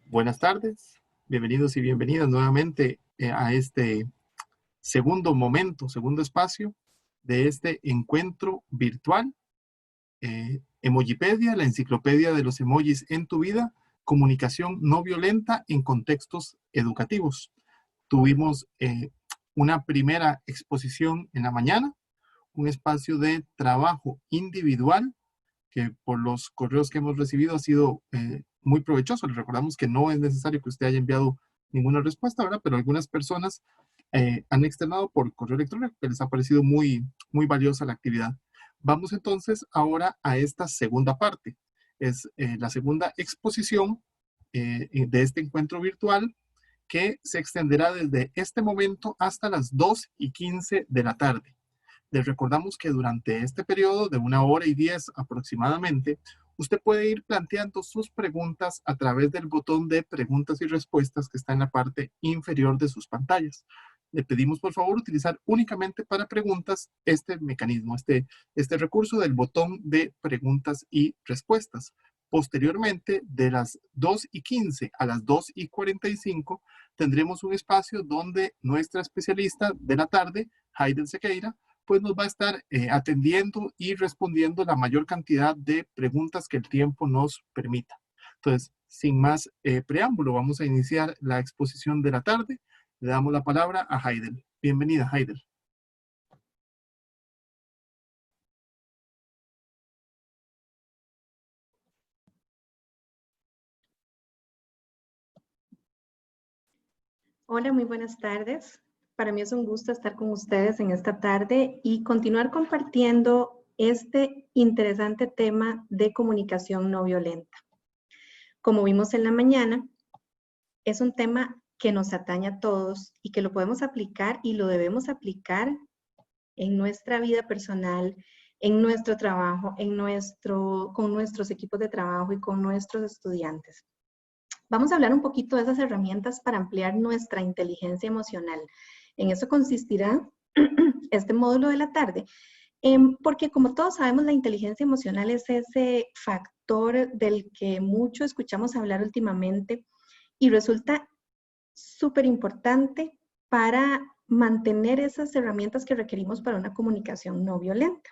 Buenas tardes, bienvenidos y bienvenidas nuevamente a este segundo momento, segundo espacio de este encuentro virtual. Emojipedia, la enciclopedia de los emojis en tu vida, comunicación no violenta en contextos educativos. Tuvimos una primera exposición en la mañana, un espacio de trabajo individual que por los correos que hemos recibido ha sido muy provechoso. Les recordamos que no es necesario que usted haya enviado ninguna respuesta, ¿verdad? Pero algunas personas han externado por correo electrónico que les ha parecido muy valiosa la actividad. Vamos entonces ahora a esta segunda parte. Es la segunda exposición de este encuentro virtual que se extenderá desde este momento hasta las 2:15 de la tarde. Les recordamos que durante este periodo de 1 hora y 10 aproximadamente, usted puede ir planteando sus preguntas a través del botón de preguntas y respuestas que está en la parte inferior de sus pantallas. Le pedimos por favor utilizar únicamente para preguntas este mecanismo, este recurso del botón de preguntas y respuestas. Posteriormente, de las 2:15 a las 2:45, tendremos un espacio donde nuestra especialista de la tarde, Haydel Sequeira, pues nos va a estar atendiendo y respondiendo la mayor cantidad de preguntas que el tiempo nos permita. Entonces, sin más preámbulo, vamos a iniciar la exposición de la tarde. Le damos la palabra a Haydel. Bienvenida, Haydel. Hola, muy buenas tardes. Para mí es un gusto estar con ustedes en esta tarde y continuar compartiendo este interesante tema de comunicación no violenta. Como vimos en la mañana, es un tema que nos atañe a todos y que lo podemos aplicar y lo debemos aplicar en nuestra vida personal, en nuestro trabajo, con nuestros equipos de trabajo y con nuestros estudiantes. Vamos a hablar un poquito de esas herramientas para ampliar nuestra inteligencia emocional. En eso consistirá este módulo de la tarde, porque como todos sabemos, la inteligencia emocional es ese factor del que mucho escuchamos hablar últimamente y resulta súper importante para mantener esas herramientas que requerimos para una comunicación no violenta.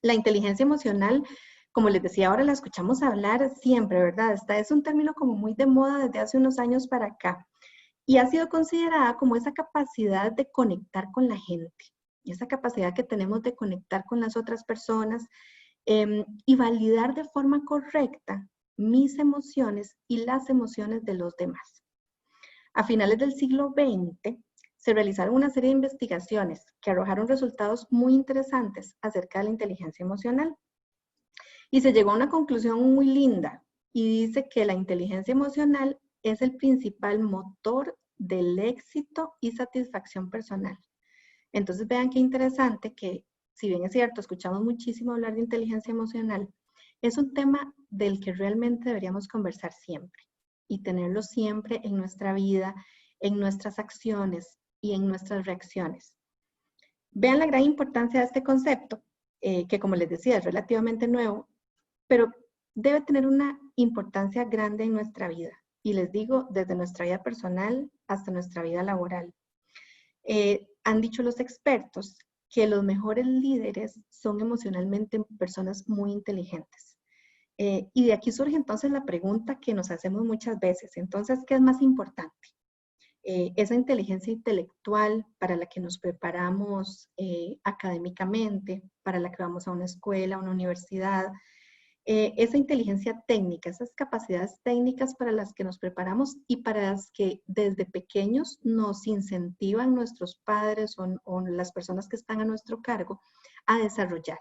La inteligencia emocional, como les decía, ahora la escuchamos hablar siempre, ¿verdad? Es un término como muy de moda desde hace unos años para acá y ha sido considerada como esa capacidad de conectar con la gente, esa capacidad que tenemos de conectar con las otras personas y validar de forma correcta mis emociones y las emociones de los demás. A finales del siglo XX, se realizaron una serie de investigaciones que arrojaron resultados muy interesantes acerca de la inteligencia emocional. Y se llegó a una conclusión muy linda y dice que la inteligencia emocional es el principal motor del éxito y satisfacción personal. Entonces vean qué interesante que, si bien es cierto, escuchamos muchísimo hablar de inteligencia emocional, es un tema del que realmente deberíamos conversar siempre y tenerlo siempre en nuestra vida, en nuestras acciones y en nuestras reacciones. Vean la gran importancia de este concepto, que como les decía es relativamente nuevo, pero debe tener una importancia grande en nuestra vida. Y les digo, desde nuestra vida personal hasta nuestra vida laboral. Han dicho los expertos que los mejores líderes son emocionalmente personas muy inteligentes. Y de aquí surge entonces la pregunta que nos hacemos muchas veces. Entonces, ¿qué es más importante? Esa inteligencia intelectual para la que nos preparamos académicamente, para la que vamos a una escuela, a una universidad, esa inteligencia técnica, esas capacidades técnicas para las que nos preparamos y para las que desde pequeños nos incentivan nuestros padres o las personas que están a nuestro cargo a desarrollar.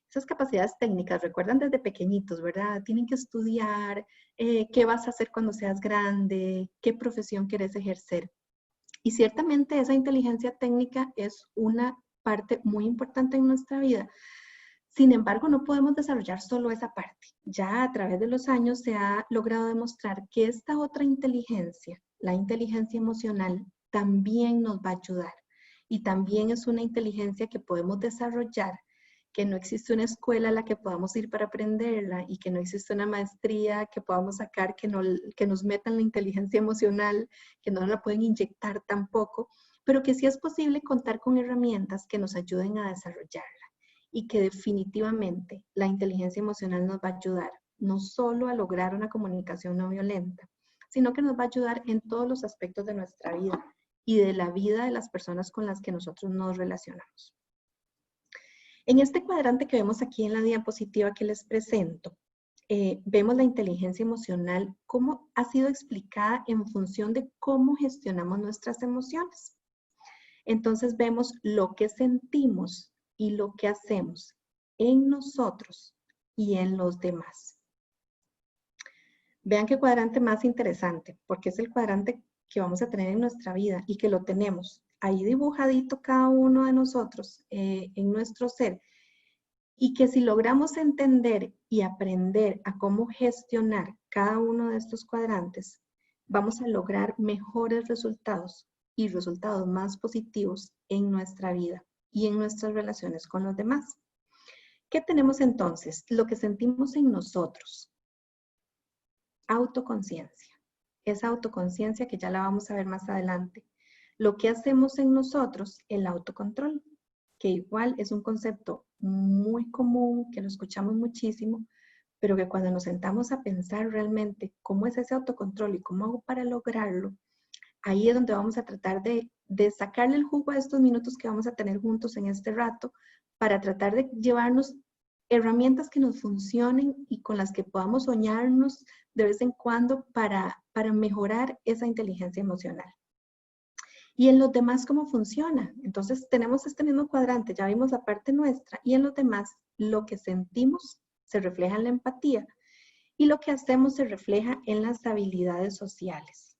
Esas capacidades técnicas, recuerdan desde pequeñitos, ¿verdad? Tienen que estudiar, qué vas a hacer cuando seas grande, qué profesión quieres ejercer. Y ciertamente esa inteligencia técnica es una parte muy importante en nuestra vida. Sin embargo, no podemos desarrollar solo esa parte. Ya a través de los años se ha logrado demostrar que esta otra inteligencia, la inteligencia emocional, también nos va a ayudar. Y también es una inteligencia que podemos desarrollar que no existe una escuela a la que podamos ir para aprenderla y que no existe una maestría que podamos sacar que nos metan la inteligencia emocional, que no la pueden inyectar tampoco, pero que sí es posible contar con herramientas que nos ayuden a desarrollarla y que definitivamente la inteligencia emocional nos va a ayudar no solo a lograr una comunicación no violenta, sino que nos va a ayudar en todos los aspectos de nuestra vida y de la vida de las personas con las que nosotros nos relacionamos. En este cuadrante que vemos aquí en la diapositiva que les presento, vemos la inteligencia emocional, cómo ha sido explicada en función de cómo gestionamos nuestras emociones. Entonces vemos lo que sentimos y lo que hacemos en nosotros y en los demás. Vean qué cuadrante más interesante, porque es el cuadrante que vamos a tener en nuestra vida y que lo tenemos ahí dibujadito cada uno de nosotros en nuestro ser, y que si logramos entender y aprender a cómo gestionar cada uno de estos cuadrantes, vamos a lograr mejores resultados y resultados más positivos en nuestra vida y en nuestras relaciones con los demás. ¿Qué tenemos entonces? Lo que sentimos en nosotros. Autoconciencia. Esa autoconciencia que ya la vamos a ver más adelante. Lo que hacemos en nosotros, el autocontrol, que igual es un concepto muy común, que lo escuchamos muchísimo, pero que cuando nos sentamos a pensar realmente cómo es ese autocontrol y cómo hago para lograrlo, ahí es donde vamos a tratar de sacarle el jugo a estos minutos que vamos a tener juntos en este rato, para tratar de llevarnos herramientas que nos funcionen y con las que podamos soñarnos de vez en cuando para mejorar esa inteligencia emocional. Y en los demás, ¿cómo funciona? Entonces tenemos este mismo cuadrante, ya vimos la parte nuestra, y en los demás lo que sentimos se refleja en la empatía y lo que hacemos se refleja en las habilidades sociales.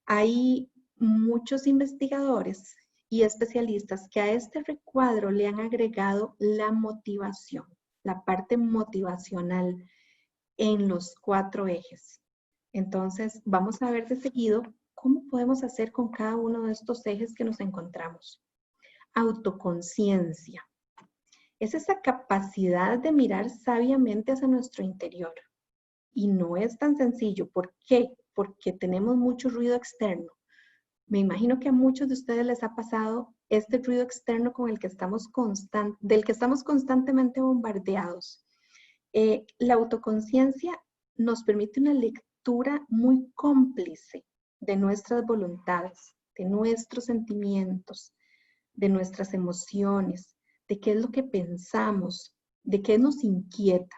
Hay muchos investigadores y especialistas que a este recuadro le han agregado la motivación, la parte motivacional en los 4 ejes. Entonces, vamos a ver de seguido cómo podemos hacer con cada uno de estos ejes que nos encontramos. Autoconciencia. Es esa capacidad de mirar sabiamente hacia nuestro interior. Y no es tan sencillo. ¿Por qué? Porque tenemos mucho ruido externo. Me imagino que a muchos de ustedes les ha pasado este ruido externo con el que del que estamos constantemente bombardeados. La autoconciencia nos permite una lectura muy cómplice de nuestras voluntades, de nuestros sentimientos, de nuestras emociones, de qué es lo que pensamos, de qué nos inquieta.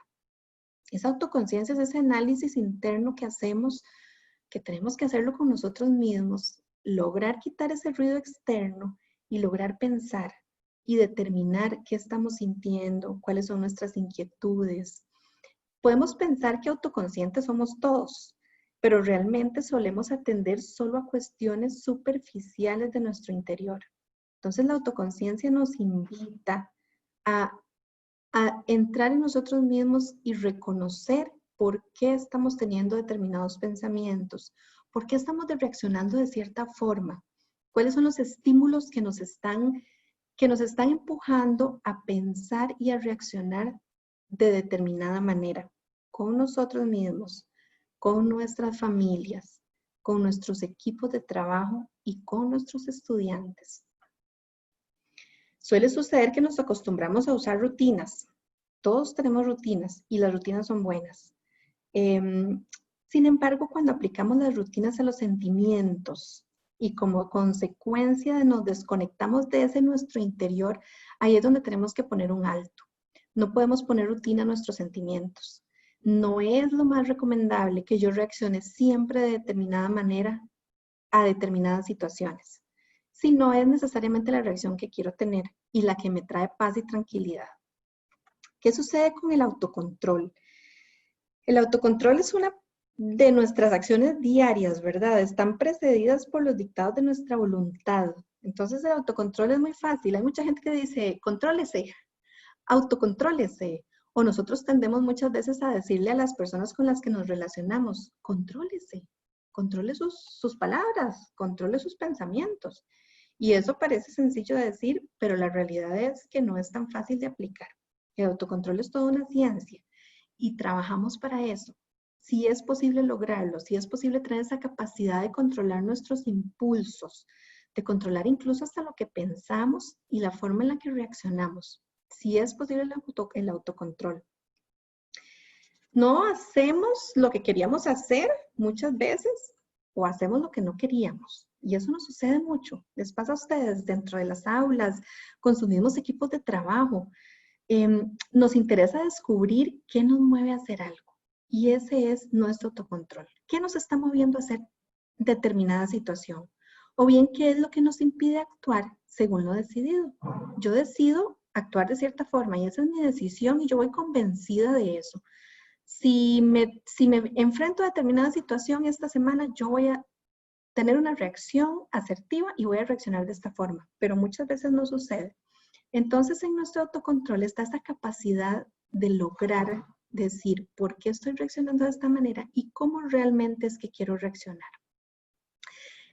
Esa autoconciencia es ese análisis interno que hacemos, que tenemos que hacerlo con nosotros mismos, lograr quitar ese ruido externo y lograr pensar y determinar qué estamos sintiendo, cuáles son nuestras inquietudes. Podemos pensar que autoconscientes somos todos, pero realmente solemos atender solo a cuestiones superficiales de nuestro interior. Entonces la autoconciencia nos invita a entrar en nosotros mismos y reconocer por qué estamos teniendo determinados pensamientos, por qué estamos reaccionando de cierta forma, cuáles son los estímulos que nos están empujando a pensar y a reaccionar de determinada manera, con nosotros mismos, con nuestras familias, con nuestros equipos de trabajo y con nuestros estudiantes. Suele suceder que nos acostumbramos a usar rutinas. Todos tenemos rutinas y las rutinas son buenas. Sin embargo, cuando aplicamos las rutinas a los sentimientos y como consecuencia de nos desconectamos de ese nuestro interior, ahí es donde tenemos que poner un alto. No podemos poner rutina a nuestros sentimientos. No es lo más recomendable que yo reaccione siempre de determinada manera a determinadas situaciones, si no es necesariamente la reacción que quiero tener y la que me trae paz y tranquilidad. ¿Qué sucede con el autocontrol? El autocontrol es una de nuestras acciones diarias, ¿verdad? Están precedidas por los dictados de nuestra voluntad. Entonces el autocontrol es muy fácil. Hay mucha gente que dice, contrólese, autocontrólese. O nosotros tendemos muchas veces a decirle a las personas con las que nos relacionamos, contrólese, controle sus palabras, controle sus pensamientos. Y eso parece sencillo de decir, pero la realidad es que no es tan fácil de aplicar. El autocontrol es toda una ciencia y trabajamos para eso. Si es posible lograrlo, si es posible tener esa capacidad de controlar nuestros impulsos, de controlar incluso hasta lo que pensamos y la forma en la que reaccionamos. Si es posible el autocontrol. No hacemos lo que queríamos hacer muchas veces o hacemos lo que no queríamos. Y eso nos sucede mucho. Les pasa a ustedes dentro de las aulas, con sus mismos equipos de trabajo. Nos interesa descubrir qué nos mueve a hacer algo. Y ese es nuestro autocontrol. ¿Qué nos está moviendo a hacer determinada situación? O bien, ¿qué es lo que nos impide actuar según lo decidido? Yo decido actuar de cierta forma y esa es mi decisión y yo voy convencida de eso. Si me enfrento a determinada situación esta semana, yo voy a tener una reacción asertiva y voy a reaccionar de esta forma, pero muchas veces no sucede. Entonces, en nuestro autocontrol está esta capacidad de lograr decir por qué estoy reaccionando de esta manera y cómo realmente es que quiero reaccionar.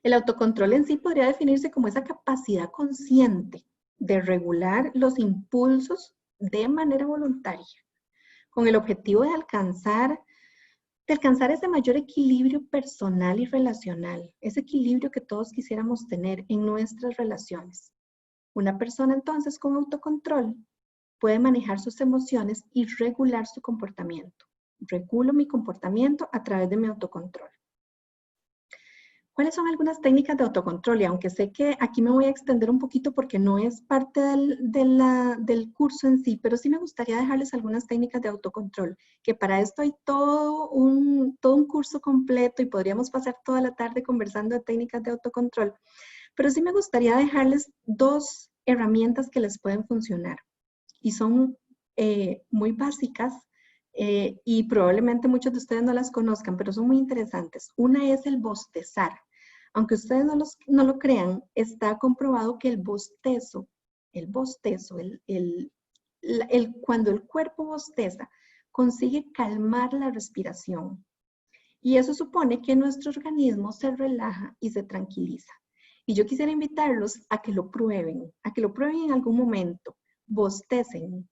El autocontrol en sí podría definirse como esa capacidad consciente de regular los impulsos de manera voluntaria, con el objetivo de alcanzar ese mayor equilibrio personal y relacional, ese equilibrio que todos quisiéramos tener en nuestras relaciones. Una persona entonces con autocontrol puede manejar sus emociones y regular su comportamiento. Regulo mi comportamiento a través de mi autocontrol. ¿Cuáles son algunas técnicas de autocontrol? Y aunque sé que aquí me voy a extender un poquito porque no es parte del curso en sí, pero sí me gustaría dejarles algunas técnicas de autocontrol, que para esto hay todo un curso completo y podríamos pasar toda la tarde conversando de técnicas de autocontrol. Pero sí me gustaría dejarles 2 herramientas que les pueden funcionar y son muy básicas y probablemente muchos de ustedes no las conozcan, pero son muy interesantes. Una es el bostezar. Aunque ustedes no lo crean, está comprobado que el bostezo, cuando el cuerpo bosteza, consigue calmar la respiración. Y eso supone que nuestro organismo se relaja y se tranquiliza. Y yo quisiera invitarlos a que lo prueben en algún momento. Bostecen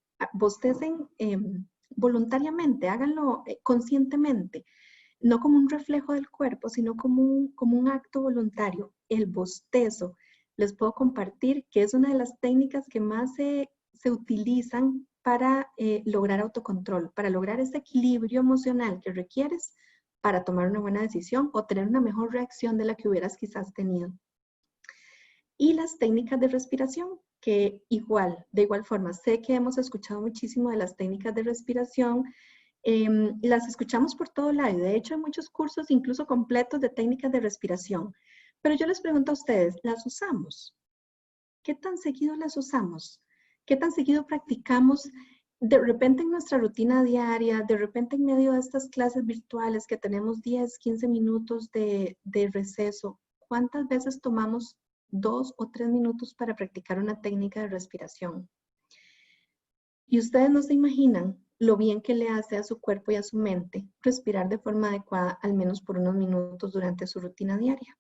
voluntariamente, háganlo conscientemente, no como un reflejo del cuerpo, sino como un acto voluntario. El bostezo, les puedo compartir que es una de las técnicas que más se utilizan para lograr autocontrol, para lograr ese equilibrio emocional que requieres para tomar una buena decisión o tener una mejor reacción de la que hubieras quizás tenido. Y las técnicas de respiración, que de igual forma, sé que hemos escuchado muchísimo de las técnicas de respiración, las escuchamos por todo lado y de hecho hay muchos cursos incluso completos de técnicas de respiración. Pero yo les pregunto a ustedes, ¿las usamos? ¿Qué tan seguido las usamos? ¿Qué tan seguido practicamos de repente en nuestra rutina diaria, de repente en medio de estas clases virtuales que tenemos 10, 15 minutos de receso? ¿Cuántas veces tomamos 2 o 3 minutos para practicar una técnica de respiración? Y ustedes no se imaginan lo bien que le hace a su cuerpo y a su mente respirar de forma adecuada, al menos por unos minutos durante su rutina diaria.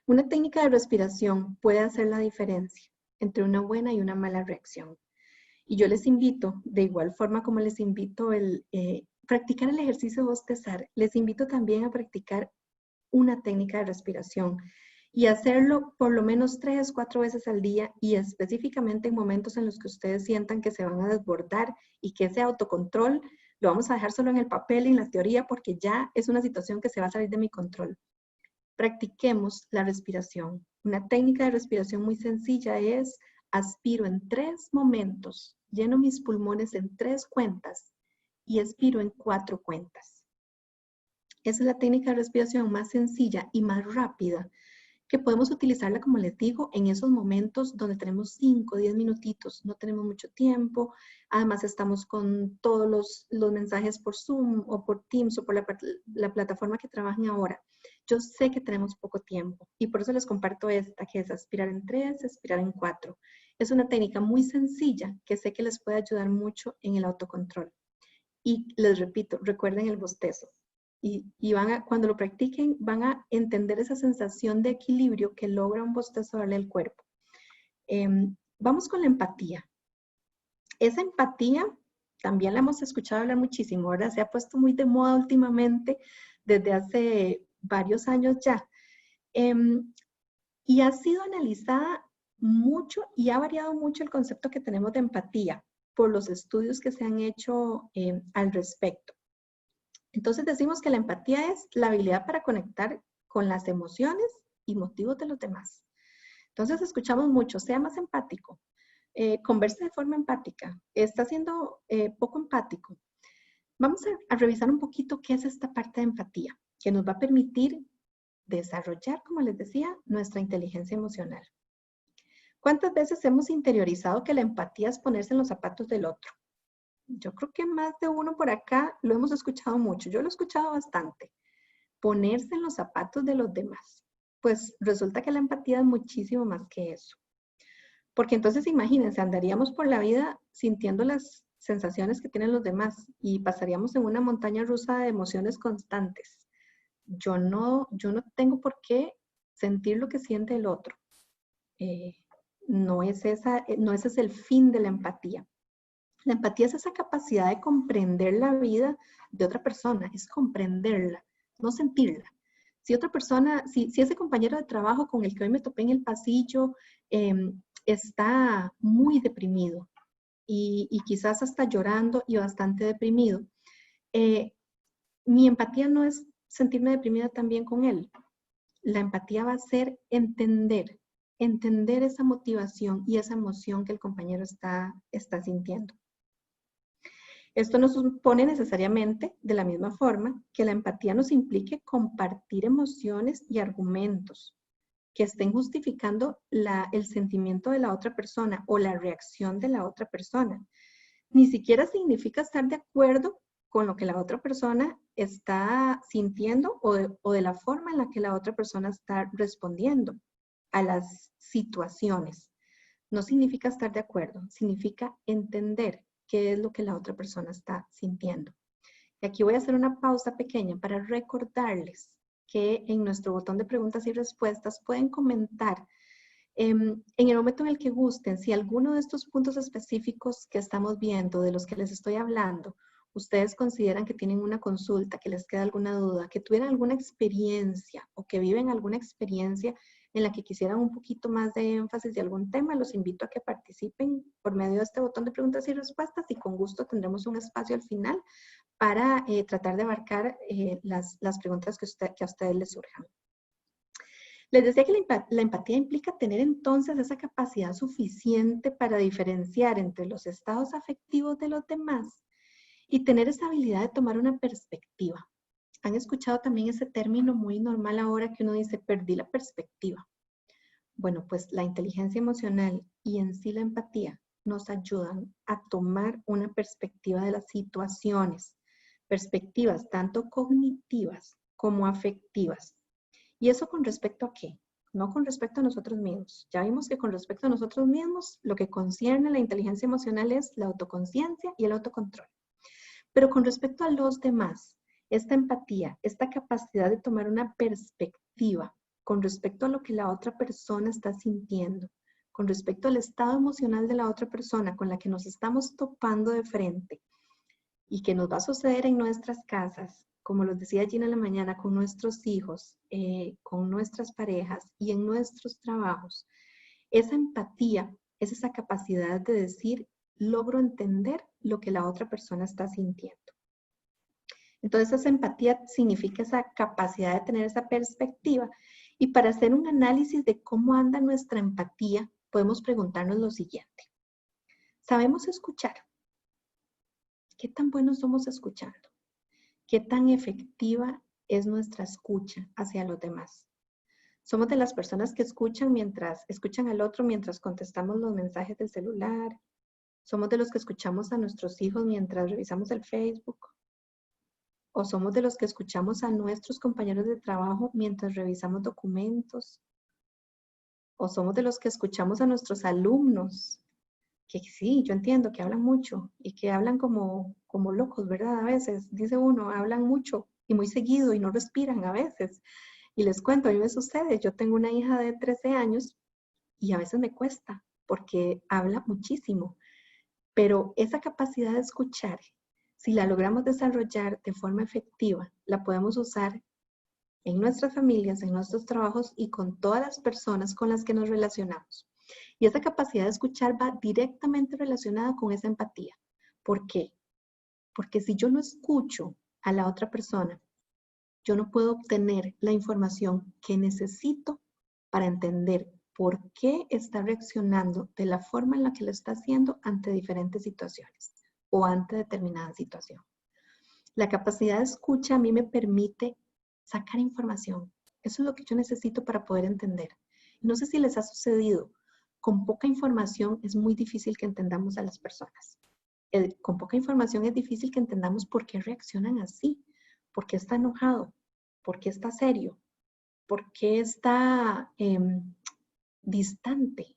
Una técnica de respiración puede hacer la diferencia entre una buena y una mala reacción. Y yo les invito, de igual forma como les invito practicar el ejercicio de bostezar, les invito también a practicar una técnica de respiración y hacerlo por lo menos 3, 4 veces al día y específicamente en momentos en los que ustedes sientan que se van a desbordar y que ese autocontrol lo vamos a dejar solo en el papel y en la teoría porque ya es una situación que se va a salir de mi control. Practiquemos la respiración. Una técnica de respiración muy sencilla es aspiro en 3 momentos, lleno mis pulmones en 3 cuentas y expiro en 4 cuentas. Esa es la técnica de respiración más sencilla y más rápida que podemos utilizarla, como les digo, en esos momentos donde tenemos 5, 10 minutitos, no tenemos mucho tiempo, además estamos con todos los mensajes por Zoom o por Teams o por la plataforma que trabajen ahora. Yo sé que tenemos poco tiempo y por eso les comparto esta, que es aspirar en 3, expirar en 4. Es una técnica muy sencilla que sé que les puede ayudar mucho en el autocontrol. Y les repito, recuerden el bostezo. y cuando lo practiquen van a entender esa sensación de equilibrio que logra un bostezo darle al cuerpo. Vamos con la empatía. Esa empatía también la hemos escuchado hablar muchísimo, ¿verdad? Se ha puesto muy de moda últimamente desde hace varios años ya. Y ha sido analizada mucho y ha variado mucho el concepto que tenemos de empatía por los estudios que se han hecho al respecto. Entonces decimos que la empatía es la habilidad para conectar con las emociones y motivos de los demás. Entonces escuchamos mucho, sea más empático, converse de forma empática, está siendo poco empático. Vamos a revisar un poquito qué es esta parte de empatía, que nos va a permitir desarrollar, como les decía, nuestra inteligencia emocional. ¿Cuántas veces hemos interiorizado que la empatía es ponerse en los zapatos del otro? Yo creo que más de uno por acá lo hemos escuchado mucho. Yo lo he escuchado bastante. Ponerse en los zapatos de los demás. Pues resulta que la empatía es muchísimo más que eso. Porque entonces imagínense, andaríamos por la vida sintiendo las sensaciones que tienen los demás y pasaríamos en una montaña rusa de emociones constantes. Yo no tengo por qué sentir lo que siente el otro. No ese es el fin de la empatía. La empatía es esa capacidad de comprender la vida de otra persona, es comprenderla, no sentirla. Si otra persona, si ese compañero de trabajo con el que hoy me topé en el pasillo está muy deprimido y quizás hasta llorando y bastante deprimido, mi empatía no es sentirme deprimida también con él. La empatía va a ser entender esa motivación y esa emoción que el compañero está sintiendo. Esto no supone necesariamente, de la misma forma, que la empatía nos implique compartir emociones y argumentos que estén justificando el sentimiento de la otra persona o la reacción de la otra persona. Ni siquiera significa estar de acuerdo con lo que la otra persona está sintiendo o de la forma en la que la otra persona está respondiendo a las situaciones. No significa estar de acuerdo, significa entender qué es lo que la otra persona está sintiendo. Y aquí voy a hacer una pausa pequeña para recordarles que en nuestro botón de preguntas y respuestas pueden comentar en el momento en el que gusten, si alguno de estos puntos específicos que estamos viendo, de los que les estoy hablando, ustedes consideran que tienen una consulta, que les queda alguna duda, que tuvieran alguna experiencia o que viven alguna experiencia en la que quisieran un poquito más de énfasis de algún tema, los invito a que participen por medio de este botón de preguntas y respuestas y con gusto tendremos un espacio al final para tratar de abarcar las preguntas que a ustedes les surjan. Les decía que la empatía implica tener entonces esa capacidad suficiente para diferenciar entre los estados afectivos de los demás y tener esa habilidad de tomar una perspectiva. Han escuchado también ese término muy normal ahora que uno dice, perdí la perspectiva. Bueno, pues la inteligencia emocional y en sí la empatía nos ayudan a tomar una perspectiva de las situaciones, perspectivas tanto cognitivas como afectivas. ¿Y eso con respecto a qué? No con respecto a nosotros mismos. Ya vimos que con respecto a nosotros mismos, lo que concierne a la inteligencia emocional es la autoconciencia y el autocontrol. Pero con respecto a los demás, esta empatía, esta capacidad de tomar una perspectiva con respecto a lo que la otra persona está sintiendo, con respecto al estado emocional de la otra persona con la que nos estamos topando de frente y que nos va a suceder en nuestras casas, como los decía Gina en la mañana, con nuestros hijos, con nuestras parejas y en nuestros trabajos. Esa empatía es esa capacidad de decir, logro entender lo que la otra persona está sintiendo. Entonces, esa empatía significa esa capacidad de tener esa perspectiva. Y para hacer un análisis de cómo anda nuestra empatía, podemos preguntarnos lo siguiente. ¿Sabemos escuchar? ¿Qué tan buenos somos escuchando? ¿Qué tan efectiva es nuestra escucha hacia los demás? Somos de las personas que escuchan al otro mientras contestamos los mensajes del celular. Somos de los que escuchamos a nuestros hijos mientras revisamos el Facebook. O somos de los que escuchamos a nuestros compañeros de trabajo mientras revisamos documentos. O somos de los que escuchamos a nuestros alumnos, que sí, yo entiendo que hablan mucho y que hablan como locos, ¿verdad? A veces, dice uno, hablan mucho, y muy seguido y no respiran a veces. Y les cuento, a mí me sucede, yo tengo una hija de 13 años y a veces me cuesta porque habla muchísimo, pero esa capacidad de escuchar, si la logramos desarrollar de forma efectiva, la podemos usar en nuestras familias, en nuestros trabajos y con todas las personas con las que nos relacionamos. Y esa capacidad de escuchar va directamente relacionada con esa empatía. ¿Por qué? Porque si yo no escucho a la otra persona, yo no puedo obtener la información que necesito para entender por qué está reaccionando de la forma en la que lo está haciendo ante diferentes situaciones o ante determinada situación. La capacidad de escucha a mí me permite sacar información. Eso es lo que yo necesito para poder entender. No sé si les ha sucedido. Con poca información es muy difícil que entendamos a las personas. Con poca información es difícil que entendamos por qué reaccionan así, por qué está enojado, por qué está serio, por qué está distante.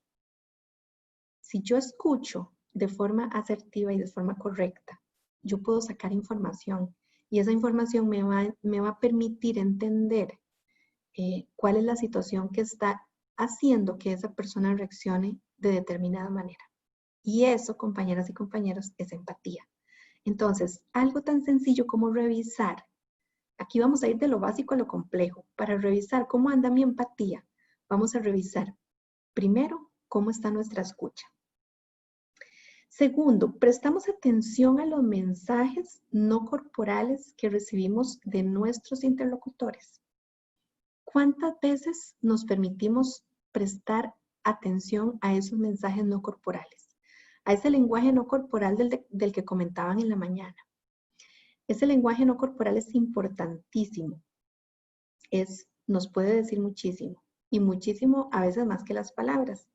Si yo escucho de forma asertiva y de forma correcta, yo puedo sacar información y esa información me va a permitir entender cuál es la situación que está haciendo que esa persona reaccione de determinada manera. Y eso, compañeras y compañeros, es empatía. Entonces, algo tan sencillo como revisar, aquí vamos a ir de lo básico a lo complejo. Para revisar cómo anda mi empatía, vamos a revisar primero cómo está nuestra escucha. Segundo, prestamos atención a los mensajes no corporales que recibimos de nuestros interlocutores. ¿Cuántas veces nos permitimos prestar atención a esos mensajes no corporales? A ese lenguaje no corporal del que comentaban en la mañana. Ese lenguaje no corporal es importantísimo. Nos puede decir muchísimo. Y muchísimo a veces más que las palabras.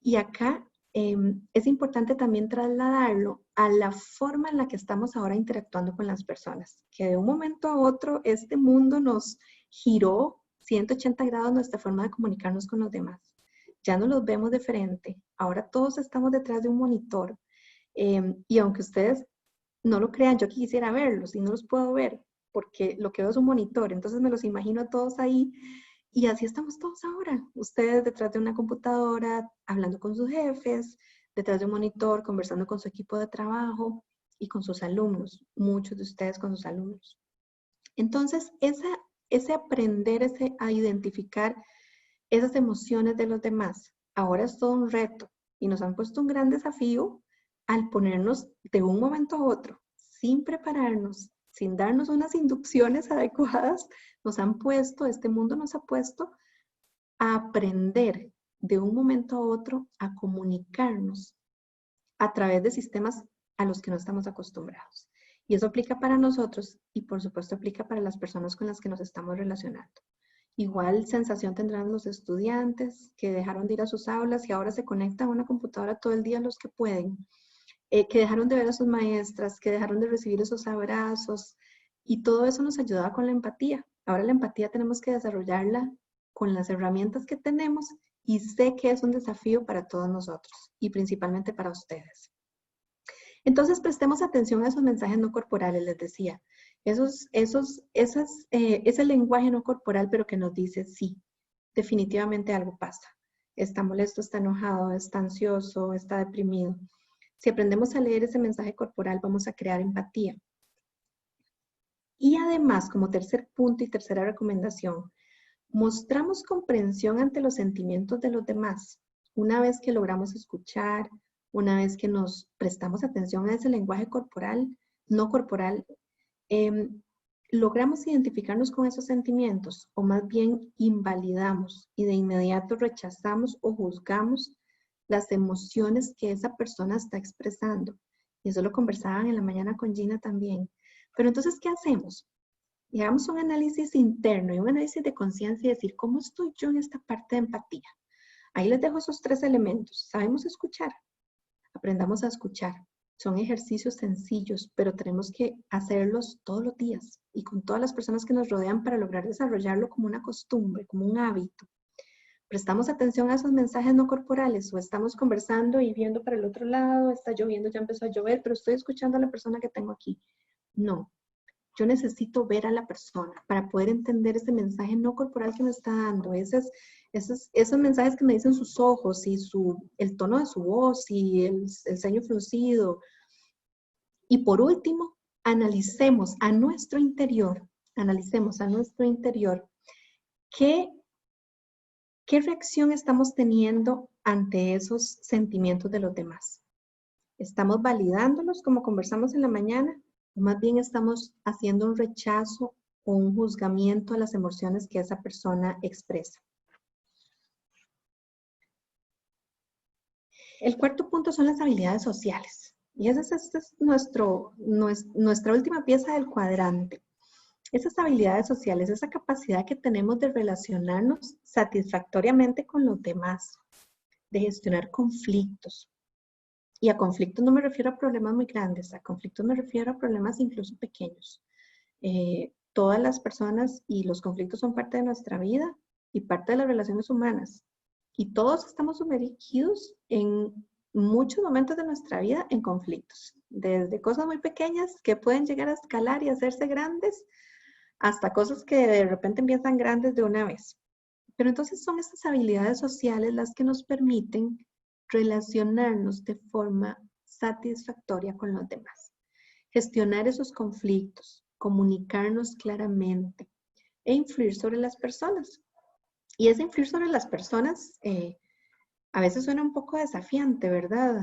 Y acá es importante también trasladarlo a la forma en la que estamos ahora interactuando con las personas. Que de un momento a otro este mundo nos giró 180 grados nuestra forma de comunicarnos con los demás. Ya no los vemos de frente. Ahora todos estamos detrás de un monitor. Y aunque ustedes no lo crean, yo quisiera verlos y no los puedo ver porque lo que veo es un monitor. Entonces me los imagino a todos ahí. Y así estamos todos ahora. Ustedes detrás de una computadora, hablando con sus jefes, detrás de un monitor, conversando con su equipo de trabajo y con sus alumnos. Muchos de ustedes con sus alumnos. Entonces, ese aprender a identificar esas emociones de los demás, ahora es todo un reto. Y nos han puesto un gran desafío al ponernos de un momento a otro, sin prepararnos, sin darnos unas inducciones adecuadas, este mundo nos ha puesto a aprender de un momento a otro a comunicarnos a través de sistemas a los que no estamos acostumbrados. Y eso aplica para nosotros y por supuesto aplica para las personas con las que nos estamos relacionando. Igual sensación tendrán los estudiantes que dejaron de ir a sus aulas y ahora se conectan a una computadora todo el día los que pueden. Que dejaron de ver a sus maestras, que dejaron de recibir esos abrazos y todo eso nos ayudaba con la empatía. Ahora la empatía tenemos que desarrollarla con las herramientas que tenemos y sé que es un desafío para todos nosotros y principalmente para ustedes. Entonces prestemos atención a esos mensajes no corporales, les decía. Ese lenguaje no corporal pero que nos dice sí, definitivamente algo pasa. Está molesto, está enojado, está ansioso, está deprimido. Si aprendemos a leer ese mensaje corporal, vamos a crear empatía. Y además, como tercer punto y tercera recomendación, mostramos comprensión ante los sentimientos de los demás. Una vez que logramos escuchar, una vez que nos prestamos atención a ese lenguaje corporal, no corporal, logramos identificarnos con esos sentimientos, o más bien invalidamos y de inmediato rechazamos o juzgamos las emociones que esa persona está expresando. Y eso lo conversaban en la mañana con Gina también. Pero entonces, ¿qué hacemos? Y hagamos un análisis interno y un análisis de conciencia y decir, ¿cómo estoy yo en esta parte de empatía? Ahí les dejo esos 3 elementos. Sabemos escuchar. Aprendamos a escuchar. Son ejercicios sencillos, pero tenemos que hacerlos todos los días y con todas las personas que nos rodean para lograr desarrollarlo como una costumbre, como un hábito. Prestamos atención a esos mensajes no corporales o estamos conversando y viendo para el otro lado, está lloviendo, ya empezó a llover, pero estoy escuchando a la persona que tengo aquí. No. Yo necesito ver a la persona para poder entender ese mensaje no corporal que me está dando, esos mensajes que me dicen sus ojos y el tono de su voz y el ceño fruncido. Y por último, analicemos a nuestro interior qué reacción estamos teniendo ante esos sentimientos de los demás. ¿Estamos validándolos como conversamos en la mañana? ¿O más bien estamos haciendo un rechazo o un juzgamiento a las emociones que esa persona expresa? El cuarto punto son las habilidades sociales. Y esa es nuestra última pieza del cuadrante. Esas habilidades sociales, esa capacidad que tenemos de relacionarnos satisfactoriamente con los demás, de gestionar conflictos. Y a conflictos no me refiero a problemas muy grandes, a conflictos me refiero a problemas incluso pequeños. Todas las personas y los conflictos son parte de nuestra vida y parte de las relaciones humanas. Y todos estamos sumergidos en muchos momentos de nuestra vida en conflictos. Desde cosas muy pequeñas que pueden llegar a escalar y hacerse grandes, hasta cosas que de repente empiezan grandes de una vez. Pero entonces son estas habilidades sociales las que nos permiten relacionarnos de forma satisfactoria con los demás, gestionar esos conflictos, comunicarnos claramente e influir sobre las personas. Y ese influir sobre las personas a veces suena un poco desafiante, ¿verdad?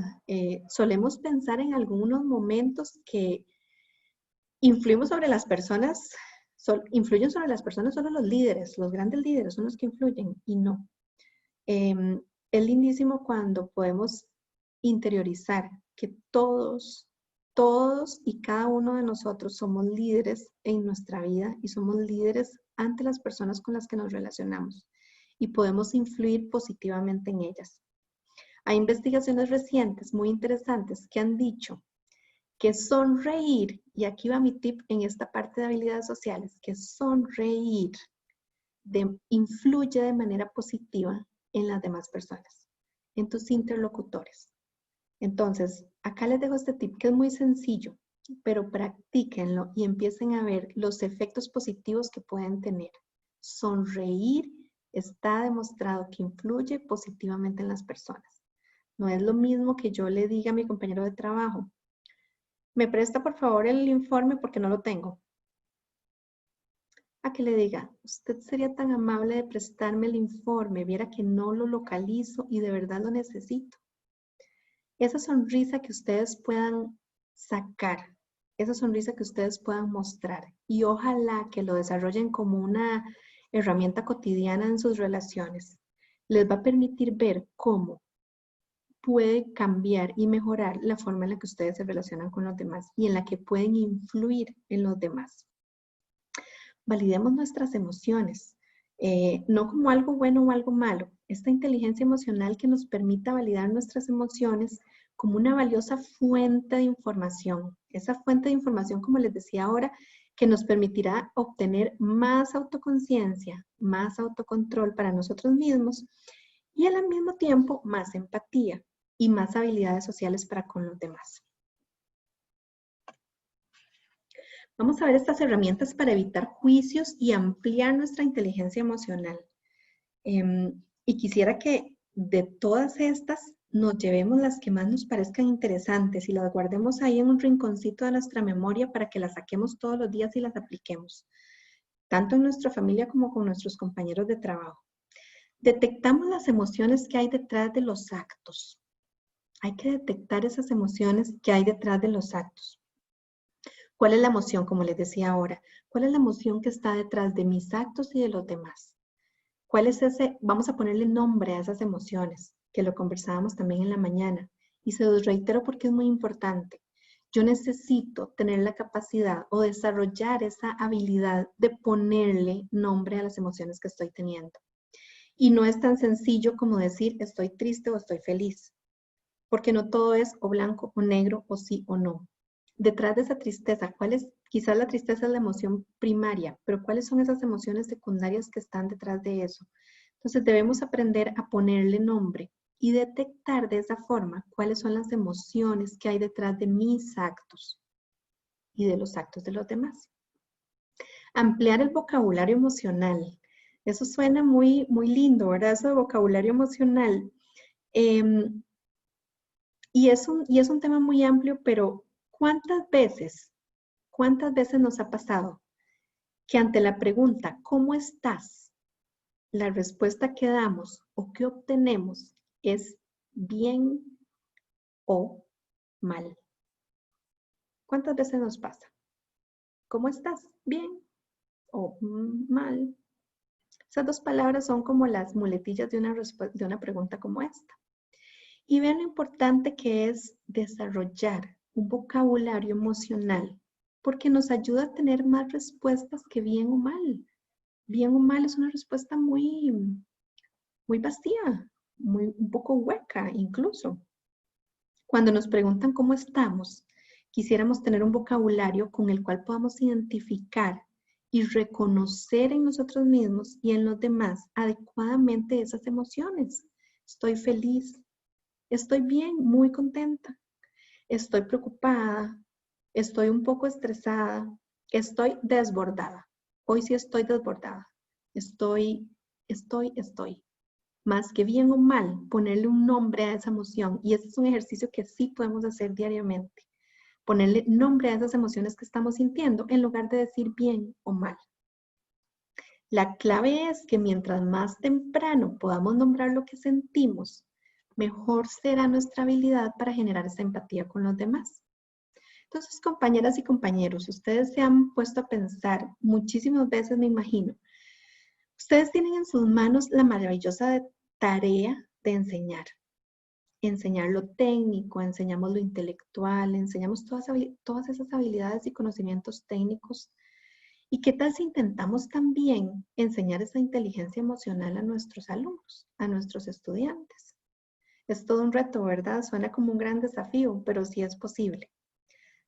Solemos pensar en algunos momentos que influyen sobre las personas solo los líderes, los grandes líderes son los que influyen y no. Es lindísimo cuando podemos interiorizar que todos y cada uno de nosotros somos líderes en nuestra vida y somos líderes ante las personas con las que nos relacionamos y podemos influir positivamente en ellas. Hay investigaciones recientes muy interesantes que han dicho que sonreír, y aquí va mi tip en esta parte de habilidades sociales, que sonreír influye de manera positiva en las demás personas, en tus interlocutores. Entonces, acá les dejo este tip que es muy sencillo, pero practíquenlo y empiecen a ver los efectos positivos que pueden tener. Sonreír está demostrado que influye positivamente en las personas. No es lo mismo que yo le diga a mi compañero de trabajo, ¿me presta por favor el informe porque no lo tengo? A que le diga, usted sería tan amable de prestarme el informe, viera que no lo localizo y de verdad lo necesito. Esa sonrisa que ustedes puedan sacar, esa sonrisa que ustedes puedan mostrar y ojalá que lo desarrollen como una herramienta cotidiana en sus relaciones, les va a permitir ver cómo puede cambiar y mejorar la forma en la que ustedes se relacionan con los demás y en la que pueden influir en los demás. Validemos nuestras emociones, no como algo bueno o algo malo. Esta inteligencia emocional que nos permita validar nuestras emociones como una valiosa fuente de información. Esa fuente de información, como les decía ahora, que nos permitirá obtener más autoconciencia, más autocontrol para nosotros mismos y al mismo tiempo más empatía y más habilidades sociales para con los demás. Vamos a ver estas herramientas para evitar juicios y ampliar nuestra inteligencia emocional. Y quisiera que de todas estas nos llevemos las que más nos parezcan interesantes y las guardemos ahí en un rinconcito de nuestra memoria para que las saquemos todos los días y las apliquemos, tanto en nuestra familia como con nuestros compañeros de trabajo. Detectamos las emociones que hay detrás de los actos. Hay que detectar esas emociones que hay detrás de los actos. ¿Cuál es la emoción, como les decía ahora? ¿Cuál es la emoción que está detrás de mis actos y de los demás? ¿Cuál es ese? Vamos a ponerle nombre a esas emociones, que lo conversábamos también en la mañana. Y se los reitero porque es muy importante. Yo necesito tener la capacidad o desarrollar esa habilidad de ponerle nombre a las emociones que estoy teniendo. Y no es tan sencillo como decir estoy triste o estoy feliz, porque no todo es o blanco o negro o sí o no. Detrás de esa tristeza, ¿cuál es? Quizás la tristeza es la emoción primaria, pero ¿cuáles son esas emociones secundarias que están detrás de eso? Entonces debemos aprender a ponerle nombre y detectar de esa forma cuáles son las emociones que hay detrás de mis actos y de los actos de los demás. Ampliar el vocabulario emocional. Eso suena muy, muy lindo, ¿verdad? Eso de vocabulario emocional. Y es un tema muy amplio, pero ¿cuántas veces nos ha pasado que ante la pregunta, ¿cómo estás?, la respuesta que damos o que obtenemos es bien o mal? ¿Cuántas veces nos pasa? ¿Cómo estás? ¿Bien o mal? Esas dos palabras son como las muletillas de una pregunta como esta. Y vean lo importante que es desarrollar un vocabulario emocional, porque nos ayuda a tener más respuestas que bien o mal. Bien o mal es una respuesta muy, muy vacía, un poco hueca incluso. Cuando nos preguntan cómo estamos, quisiéramos tener un vocabulario con el cual podamos identificar y reconocer en nosotros mismos y en los demás adecuadamente esas emociones. Estoy feliz, estoy bien, muy contenta, estoy preocupada, estoy un poco estresada, estoy desbordada. Hoy sí estoy desbordada. Estoy. Más que bien o mal, ponerle un nombre a esa emoción. Y ese es un ejercicio que sí podemos hacer diariamente. Ponerle nombre a esas emociones que estamos sintiendo en lugar de decir bien o mal. La clave es que mientras más temprano podamos nombrar lo que sentimos, mejor será nuestra habilidad para generar esa empatía con los demás. Entonces, compañeras y compañeros, ustedes se han puesto a pensar muchísimas veces, me imagino. Ustedes tienen en sus manos la maravillosa tarea de enseñar. Enseñar lo técnico, enseñamos lo intelectual, enseñamos todas esas habilidades y conocimientos técnicos. ¿Y qué tal si intentamos también enseñar esa inteligencia emocional a nuestros alumnos, a nuestros estudiantes? Es todo un reto, ¿verdad? Suena como un gran desafío, pero sí es posible.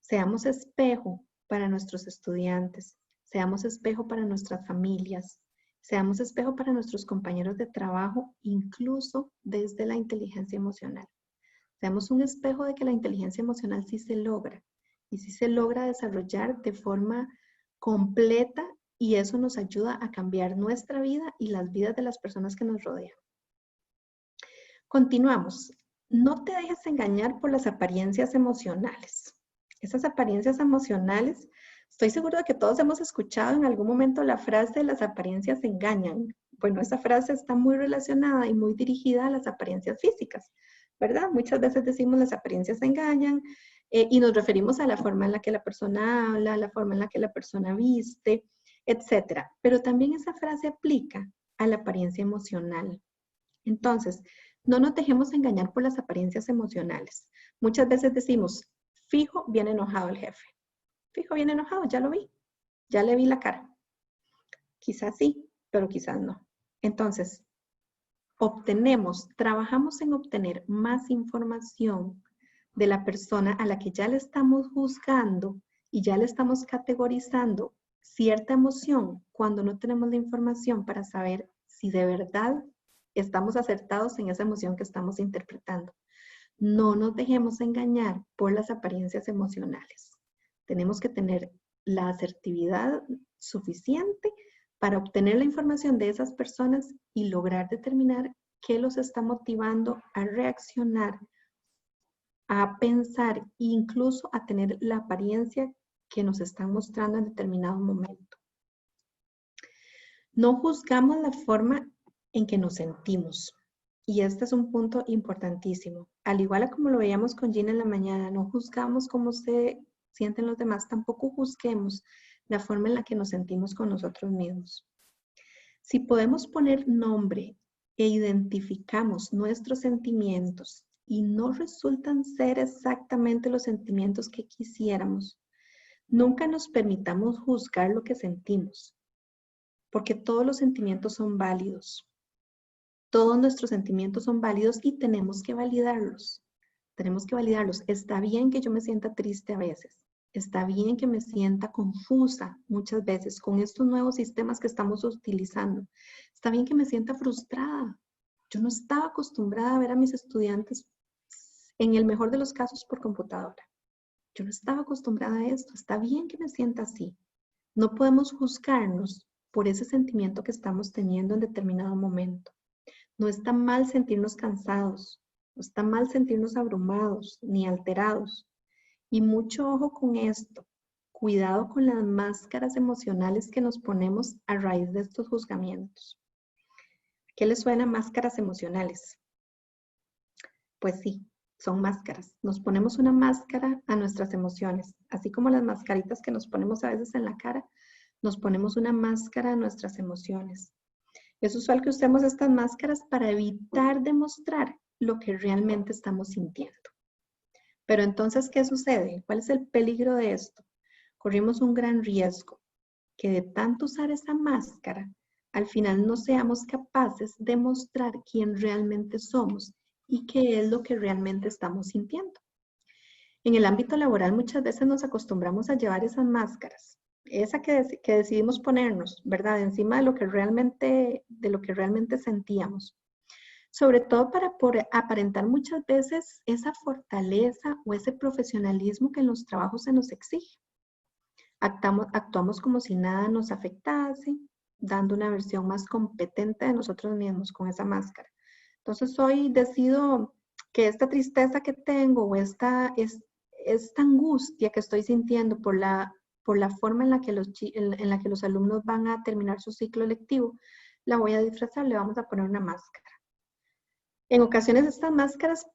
Seamos espejo para nuestros estudiantes, seamos espejo para nuestras familias, seamos espejo para nuestros compañeros de trabajo, incluso desde la inteligencia emocional. Seamos un espejo de que la inteligencia emocional sí se logra y sí se logra desarrollar de forma completa, y eso nos ayuda a cambiar nuestra vida y las vidas de las personas que nos rodean. Continuamos. No te dejes engañar por las apariencias emocionales. Esas apariencias emocionales, estoy seguro de que todos hemos escuchado en algún momento la frase las apariencias engañan. Bueno, esa frase está muy relacionada y muy dirigida a las apariencias físicas, ¿verdad? Muchas veces decimos las apariencias engañan y nos referimos a la forma en la que la persona habla, la forma en la que la persona viste, etc. Pero también esa frase aplica a la apariencia emocional. Entonces, no nos dejemos engañar por las apariencias emocionales. Muchas veces decimos, fijo, bien enojado el jefe. Fijo, bien enojado, ya lo vi. Ya le vi la cara. Quizás sí, pero quizás no. Entonces, trabajamos en obtener más información de la persona a la que ya le estamos juzgando y ya le estamos categorizando cierta emoción cuando no tenemos la información para saber si de verdad estamos acertados en esa emoción que estamos interpretando. No nos dejemos engañar por las apariencias emocionales. Tenemos que tener la asertividad suficiente para obtener la información de esas personas y lograr determinar qué los está motivando a reaccionar, a pensar e incluso a tener la apariencia que nos están mostrando en determinado momento. No juzgamos la forma en que nos sentimos. Y este es un punto importantísimo. Al igual como lo veíamos con Gina en la mañana, no juzgamos cómo se sienten los demás, tampoco juzguemos la forma en la que nos sentimos con nosotros mismos. Si podemos poner nombre e identificamos nuestros sentimientos y no resultan ser exactamente los sentimientos que quisiéramos, nunca nos permitamos juzgar lo que sentimos, porque todos los sentimientos son válidos. Todos nuestros sentimientos son válidos y tenemos que validarlos. Tenemos que validarlos. Está bien que yo me sienta triste a veces. Está bien que me sienta confusa muchas veces con estos nuevos sistemas que estamos utilizando. Está bien que me sienta frustrada. Yo no estaba acostumbrada a ver a mis estudiantes, en el mejor de los casos, por computadora. Yo no estaba acostumbrada a esto. Está bien que me sienta así. No podemos juzgarnos por ese sentimiento que estamos teniendo en determinado momento. No está mal sentirnos cansados, no está mal sentirnos abrumados ni alterados. Y mucho ojo con esto. Cuidado con las máscaras emocionales que nos ponemos a raíz de estos juzgamientos. ¿Qué les suena máscaras emocionales? Pues sí, son máscaras. Nos ponemos una máscara a nuestras emociones, así como las mascaritas que nos ponemos a veces en la cara, nos ponemos una máscara a nuestras emociones. Es usual que usemos estas máscaras para evitar demostrar lo que realmente estamos sintiendo. Pero entonces, ¿qué sucede? ¿Cuál es el peligro de esto? Corrimos un gran riesgo, que de tanto usar esa máscara, al final no seamos capaces de mostrar quién realmente somos y qué es lo que realmente estamos sintiendo. En el ámbito laboral muchas veces nos acostumbramos a llevar esas máscaras, esa que decidimos ponernos, ¿verdad? Encima de lo que realmente sentíamos. Sobre todo para aparentar muchas veces esa fortaleza o ese profesionalismo que en los trabajos se nos exige. Actuamos como si nada nos afectase, dando una versión más competente de nosotros mismos con esa máscara. Entonces hoy decido que esta tristeza que tengo o esta angustia que estoy sintiendo por la forma en la que los alumnos van a terminar su ciclo lectivo, la voy a disfrazar, le vamos a poner una máscara. En ocasiones estas máscaras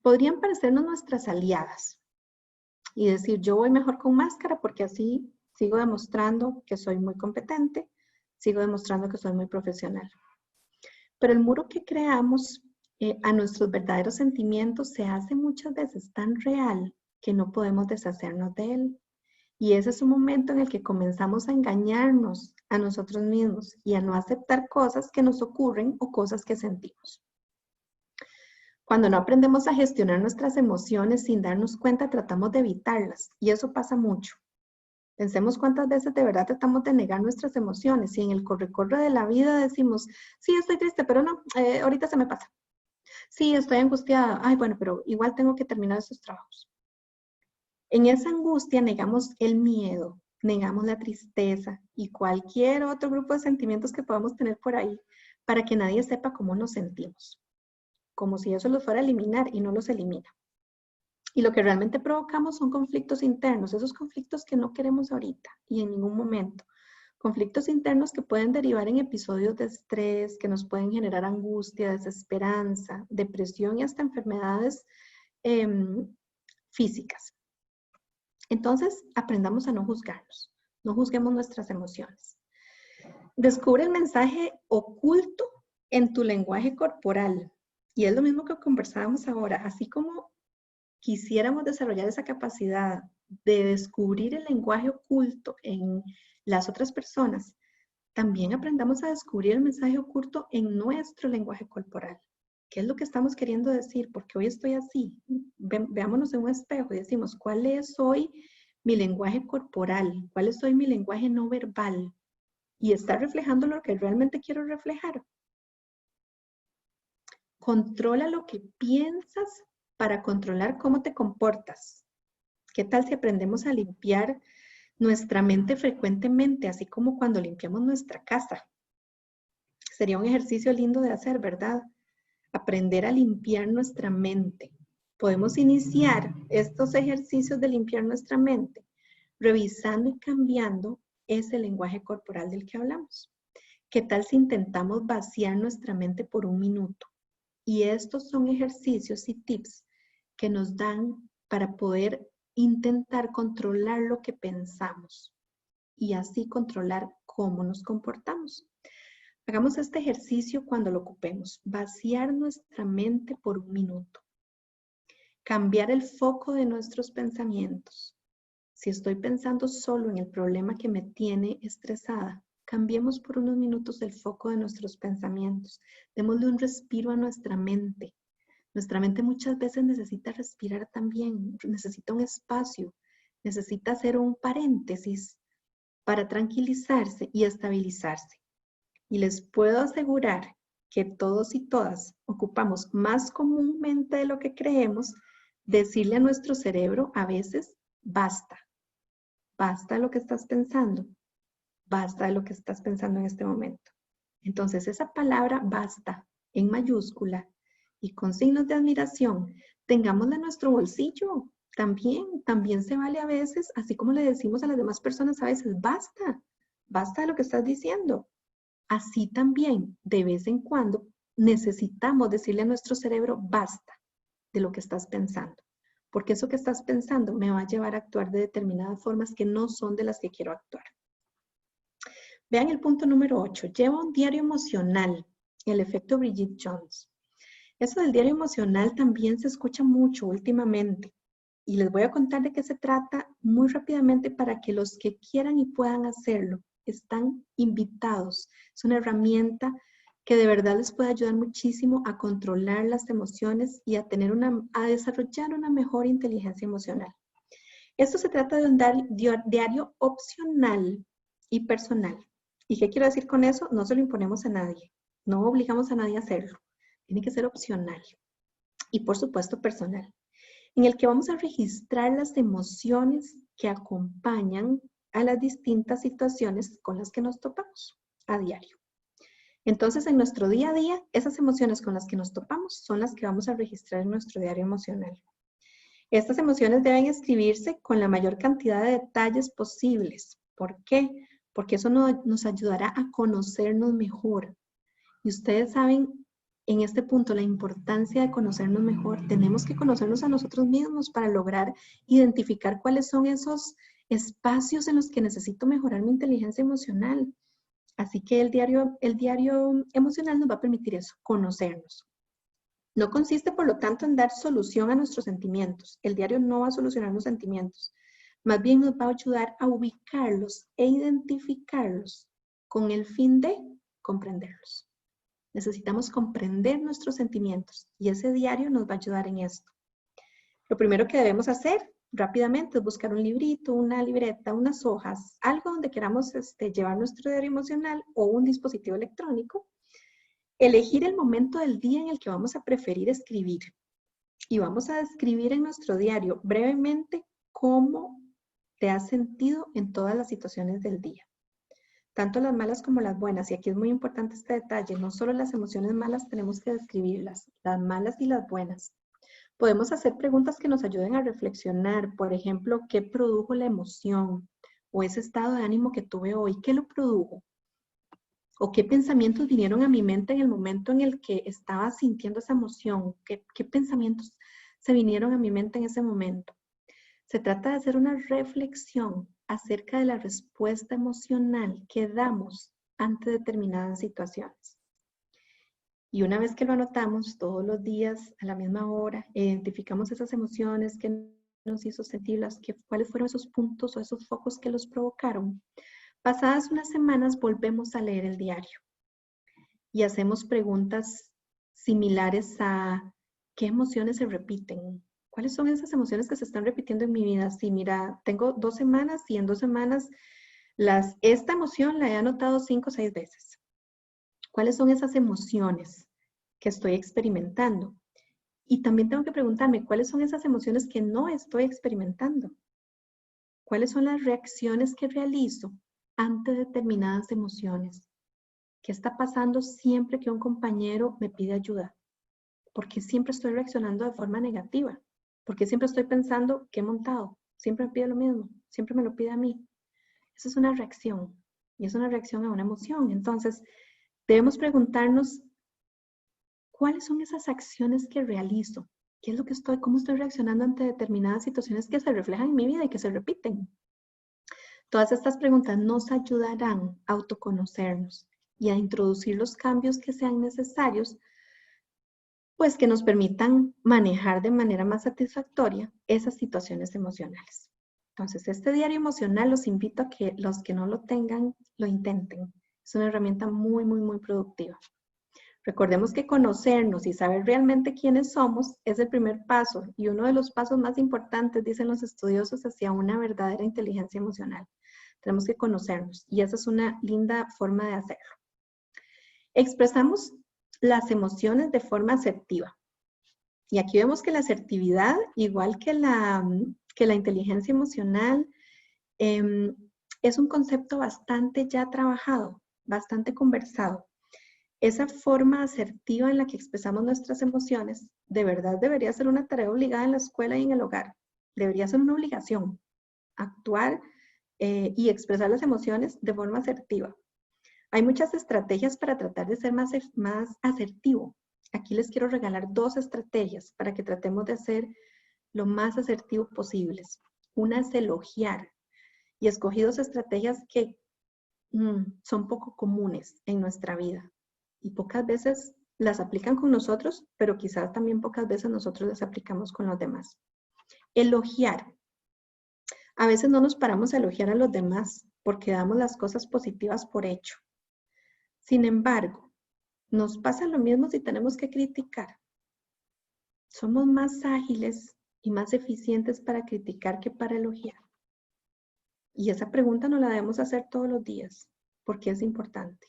podrían parecernos nuestras aliadas y decir, yo voy mejor con máscara porque así sigo demostrando que soy muy competente, sigo demostrando que soy muy profesional. Pero el muro que creamos a nuestros verdaderos sentimientos se hace muchas veces tan real que no podemos deshacernos de él. Y ese es un momento en el que comenzamos a engañarnos a nosotros mismos y a no aceptar cosas que nos ocurren o cosas que sentimos. Cuando no aprendemos a gestionar nuestras emociones sin darnos cuenta, tratamos de evitarlas. Y eso pasa mucho. Pensemos cuántas veces de verdad tratamos de negar nuestras emociones y en el corre-corre de la vida decimos, sí, estoy triste, pero no, ahorita se me pasa. Sí, estoy angustiada. Ay, bueno, pero igual tengo que terminar esos trabajos. En esa angustia negamos el miedo, negamos la tristeza y cualquier otro grupo de sentimientos que podamos tener por ahí para que nadie sepa cómo nos sentimos. Como si eso los fuera a eliminar y no los elimina. Y lo que realmente provocamos son conflictos internos, esos conflictos que no queremos ahorita y en ningún momento. Conflictos internos que pueden derivar en episodios de estrés, que nos pueden generar angustia, desesperanza, depresión y hasta enfermedades físicas. Entonces, aprendamos a no juzgarnos, no juzguemos nuestras emociones. Descubre el mensaje oculto en tu lenguaje corporal. Y es lo mismo que conversábamos ahora, así como quisiéramos desarrollar esa capacidad de descubrir el lenguaje oculto en las otras personas, también aprendamos a descubrir el mensaje oculto en nuestro lenguaje corporal. ¿Qué es lo que estamos queriendo decir? Porque hoy estoy así. Veámonos en un espejo y decimos, ¿cuál es hoy mi lenguaje corporal? ¿Cuál es hoy mi lenguaje no verbal? Y está reflejando lo que realmente quiero reflejar. Controla lo que piensas para controlar cómo te comportas. ¿Qué tal si aprendemos a limpiar nuestra mente frecuentemente, así como cuando limpiamos nuestra casa? Sería un ejercicio lindo de hacer, ¿verdad? Aprender a limpiar nuestra mente. Podemos iniciar estos ejercicios de limpiar nuestra mente revisando y cambiando ese lenguaje corporal del que hablamos. ¿Qué tal si intentamos vaciar nuestra mente por un minuto? Y estos son ejercicios y tips que nos dan para poder intentar controlar lo que pensamos y así controlar cómo nos comportamos. Hagamos este ejercicio cuando lo ocupemos. Vaciar nuestra mente por un minuto. Cambiar el foco de nuestros pensamientos. Si estoy pensando solo en el problema que me tiene estresada, cambiemos por unos minutos el foco de nuestros pensamientos. Démosle un respiro a nuestra mente. Nuestra mente muchas veces necesita respirar también, necesita un espacio, necesita hacer un paréntesis para tranquilizarse y estabilizarse. Y les puedo asegurar que todos y todas ocupamos más comúnmente de lo que creemos decirle a nuestro cerebro a veces, basta. basta de lo que estás pensando, basta de lo que estás pensando en este momento. Entonces, esa palabra basta en mayúscula y con signos de admiración, tengámosla en nuestro bolsillo. También se vale a veces, así como le decimos a las demás personas a veces, basta de lo que estás diciendo. Así también, de vez en cuando, necesitamos decirle a nuestro cerebro, basta de lo que estás pensando. Porque eso que estás pensando me va a llevar a actuar de determinadas formas que no son de las que quiero actuar. Vean el punto número 8. Lleva un diario emocional. El efecto Bridget Jones. Eso del diario emocional también se escucha mucho últimamente. Y les voy a contar de qué se trata muy rápidamente para que los que quieran y puedan hacerlo están invitados. Es una herramienta que de verdad les puede ayudar muchísimo a controlar las emociones y a desarrollar una mejor inteligencia emocional. Esto se trata de un diario opcional y personal. ¿Y qué quiero decir con eso? No se lo imponemos a nadie. No obligamos a nadie a hacerlo. Tiene que ser opcional. Y por supuesto personal. En el que vamos a registrar las emociones que acompañan a las distintas situaciones con las que nos topamos a diario. Entonces, en nuestro día a día, esas emociones con las que nos topamos son las que vamos a registrar en nuestro diario emocional. Estas emociones deben escribirse con la mayor cantidad de detalles posibles. ¿Por qué? Porque eso nos ayudará a conocernos mejor. Y ustedes saben, en este punto, la importancia de conocernos mejor. Tenemos que conocernos a nosotros mismos para lograr identificar cuáles son esos espacios en los que necesito mejorar mi inteligencia emocional. Así que el diario emocional nos va a permitir eso, conocernos. No consiste, por lo tanto, en dar solución a nuestros sentimientos. El diario no va a solucionar los sentimientos. Más bien nos va a ayudar a ubicarlos e identificarlos con el fin de comprenderlos. Necesitamos comprender nuestros sentimientos y ese diario nos va a ayudar en esto. Lo primero que debemos hacer rápidamente es buscar un librito, una libreta, unas hojas, algo donde queramos llevar nuestro diario emocional o un dispositivo electrónico. Elegir el momento del día en el que vamos a preferir escribir. Y vamos a describir en nuestro diario brevemente cómo te has sentido en todas las situaciones del día. Tanto las malas como las buenas. Y aquí es muy importante este detalle. No solo las emociones malas tenemos que describirlas, las malas y las buenas. Podemos hacer preguntas que nos ayuden a reflexionar. Por ejemplo, ¿qué produjo la emoción? O ese estado de ánimo que tuve hoy, ¿qué lo produjo? ¿O qué pensamientos vinieron a mi mente en el momento en el que estaba sintiendo esa emoción? ¿Qué pensamientos se vinieron a mi mente en ese momento? Se trata de hacer una reflexión acerca de la respuesta emocional que damos ante determinadas situaciones. Y una vez que lo anotamos todos los días a la misma hora, identificamos esas emociones que nos hizo sentirlas, cuáles fueron esos puntos o esos focos que los provocaron. Pasadas unas semanas volvemos a leer el diario y hacemos preguntas similares a ¿qué emociones se repiten? ¿Cuáles son esas emociones que se están repitiendo en mi vida? Sí, mira, tengo 2 semanas y en 2 semanas esta emoción la he anotado 5 o 6 veces. ¿Cuáles son esas emociones que estoy experimentando? Y también tengo que preguntarme, ¿cuáles son esas emociones que no estoy experimentando? ¿Cuáles son las reacciones que realizo ante determinadas emociones? ¿Qué está pasando siempre que un compañero me pide ayuda? ¿Por qué siempre estoy reaccionando de forma negativa? ¿Por qué siempre estoy pensando que he montado? Siempre me pide lo mismo, siempre me lo pide a mí. Esa es una reacción y es una reacción a una emoción. Entonces, debemos preguntarnos cuáles son esas acciones que realizo. ¿Qué es lo que cómo estoy reaccionando ante determinadas situaciones que se reflejan en mi vida y que se repiten? Todas estas preguntas nos ayudarán a autoconocernos y a introducir los cambios que sean necesarios, pues que nos permitan manejar de manera más satisfactoria esas situaciones emocionales. Entonces, este diario emocional los invito a que los que no lo tengan, lo intenten. Es una herramienta muy, muy, muy productiva. Recordemos que conocernos y saber realmente quiénes somos es el primer paso y uno de los pasos más importantes, dicen los estudiosos, hacia una verdadera inteligencia emocional. Tenemos que conocernos y esa es una linda forma de hacerlo. Expresamos las emociones de forma asertiva. Y aquí vemos que la asertividad, igual que la inteligencia emocional, Es un concepto bastante ya trabajado, bastante conversado. Esa forma asertiva en la que expresamos nuestras emociones, de verdad debería ser una tarea obligada en la escuela y en el hogar. Debería ser una obligación, actuar y expresar las emociones de forma asertiva. Hay muchas estrategias para tratar de ser más asertivo. Aquí les quiero regalar 2 estrategias para que tratemos de ser lo más asertivos posibles. Una es elogiar, y escogí 2 estrategias que son poco comunes en nuestra vida y pocas veces las aplican con nosotros, pero quizás también pocas veces nosotros las aplicamos con los demás. Elogiar. A veces no nos paramos a elogiar a los demás porque damos las cosas positivas por hecho. Sin embargo, nos pasa lo mismo si tenemos que criticar. Somos más ágiles y más eficientes para criticar que para elogiar. Y esa pregunta no la debemos hacer todos los días, porque es importante.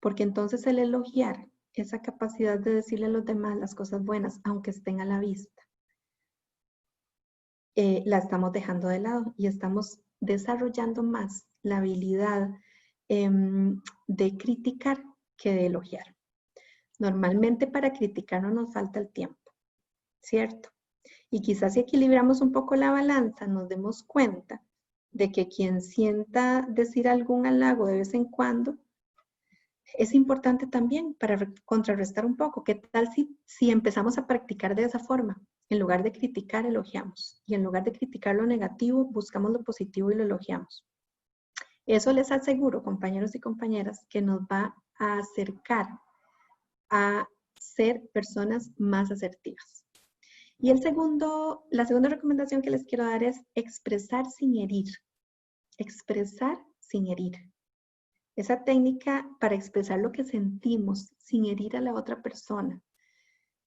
Porque entonces el elogiar, esa capacidad de decirle a los demás las cosas buenas, aunque estén a la vista, la estamos dejando de lado y estamos desarrollando más la habilidad de criticar que de elogiar. Normalmente para criticar no nos falta el tiempo, ¿cierto? Y quizás si equilibramos un poco la balanza, nos demos cuenta de que quien sienta decir algún halago de vez en cuando, es importante también para contrarrestar un poco. ¿Qué tal si empezamos a practicar de esa forma? En lugar de criticar, elogiamos. Y en lugar de criticar lo negativo, buscamos lo positivo y lo elogiamos. Eso les aseguro, compañeros y compañeras, que nos va a acercar a ser personas más asertivas. Y la segunda recomendación que les quiero dar es expresar sin herir. Expresar sin herir. Esa técnica para expresar lo que sentimos sin herir a la otra persona.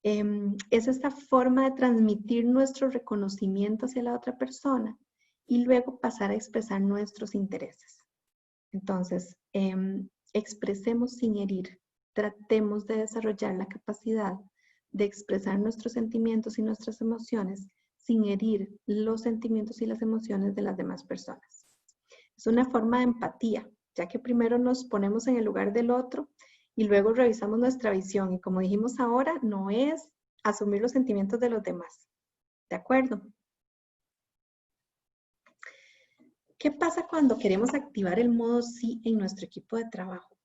Es esta forma de transmitir nuestro reconocimiento hacia la otra persona y luego pasar a expresar nuestros intereses. Entonces, expresemos sin herir. Tratemos de desarrollar la capacidad de expresar nuestros sentimientos y nuestras emociones sin herir los sentimientos y las emociones de las demás personas. Es una forma de empatía, ya que primero nos ponemos en el lugar del otro y luego revisamos nuestra visión. Y como dijimos ahora, no es asumir los sentimientos de los demás. ¿De acuerdo? ¿Qué pasa cuando queremos activar el modo sí en nuestro equipo de trabajo?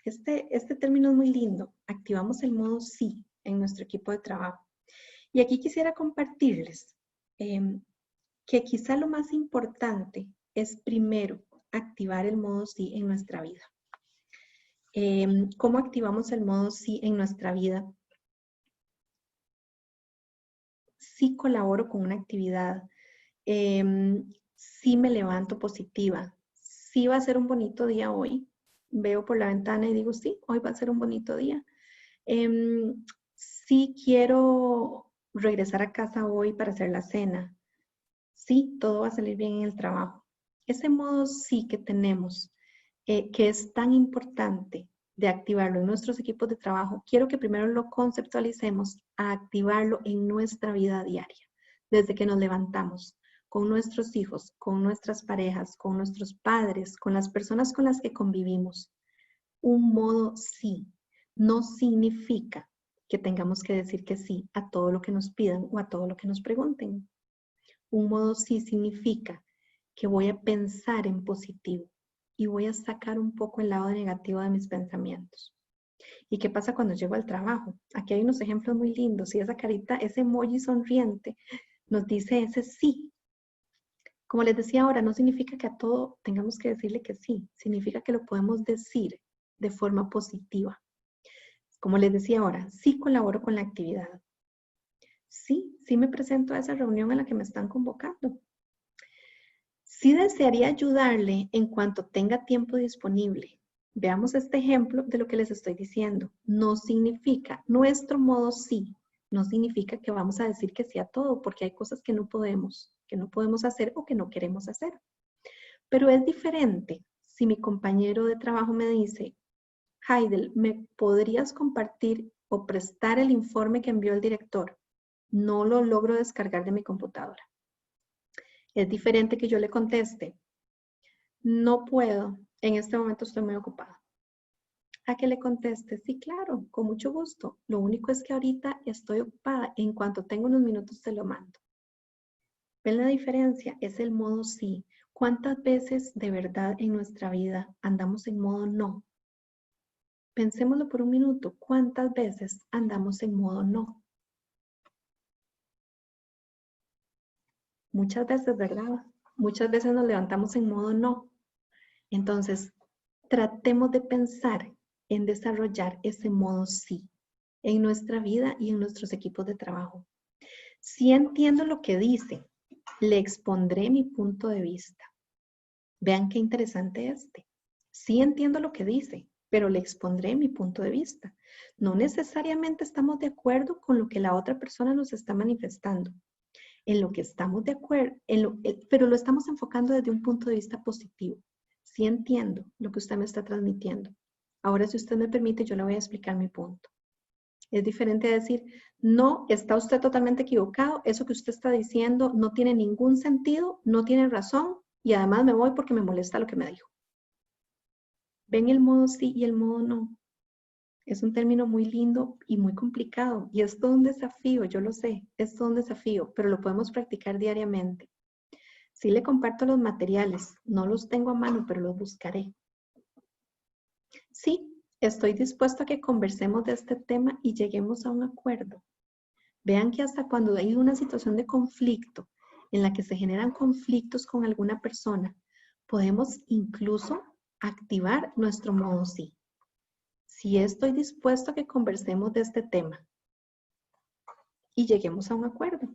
Este término es muy lindo. Activamos el modo sí en nuestro equipo de trabajo. Y aquí quisiera compartirles que quizá lo más importante es primero activar el modo sí en nuestra vida. ¿Cómo activamos el modo sí en nuestra vida? Sí colaboro con una actividad, sí me levanto positiva, sí va a ser un bonito día hoy. Veo por la ventana y digo, sí, hoy va a ser un bonito día. Sí quiero regresar a casa hoy para hacer la cena. Sí, todo va a salir bien en el trabajo. Ese modo sí que tenemos, que es tan importante de activarlo en nuestros equipos de trabajo, quiero que primero lo conceptualicemos a activarlo en nuestra vida diaria, desde que nos levantamos, con nuestros hijos, con nuestras parejas, con nuestros padres, con las personas con las que convivimos. Un modo sí no significa que tengamos que decir que sí a todo lo que nos pidan o a todo lo que nos pregunten. Un modo sí significa que voy a pensar en positivo y voy a sacar un poco el lado negativo de mis pensamientos. ¿Y qué pasa cuando llego al trabajo? Aquí hay unos ejemplos muy lindos y esa carita, ese emoji sonriente nos dice ese sí. Como les decía ahora, no significa que a todo tengamos que decirle que sí, significa que lo podemos decir de forma positiva. Como les decía ahora, sí colaboro con la actividad. Sí me presento a esa reunión a la que me están convocando. Sí desearía ayudarle en cuanto tenga tiempo disponible. Veamos este ejemplo de lo que les estoy diciendo. No significa, nuestro modo sí, no significa que vamos a decir que sí a todo, porque hay cosas que no podemos hacer o que no queremos hacer. Pero es diferente si mi compañero de trabajo me dice, Heidel, ¿me podrías compartir o prestar el informe que envió el director? No lo logro descargar de mi computadora. Es diferente que yo le conteste, no puedo, en este momento estoy muy ocupada. A que le conteste, sí, claro, con mucho gusto. Lo único es que ahorita estoy ocupada. En cuanto tengo unos minutos te lo mando. ¿Ven la diferencia? Es el modo sí. ¿Cuántas veces de verdad en nuestra vida andamos en modo no? Pensémoslo por un minuto. ¿Cuántas veces andamos en modo no? Muchas veces, ¿verdad? Muchas veces nos levantamos en modo no. Entonces, tratemos de pensar en desarrollar ese modo sí en nuestra vida y en nuestros equipos de trabajo. Si entiendo lo que dice, le expondré mi punto de vista. Vean qué interesante este. Sí entiendo lo que dice, pero le expondré mi punto de vista. No necesariamente estamos de acuerdo con lo que la otra persona nos está manifestando. En lo que estamos de acuerdo, pero lo estamos enfocando desde un punto de vista positivo. Sí entiendo lo que usted me está transmitiendo. Ahora, si usted me permite, yo le voy a explicar mi punto. Es diferente a decir, no, está usted totalmente equivocado, eso que usted está diciendo no tiene ningún sentido, no tiene razón y además me voy porque me molesta lo que me dijo. ¿Ven el modo sí y el modo no? Es un término muy lindo y muy complicado y es todo un desafío, yo lo sé, es todo un desafío, pero lo podemos practicar diariamente. Sí le comparto los materiales, no los tengo a mano, pero los buscaré. Sí, estoy dispuesto a que conversemos de este tema y lleguemos a un acuerdo. Vean que hasta cuando hay una situación de conflicto en la que se generan conflictos con alguna persona, podemos incluso activar nuestro modo sí. Sí estoy dispuesto a que conversemos de este tema y lleguemos a un acuerdo.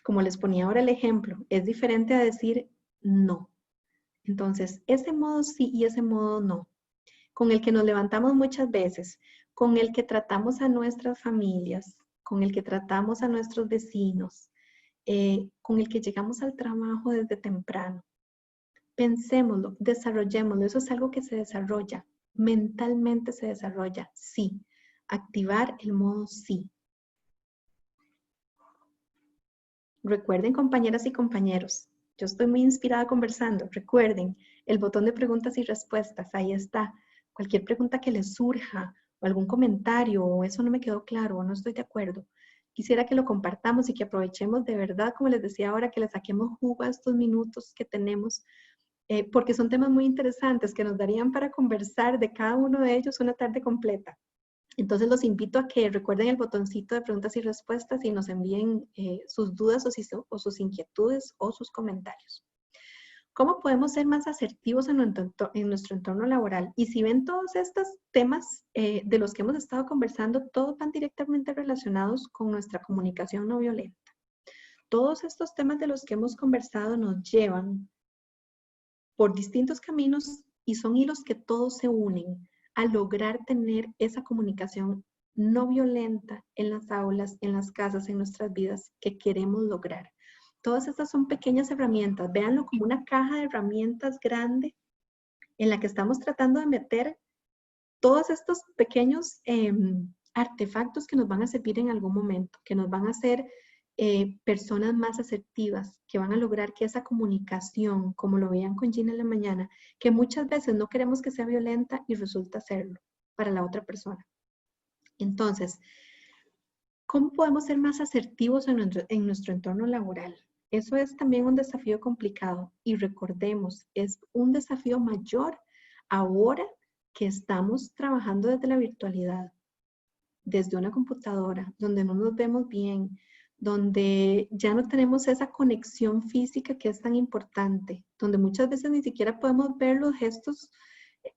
Como les ponía ahora el ejemplo, es diferente a decir no. Entonces, ese modo sí y ese modo no, con el que nos levantamos muchas veces, con el que tratamos a nuestras familias, con el que tratamos a nuestros vecinos, con el que llegamos al trabajo desde temprano. Pensémoslo, desarrollémoslo, eso es algo que se desarrolla, mentalmente se desarrolla, sí. Activar el modo sí. Recuerden, compañeras y compañeros, yo estoy muy inspirada conversando. Recuerden, el botón de preguntas y respuestas, ahí está. Cualquier pregunta que les surja, o algún comentario, o eso no me quedó claro, o no estoy de acuerdo. Quisiera que lo compartamos y que aprovechemos de verdad, como les decía ahora, que le saquemos jugo a estos minutos que tenemos, porque son temas muy interesantes que nos darían para conversar de cada uno de ellos una tarde completa. Entonces los invito a que recuerden el botoncito de preguntas y respuestas y nos envíen sus dudas o sus inquietudes o sus comentarios. ¿Cómo podemos ser más asertivos en nuestro entorno laboral? Y si ven todos estos temas de los que hemos estado conversando, todos van directamente relacionados con nuestra comunicación no violenta. Todos estos temas de los que hemos conversado nos llevan por distintos caminos y son hilos que todos se unen a lograr tener esa comunicación no violenta en las aulas, en las casas, en nuestras vidas que queremos lograr. Todas estas son pequeñas herramientas. Véanlo como una caja de herramientas grande en la que estamos tratando de meter todos estos pequeños artefactos que nos van a servir en algún momento, que nos van a hacer personas más asertivas, que van a lograr que esa comunicación, como lo veían con Gina en la mañana, que muchas veces no queremos que sea violenta y resulta serlo para la otra persona. Entonces, ¿cómo podemos ser más asertivos en nuestro entorno laboral? Eso es también un desafío complicado y recordemos, es un desafío mayor ahora que estamos trabajando desde la virtualidad, desde una computadora, donde no nos vemos bien, donde ya no tenemos esa conexión física que es tan importante, donde muchas veces ni siquiera podemos ver los gestos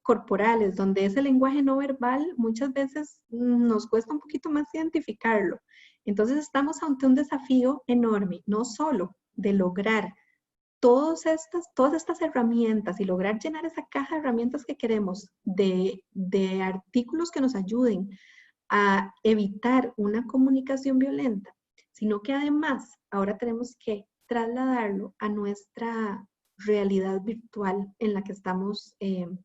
corporales, donde ese lenguaje no verbal muchas veces nos cuesta un poquito más identificarlo. Entonces estamos ante un desafío enorme, no solo de lograr todas estas herramientas y lograr llenar esa caja de herramientas que queremos de artículos que nos ayuden a evitar una comunicación violenta, sino que además ahora tenemos que trasladarlo a nuestra realidad virtual en la que estamos, en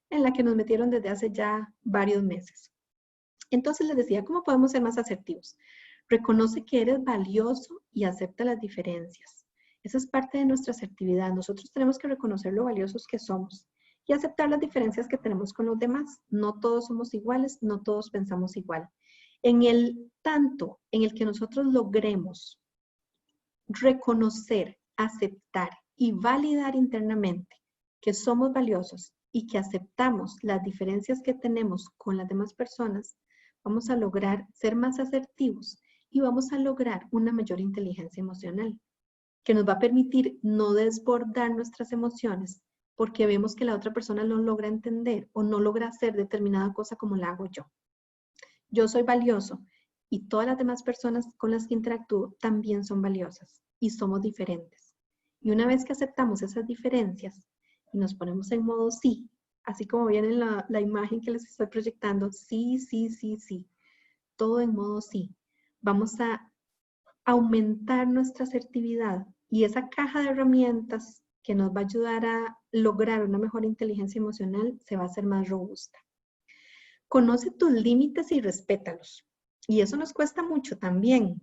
la que nos metieron desde hace ya varios meses. Entonces les decía, ¿cómo podemos ser más asertivos? Reconoce que eres valioso y acepta las diferencias. Esa es parte de nuestra asertividad. Nosotros tenemos que reconocer lo valiosos que somos y aceptar las diferencias que tenemos con los demás. No todos somos iguales, no todos pensamos igual. En el tanto en el que nosotros logremos reconocer, aceptar y validar internamente que somos valiosos y que aceptamos las diferencias que tenemos con las demás personas, vamos a lograr ser más asertivos y vamos a lograr una mayor inteligencia emocional, que nos va a permitir no desbordar nuestras emociones porque vemos que la otra persona no logra entender o no logra hacer determinada cosa como la hago yo. Yo soy valioso y todas las demás personas con las que interactúo también son valiosas y somos diferentes. Y una vez que aceptamos esas diferencias y nos ponemos en modo sí, así como viene la imagen que les estoy proyectando, sí, sí, sí, sí, todo en modo sí, vamos a aumentar nuestra asertividad y esa caja de herramientas que nos va a ayudar a lograr una mejor inteligencia emocional se va a hacer más robusta. Conoce tus límites y respétalos. Y eso nos cuesta mucho también.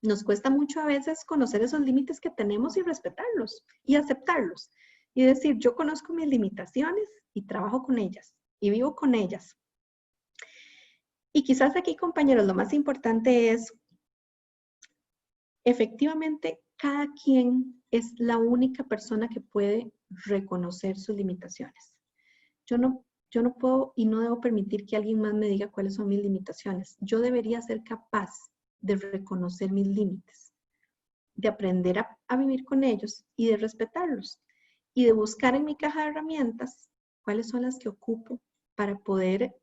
Nos cuesta mucho a veces conocer esos límites que tenemos y respetarlos y aceptarlos. Y decir, yo conozco mis limitaciones y trabajo con ellas y vivo con ellas. Y quizás aquí, compañeros, lo más importante es, efectivamente, cada quien es la única persona que puede reconocer sus limitaciones. Yo no puedo y no debo permitir que alguien más me diga cuáles son mis limitaciones. Yo debería ser capaz de reconocer mis límites, de aprender a vivir con ellos y de respetarlos y de buscar en mi caja de herramientas cuáles son las que ocupo para poder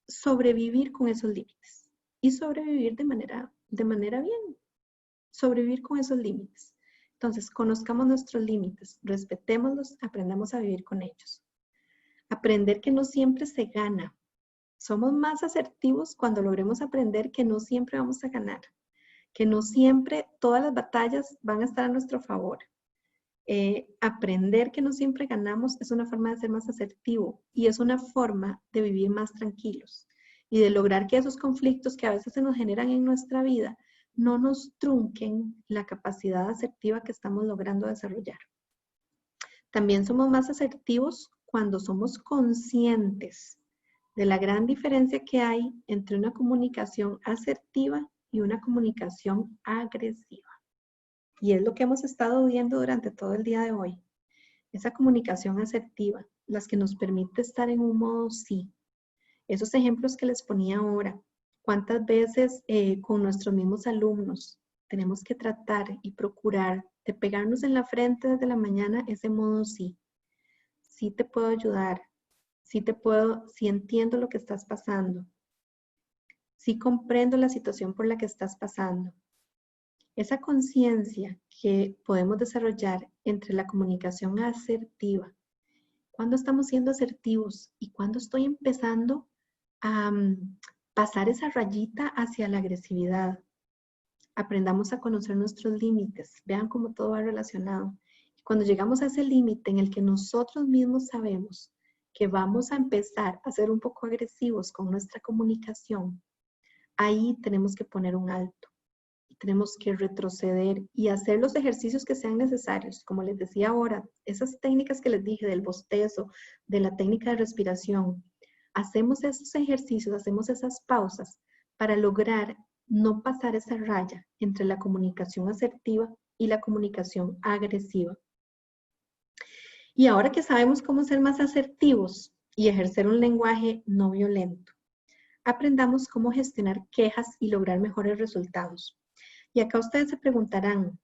sobrevivir con esos límites y sobrevivir de manera bien, sobrevivir con esos límites. Entonces, conozcamos nuestros límites, respetémoslos, aprendamos a vivir con ellos. Aprender que no siempre se gana. Somos más asertivos cuando logremos aprender que no siempre vamos a ganar, que no siempre todas las batallas van a estar a nuestro favor. Aprender que no siempre ganamos es una forma de ser más asertivo y es una forma de vivir más tranquilos y de lograr que esos conflictos que a veces se nos generan en nuestra vida no nos trunquen la capacidad asertiva que estamos logrando desarrollar. También somos más asertivos cuando somos conscientes de la gran diferencia que hay entre una comunicación asertiva y una comunicación agresiva. Y es lo que hemos estado viendo durante todo el día de hoy. Esa comunicación asertiva, las que nos permite estar en un modo sí. Esos ejemplos que les ponía ahora, ¿cuántas veces con nuestros mismos alumnos tenemos que tratar y procurar de pegarnos en la frente desde la mañana ese modo sí? Sí te puedo ayudar, sí entiendo lo que estás pasando, sí comprendo la situación por la que estás pasando. Esa conciencia que podemos desarrollar entre la comunicación asertiva, cuando estamos siendo asertivos y cuando estoy empezando a pasar esa rayita hacia la agresividad. Aprendamos a conocer nuestros límites. Vean cómo todo va relacionado. Cuando llegamos a ese límite en el que nosotros mismos sabemos que vamos a empezar a ser un poco agresivos con nuestra comunicación, ahí tenemos que poner un alto. Tenemos que retroceder y hacer los ejercicios que sean necesarios. Como les decía ahora, esas técnicas que les dije del bostezo, de la técnica de respiración, hacemos esos ejercicios, hacemos esas pausas para lograr no pasar esa raya entre la comunicación asertiva y la comunicación agresiva. Y ahora que sabemos cómo ser más asertivos y ejercer un lenguaje no violento, aprendamos cómo gestionar quejas y lograr mejores resultados. Y acá ustedes se preguntarán,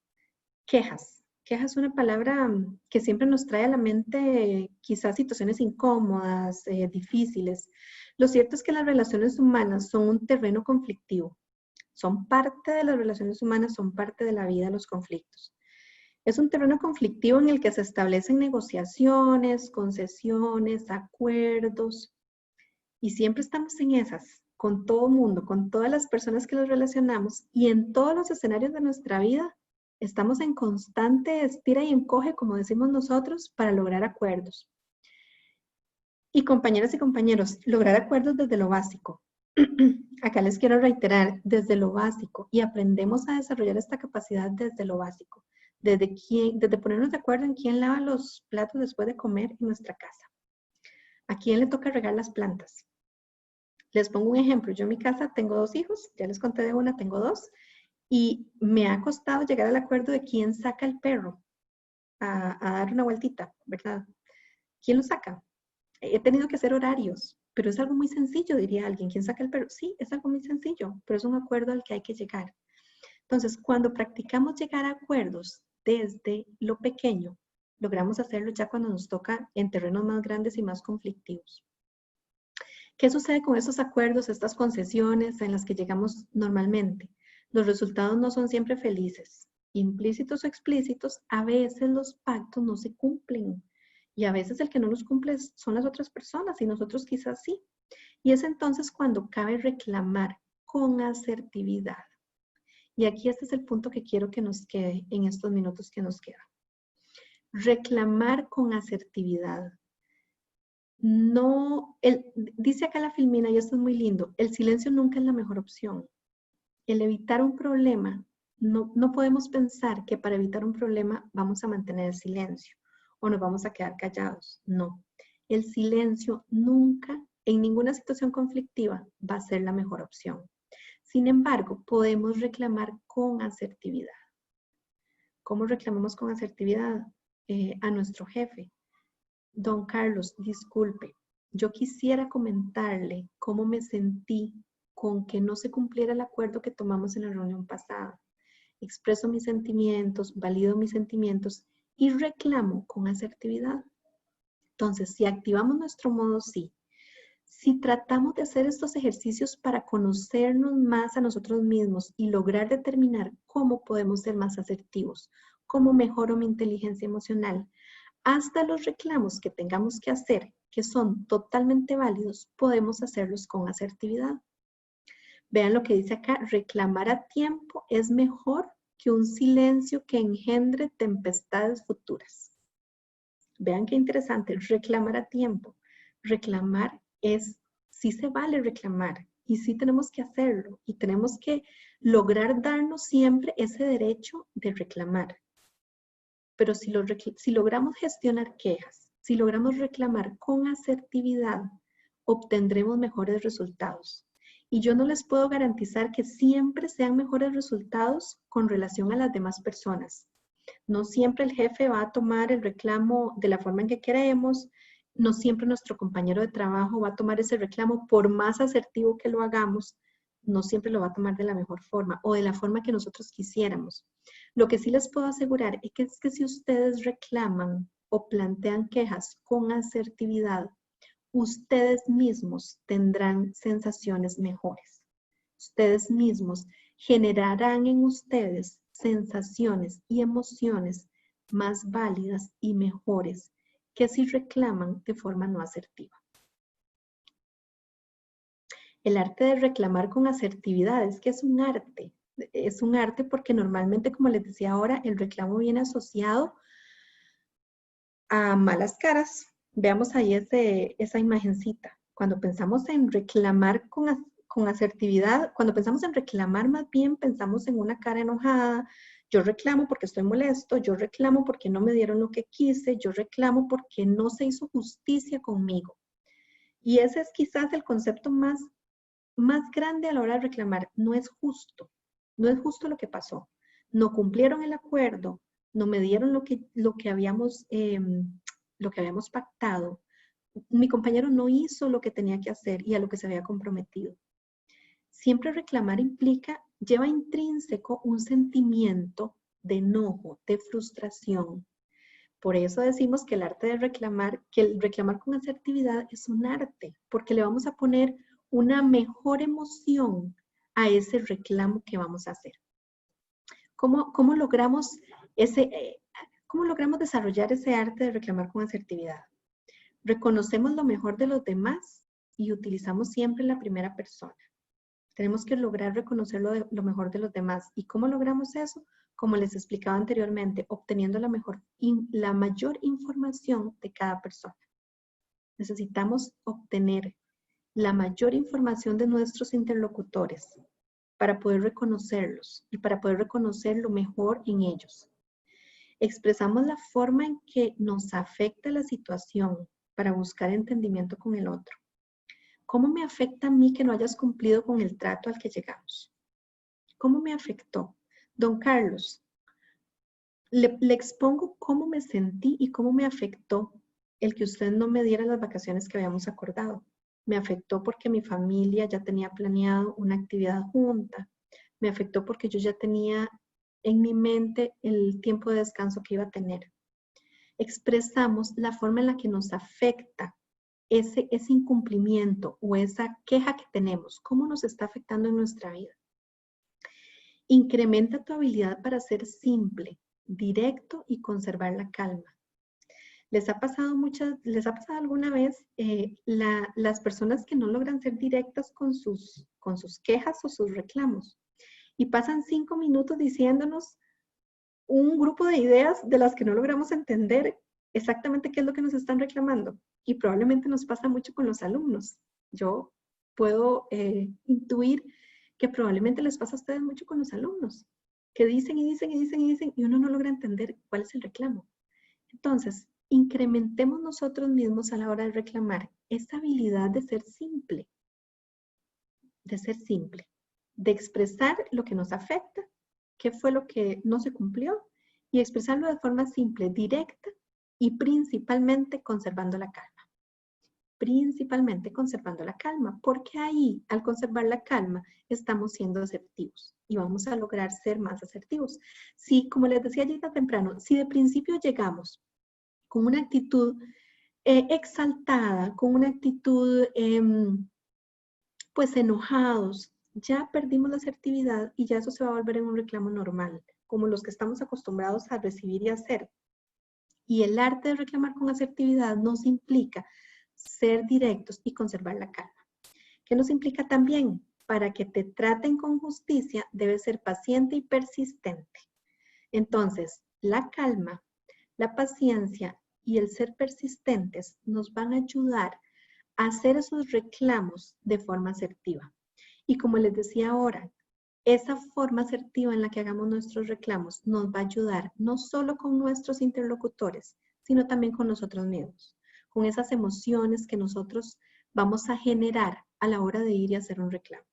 quejas. Quejas es una palabra que siempre nos trae a la mente quizás situaciones incómodas, difíciles. Lo cierto es que las relaciones humanas son un terreno conflictivo. Son parte de las relaciones humanas, son parte de la vida los conflictos. Es un terreno conflictivo en el que se establecen negociaciones, concesiones, acuerdos. Y siempre estamos en esas, con todo mundo, con todas las personas que nos relacionamos y en todos los escenarios de nuestra vida, estamos en constante estira y encoge, como decimos nosotros, para lograr acuerdos. Y compañeras y compañeros, lograr acuerdos desde lo básico. Acá les quiero reiterar, desde lo básico, y aprendemos a desarrollar esta capacidad desde lo básico, desde ponernos de acuerdo en quién lava los platos después de comer en nuestra casa, a quién le toca regar las plantas. Les pongo un ejemplo, yo en mi casa tengo 2 hijos, ya les conté de una, tengo 2, y me ha costado llegar al acuerdo de quién saca el perro a dar una vueltita, ¿verdad? ¿Quién lo saca? He tenido que hacer horarios, pero es algo muy sencillo, diría alguien. ¿Quién saca el perro? Sí, es algo muy sencillo, pero es un acuerdo al que hay que llegar. Entonces, cuando practicamos llegar a acuerdos desde lo pequeño, logramos hacerlo ya cuando nos toca en terrenos más grandes y más conflictivos. ¿Qué sucede con estos acuerdos, estas concesiones en las que llegamos normalmente? Los resultados no son siempre felices. Implícitos o explícitos, a veces los pactos no se cumplen. Y a veces el que no los cumple son las otras personas y nosotros quizás sí. Y es entonces cuando cabe reclamar con asertividad. Y aquí este es el punto que quiero que nos quede en estos minutos que nos quedan. Reclamar con asertividad. No, dice acá la Filmina, y esto es muy lindo, el silencio nunca es la mejor opción. El evitar un problema, no podemos pensar que para evitar un problema vamos a mantener el silencio o nos vamos a quedar callados. No, el silencio nunca, en ninguna situación conflictiva, va a ser la mejor opción. Sin embargo, podemos reclamar con asertividad. ¿Cómo reclamamos con asertividad? A nuestro jefe. Don Carlos, disculpe, yo quisiera comentarle cómo me sentí con que no se cumpliera el acuerdo que tomamos en la reunión pasada. Expreso mis sentimientos, valido mis sentimientos y reclamo con asertividad. Entonces, si activamos nuestro modo sí, si tratamos de hacer estos ejercicios para conocernos más a nosotros mismos y lograr determinar cómo podemos ser más asertivos, cómo mejoro mi inteligencia emocional, hasta los reclamos que tengamos que hacer, que son totalmente válidos, podemos hacerlos con asertividad. Vean lo que dice acá, reclamar a tiempo es mejor que un silencio que engendre tempestades futuras. Vean qué interesante, reclamar a tiempo. Reclamar es, sí se vale reclamar y sí tenemos que hacerlo y tenemos que lograr darnos siempre ese derecho de reclamar. Pero si logramos gestionar quejas, si logramos reclamar con asertividad, obtendremos mejores resultados. Y yo no les puedo garantizar que siempre sean mejores resultados con relación a las demás personas. No siempre el jefe va a tomar el reclamo de la forma en que queremos, no siempre nuestro compañero de trabajo va a tomar ese reclamo por más asertivo que lo hagamos, no siempre lo va a tomar de la mejor forma o de la forma que nosotros quisiéramos. Lo que sí les puedo asegurar es que si ustedes reclaman o plantean quejas con asertividad, ustedes mismos tendrán sensaciones mejores. Ustedes mismos generarán en ustedes sensaciones y emociones más válidas y mejores que si reclaman de forma no asertiva. El arte de reclamar con asertividad es que es un arte. Es un arte porque normalmente, como les decía ahora, el reclamo viene asociado a malas caras. Veamos ahí esa imagencita. Cuando pensamos en reclamar con asertividad, cuando pensamos en reclamar, más bien pensamos en una cara enojada. Yo reclamo porque estoy molesto, yo reclamo porque no me dieron lo que quise, yo reclamo porque no se hizo justicia conmigo. Y ese es quizás el concepto más grande a la hora de reclamar. No es justo lo que pasó. No cumplieron el acuerdo, no me dieron lo que habíamos pactado. Mi compañero no hizo lo que tenía que hacer y a lo que se había comprometido. Siempre reclamar lleva intrínseco un sentimiento de enojo, de frustración. Por eso decimos que el arte de reclamar, que el reclamar con asertividad es un arte, porque le vamos a poner una mejor emoción a ese reclamo que vamos a hacer. ¿Cómo logramos desarrollar ese arte de reclamar con asertividad? Reconocemos lo mejor de los demás y utilizamos siempre la primera persona. Tenemos que lograr reconocer lo mejor de los demás. ¿Y cómo logramos eso? Como les explicaba anteriormente, obteniendo la mayor información de cada persona. Necesitamos obtener la mayor información de nuestros interlocutores para poder reconocerlos y para poder reconocer lo mejor en ellos. Expresamos la forma en que nos afecta la situación para buscar entendimiento con el otro. ¿Cómo me afecta a mí que no hayas cumplido con el trato al que llegamos? ¿Cómo me afectó? Don Carlos, le expongo cómo me sentí y cómo me afectó el que usted no me diera las vacaciones que habíamos acordado. Me afectó porque mi familia ya tenía planeado una actividad junta. Me afectó porque yo ya tenía en mi mente el tiempo de descanso que iba a tener. Expresamos la forma en la que nos afecta ese incumplimiento o esa queja que tenemos, cómo nos está afectando en nuestra vida. Incrementa tu habilidad para ser simple, directo y conservar la calma. ¿Les ha pasado alguna vez las personas que no logran ser directas con sus quejas o sus reclamos y pasan 5 minutos diciéndonos un grupo de ideas de las que no logramos entender exactamente qué es lo que nos están reclamando? Y probablemente nos pasa mucho con los alumnos. Yo puedo intuir que probablemente les pasa a ustedes mucho con los alumnos, que dicen y dicen y dicen y dicen y uno no logra entender cuál es el reclamo. Entonces, incrementemos nosotros mismos a la hora de reclamar esa habilidad de ser simple, de expresar lo que nos afecta, qué fue lo que no se cumplió y expresarlo de forma simple, directa y principalmente conservando la calma. Principalmente conservando la calma, porque ahí, al conservar la calma, estamos siendo asertivos y vamos a lograr ser más asertivos. Si, como les decía ya temprano, si de principio llegamos con una actitud exaltada, con una actitud pues enojados, ya perdimos la asertividad y ya eso se va a volver en un reclamo normal, como los que estamos acostumbrados a recibir y hacer. Y el arte de reclamar con asertividad nos implica ser directos y conservar la calma. ¿Qué nos implica también? Para que te traten con justicia, debes ser paciente y persistente. Entonces, la calma, la paciencia y el ser persistentes nos van a ayudar a hacer esos reclamos de forma asertiva. Y como les decía ahora, esa forma asertiva en la que hagamos nuestros reclamos nos va a ayudar no solo con nuestros interlocutores, sino también con nosotros mismos, con esas emociones que nosotros vamos a generar a la hora de ir y hacer un reclamo.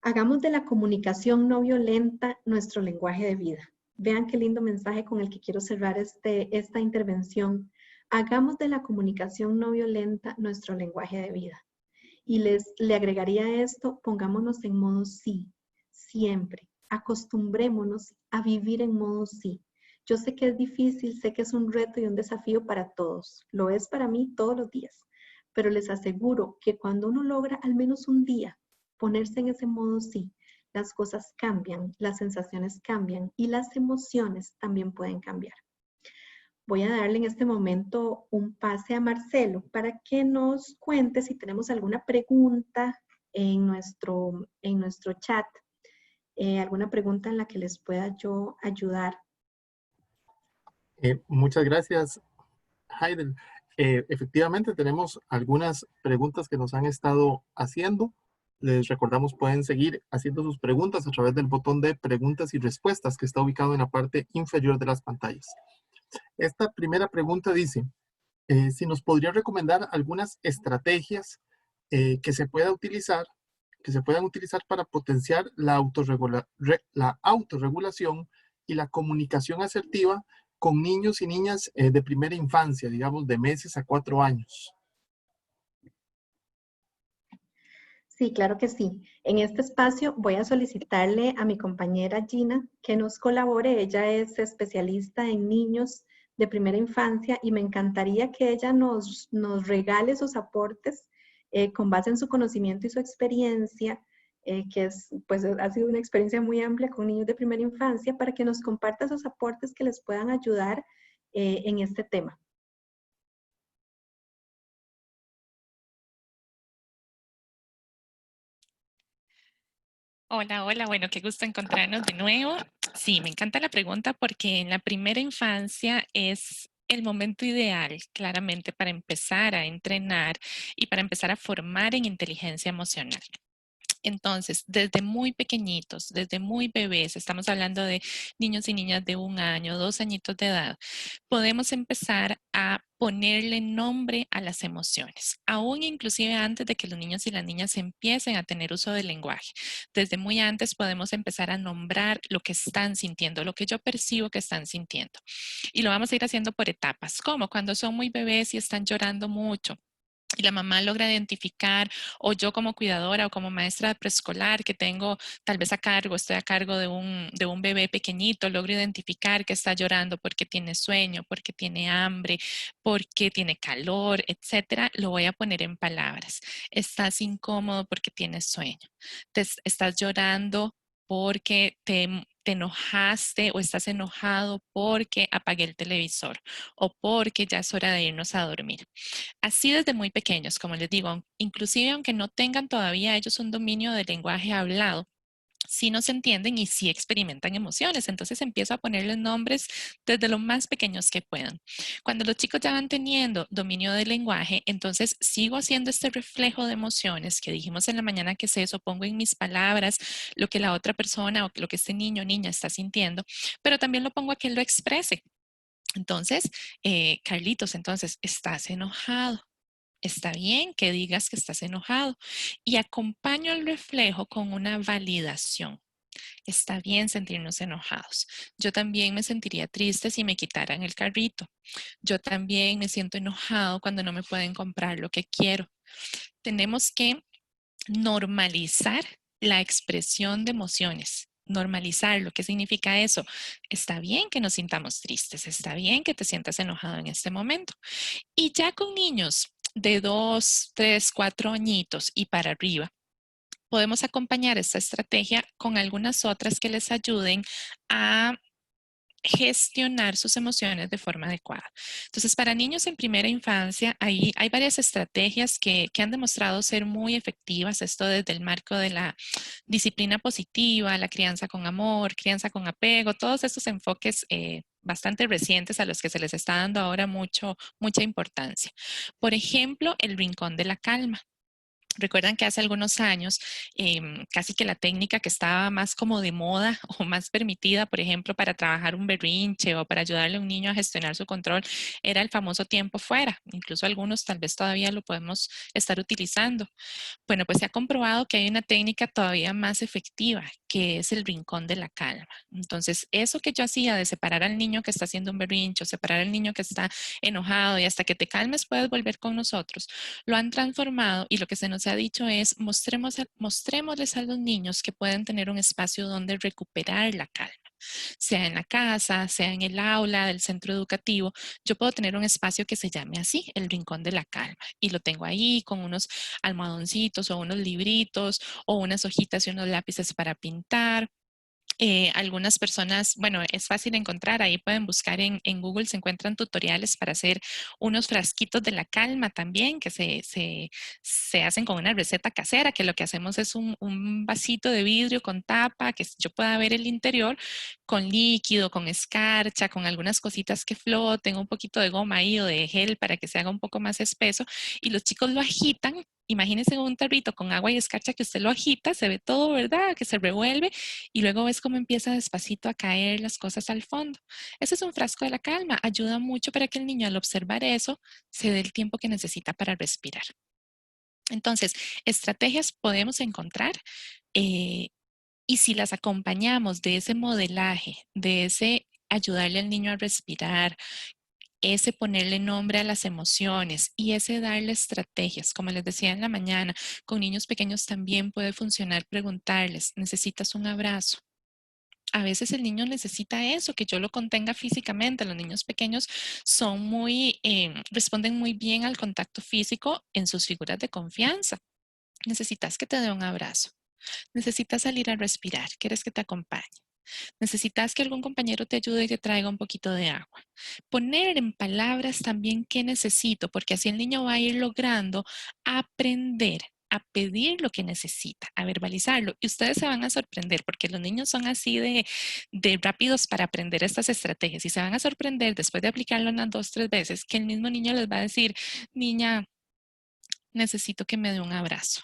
Hagamos de la comunicación no violenta nuestro lenguaje de vida. Vean qué lindo mensaje con el que quiero cerrar esta intervención. Hagamos de la comunicación no violenta nuestro lenguaje de vida. Y le agregaría esto, pongámonos en modo sí, siempre. Acostumbrémonos a vivir en modo sí. Yo sé que es difícil, sé que es un reto y un desafío para todos. Lo es para mí todos los días. Pero les aseguro que cuando uno logra al menos un día ponerse en ese modo sí, las cosas cambian, las sensaciones cambian y las emociones también pueden cambiar. Voy a darle en este momento un pase a Marcelo para que nos cuente si tenemos alguna pregunta en nuestro chat, alguna pregunta en la que les pueda yo ayudar. Muchas gracias, Haydel. Efectivamente, tenemos algunas preguntas que nos han estado haciendo. Les recordamos, pueden seguir haciendo sus preguntas a través del botón de preguntas y respuestas que está ubicado en la parte inferior de las pantallas. Esta primera pregunta dice, si nos podría recomendar algunas estrategias que se puedan utilizar para potenciar la autorregulación y la comunicación asertiva con niños y niñas de primera infancia, digamos de meses a 4 años. Sí, claro que sí. En este espacio voy a solicitarle a mi compañera Gina que nos colabore. Ella es especialista en niños de primera infancia y me encantaría que ella nos regale sus aportes con base en su conocimiento y su experiencia, que pues, ha sido una experiencia muy amplia con niños de primera infancia, para que nos comparta esos aportes que les puedan ayudar en este tema. Hola, hola, bueno, qué gusto encontrarnos de nuevo. Sí, me encanta la pregunta porque en la primera infancia es el momento ideal, claramente, para empezar a entrenar y para empezar a formar en inteligencia emocional. Entonces, desde muy pequeñitos, desde muy bebés, estamos hablando de niños y niñas de 1 año, 2 añitos de edad, podemos empezar a ponerle nombre a las emociones, aún inclusive antes de que los niños y las niñas empiecen a tener uso del lenguaje. Desde muy antes podemos empezar a nombrar lo que están sintiendo, lo que yo percibo que están sintiendo. Y lo vamos a ir haciendo por etapas, como cuando son muy bebés y están llorando mucho y la mamá logra identificar, o yo como cuidadora o como maestra de preescolar que tengo tal vez a cargo, estoy a cargo de un bebé pequeñito, logro identificar que está llorando porque tiene sueño, porque tiene hambre, porque tiene calor, etcétera, lo voy a poner en palabras. Estás incómodo porque tienes sueño. Estás llorando porque te enojaste o estás enojado porque apagué el televisor o porque ya es hora de irnos a dormir. Así desde muy pequeños, como les digo, inclusive aunque no tengan todavía ellos un dominio del lenguaje hablado, sí nos entienden y sí experimentan emociones. Entonces empiezo a ponerles nombres desde lo más pequeños que puedan. Cuando los chicos ya van teniendo dominio del lenguaje, entonces sigo haciendo este reflejo de emociones que dijimos en la mañana que es eso, pongo en mis palabras lo que la otra persona o lo que este niño o niña está sintiendo, pero también lo pongo a que él lo exprese. Entonces, Carlitos, entonces, ¿estás enojado? Está bien que digas que estás enojado y acompaño el reflejo con una validación. Está bien sentirnos enojados. Yo también me sentiría triste si me quitaran el carrito. Yo también me siento enojado cuando no me pueden comprar lo que quiero. Tenemos que normalizar la expresión de emociones. Normalizarlo. ¿Qué significa eso? Está bien que nos sintamos tristes, está bien que te sientas enojado en este momento. Y ya con niños de 2, 3, 4 añitos y para arriba, podemos acompañar esta estrategia con algunas otras que les ayuden a gestionar sus emociones de forma adecuada. Entonces, para niños en primera infancia, hay varias estrategias que han demostrado ser muy efectivas, esto desde el marco de la disciplina positiva, la crianza con amor, crianza con apego, todos estos enfoques bastante recientes a los que se les está dando ahora mucha importancia. Por ejemplo, el rincón de la calma. Recuerdan que hace algunos años casi que la técnica que estaba más como de moda o más permitida, por ejemplo, para trabajar un berrinche o para ayudarle a un niño a gestionar su control, era el famoso tiempo fuera. Incluso algunos tal vez todavía lo podemos estar utilizando. Bueno, pues se ha comprobado que hay una técnica todavía más efectiva, que es el rincón de la calma. Entonces, eso que yo hacía de separar al niño que está haciendo un berrincho, separar al niño que está enojado y hasta que te calmes puedes volver con nosotros, lo han transformado y lo que se nos ha dicho es mostrémosles a los niños que pueden tener un espacio donde recuperar la calma, sea en la casa, sea en el aula del centro educativo. Yo puedo tener un espacio que se llame así, el rincón de la calma, y lo tengo ahí con unos almohadoncitos o unos libritos o unas hojitas y unos lápices para pintar. Algunas personas, bueno, es fácil encontrar, ahí pueden buscar en Google, se encuentran tutoriales para hacer unos frasquitos de la calma también, que se hacen con una receta casera, que lo que hacemos es un vasito de vidrio con tapa, que yo pueda ver el interior, con líquido, con escarcha, con algunas cositas que floten, un poquito de goma ahí o de gel para que se haga un poco más espeso, y los chicos lo agitan. Imagínense un tarrito con agua y escarcha que usted lo agita, se ve todo, ¿verdad? Que se revuelve y luego ves cómo empieza despacito a caer las cosas al fondo. Ese es un frasco de la calma. Ayuda mucho para que el niño al observar eso se dé el tiempo que necesita para respirar. Entonces, estrategias podemos encontrar eh, y si las acompañamos de ese modelaje, de ese ayudarle al niño a respirar, ese ponerle nombre a las emociones y ese darle estrategias, como les decía en la mañana, con niños pequeños también puede funcionar preguntarles, ¿necesitas un abrazo? A veces el niño necesita eso, que yo lo contenga físicamente. Los niños pequeños son responden muy bien al contacto físico en sus figuras de confianza. Necesitas que te dé un abrazo. Necesitas salir a respirar. ¿Quieres que te acompañe? Necesitas que algún compañero te ayude y te traiga un poquito de agua. Poner en palabras también qué necesito, porque así el niño va a ir logrando aprender a pedir lo que necesita, a verbalizarlo. Y ustedes se van a sorprender porque los niños son así de rápidos para aprender estas estrategias y se van a sorprender después de aplicarlo unas 2, 3 veces que el mismo niño les va a decir, niña, necesito que me dé un abrazo.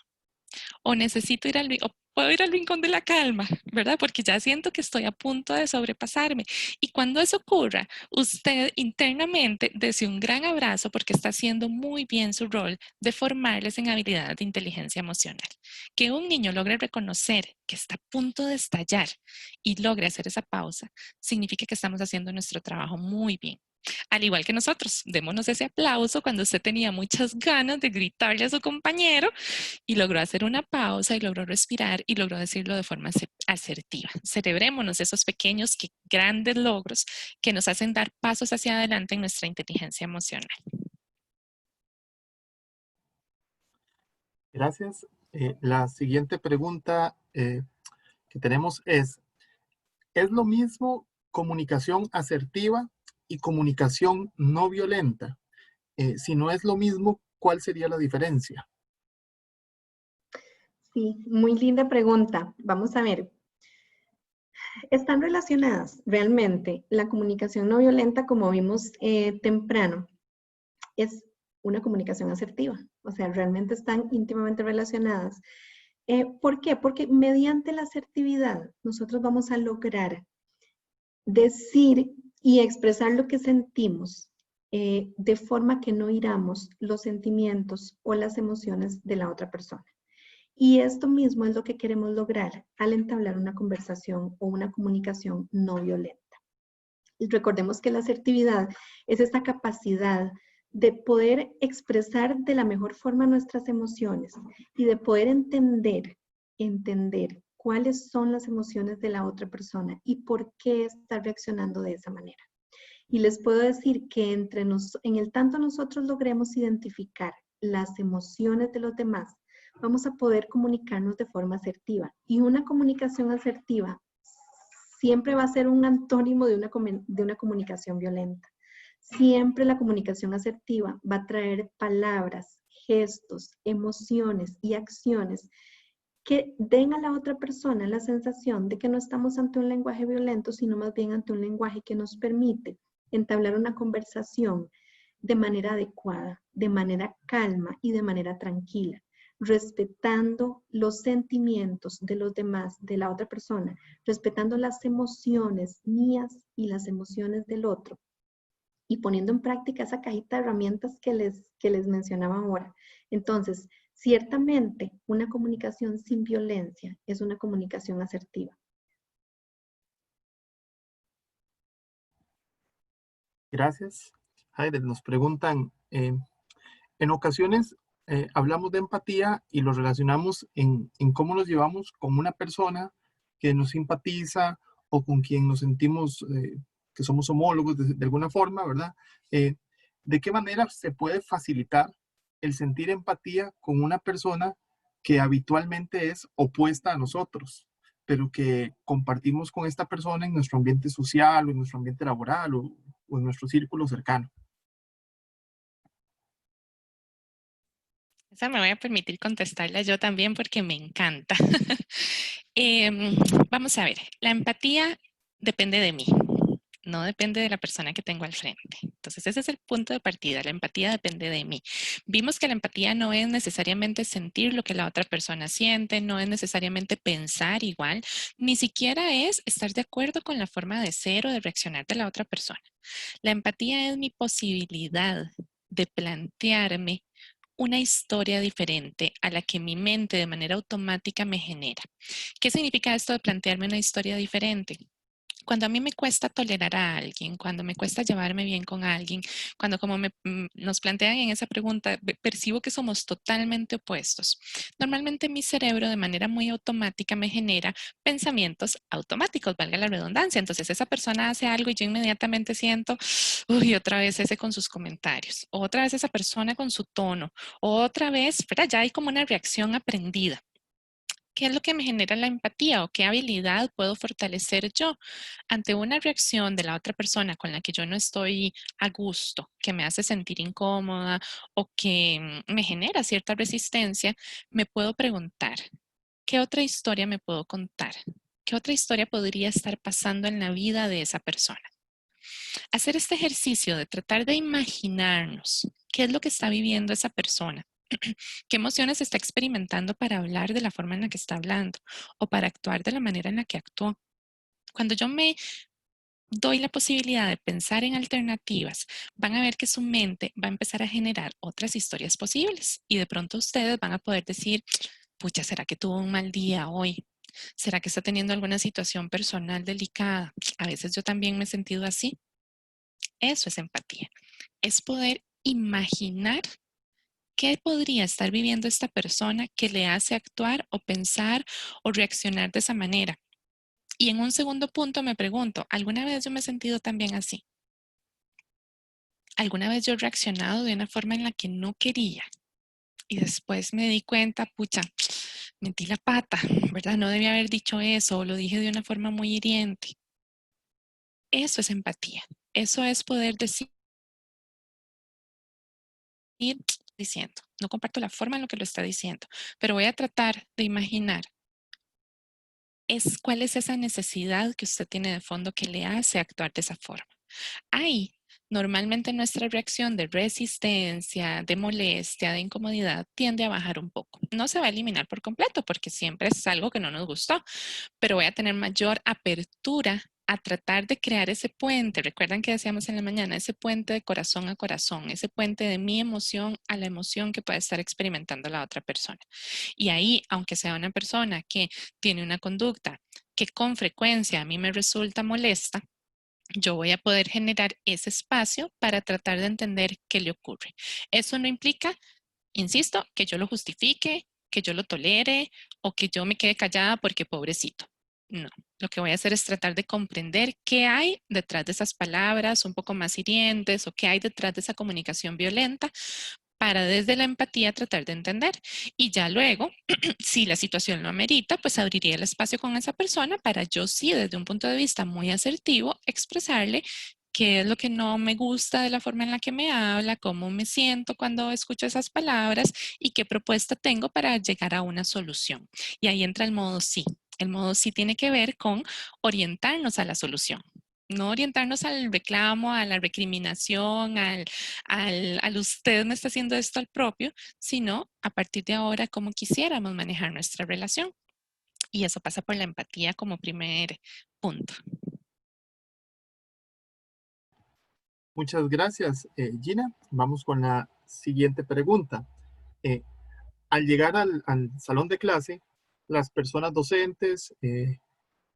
O necesito ir o puedo ir al rincón de la calma, ¿verdad? Porque ya siento que estoy a punto de sobrepasarme. Y cuando eso ocurra, usted internamente dese un gran abrazo porque está haciendo muy bien su rol de formarles en habilidades de inteligencia emocional. Que un niño logre reconocer que está a punto de estallar y logre hacer esa pausa, significa que estamos haciendo nuestro trabajo muy bien. Al igual que nosotros, démonos ese aplauso cuando usted tenía muchas ganas de gritarle a su compañero y logró hacer una pausa y logró respirar y logró decirlo de forma asertiva. Celebrémonos esos pequeños que grandes logros que nos hacen dar pasos hacia adelante en nuestra inteligencia emocional. Gracias. La siguiente pregunta que tenemos ¿es lo mismo comunicación asertiva y comunicación no violenta? Si no es lo mismo, ¿cuál sería la diferencia? Sí, muy linda pregunta. Vamos a ver. Están relacionadas realmente. La comunicación no violenta, como vimos temprano, es una comunicación asertiva. O sea, realmente están íntimamente relacionadas. ¿Por qué? Porque mediante la asertividad nosotros vamos a lograr decir y expresar lo que sentimos de forma que no hiramos los sentimientos o las emociones de la otra persona. Y esto mismo es lo que queremos lograr al entablar una conversación o una comunicación no violenta. Y recordemos que la asertividad es esta capacidad de poder expresar de la mejor forma nuestras emociones y de poder entender cuáles son las emociones de la otra persona y por qué está reaccionando de esa manera. Y les puedo decir que en el tanto nosotros logremos identificar las emociones de los demás, vamos a poder comunicarnos de forma asertiva. Y una comunicación asertiva siempre va a ser un antónimo de una comunicación violenta. Siempre la comunicación asertiva va a traer palabras, gestos, emociones y acciones que den a la otra persona la sensación de que no estamos ante un lenguaje violento, sino más bien ante un lenguaje que nos permite entablar una conversación de manera adecuada, de manera calma y de manera tranquila, respetando los sentimientos de los demás, de la otra persona, respetando las emociones mías y las emociones del otro, y poniendo en práctica esa cajita de herramientas que les mencionaba ahora. Entonces, ciertamente, una comunicación sin violencia es una comunicación asertiva. Gracias. Heider, nos preguntan, en ocasiones hablamos de empatía y lo relacionamos en cómo nos llevamos con una persona que nos simpatiza o con quien nos sentimos que somos homólogos de alguna forma, ¿verdad? ¿De qué manera se puede facilitar el sentir empatía con una persona que habitualmente es opuesta a nosotros, pero que compartimos con esta persona en nuestro ambiente social o en nuestro ambiente laboral o en nuestro círculo cercano? Esa me voy a permitir contestarla yo también porque me encanta. Em, Vamos a ver, la empatía depende de mí, no depende de la persona que tengo al frente. Entonces, ese es el punto de partida. La empatía depende de mí. Vimos que la empatía no es necesariamente sentir lo que la otra persona siente, no es necesariamente pensar igual, ni siquiera es estar de acuerdo con la forma de ser o de reaccionar de la otra persona. La empatía es mi posibilidad de plantearme una historia diferente a la que mi mente de manera automática me genera. ¿Qué significa esto de plantearme una historia diferente? Cuando a mí me cuesta tolerar a alguien, cuando me cuesta llevarme bien con alguien, cuando como nos plantean en esa pregunta, percibo que somos totalmente opuestos. Normalmente mi cerebro de manera muy automática me genera pensamientos automáticos, valga la redundancia. Entonces esa persona hace algo y yo inmediatamente siento, uy, otra vez ese con sus comentarios, otra vez esa persona con su tono, otra vez, ¿verdad? Ya hay como una reacción aprendida. ¿Qué es lo que me genera la empatía o qué habilidad puedo fortalecer yo ante una reacción de la otra persona con la que yo no estoy a gusto, que me hace sentir incómoda o que me genera cierta resistencia? Me puedo preguntar, ¿qué otra historia me puedo contar? ¿Qué otra historia podría estar pasando en la vida de esa persona? Hacer este ejercicio de tratar de imaginarnos qué es lo que está viviendo esa persona, qué emociones está experimentando para hablar de la forma en la que está hablando o para actuar de la manera en la que actuó. Cuando yo me doy la posibilidad de pensar en alternativas, van a ver que su mente va a empezar a generar otras historias posibles y de pronto ustedes van a poder decir, pucha, ¿será que tuvo un mal día hoy? ¿Será que está teniendo alguna situación personal delicada? A veces yo también me he sentido así. Eso es empatía. Es poder imaginar qué podría estar viviendo esta persona que le hace actuar o pensar o reaccionar de esa manera. Y en un segundo punto me pregunto, ¿alguna vez yo me he sentido también así? ¿Alguna vez yo he reaccionado de una forma en la que no quería? Y después me di cuenta, pucha, metí la pata, ¿verdad? No debía haber dicho eso o lo dije de una forma muy hiriente. Eso es empatía. Eso es poder decir, diciendo. No comparto la forma en la que lo está diciendo, pero voy a tratar de imaginar cuál es esa necesidad que usted tiene de fondo que le hace actuar de esa forma. Ahí, normalmente nuestra reacción de resistencia, de molestia, de incomodidad tiende a bajar un poco. No se va a eliminar por completo porque siempre es algo que no nos gustó, pero voy a tener mayor apertura a tratar de crear ese puente. Recuerdan que decíamos en la mañana, ese puente de corazón a corazón, ese puente de mi emoción a la emoción que puede estar experimentando la otra persona. Y ahí, aunque sea una persona que tiene una conducta que con frecuencia a mí me resulta molesta, yo voy a poder generar ese espacio para tratar de entender qué le ocurre. Eso no implica, insisto, que yo lo justifique, que yo lo tolere o que yo me quede callada porque pobrecito. No, lo que voy a hacer es tratar de comprender qué hay detrás de esas palabras un poco más hirientes o qué hay detrás de esa comunicación violenta para desde la empatía tratar de entender. Y ya luego, si la situación lo amerita, pues abriría el espacio con esa persona para yo sí, desde un punto de vista muy asertivo, expresarle qué es lo que no me gusta de la forma en la que me habla, cómo me siento cuando escucho esas palabras y qué propuesta tengo para llegar a una solución. Y ahí entra el modo sí. El modo sí tiene que ver con orientarnos a la solución. No orientarnos al reclamo, a la recriminación, al usted me está haciendo esto al propio, sino a partir de ahora cómo quisiéramos manejar nuestra relación. Y eso pasa por la empatía como primer punto. Muchas gracias, Gina. Vamos con la siguiente pregunta. Eh, Al llegar al salón de clase, las personas docentes,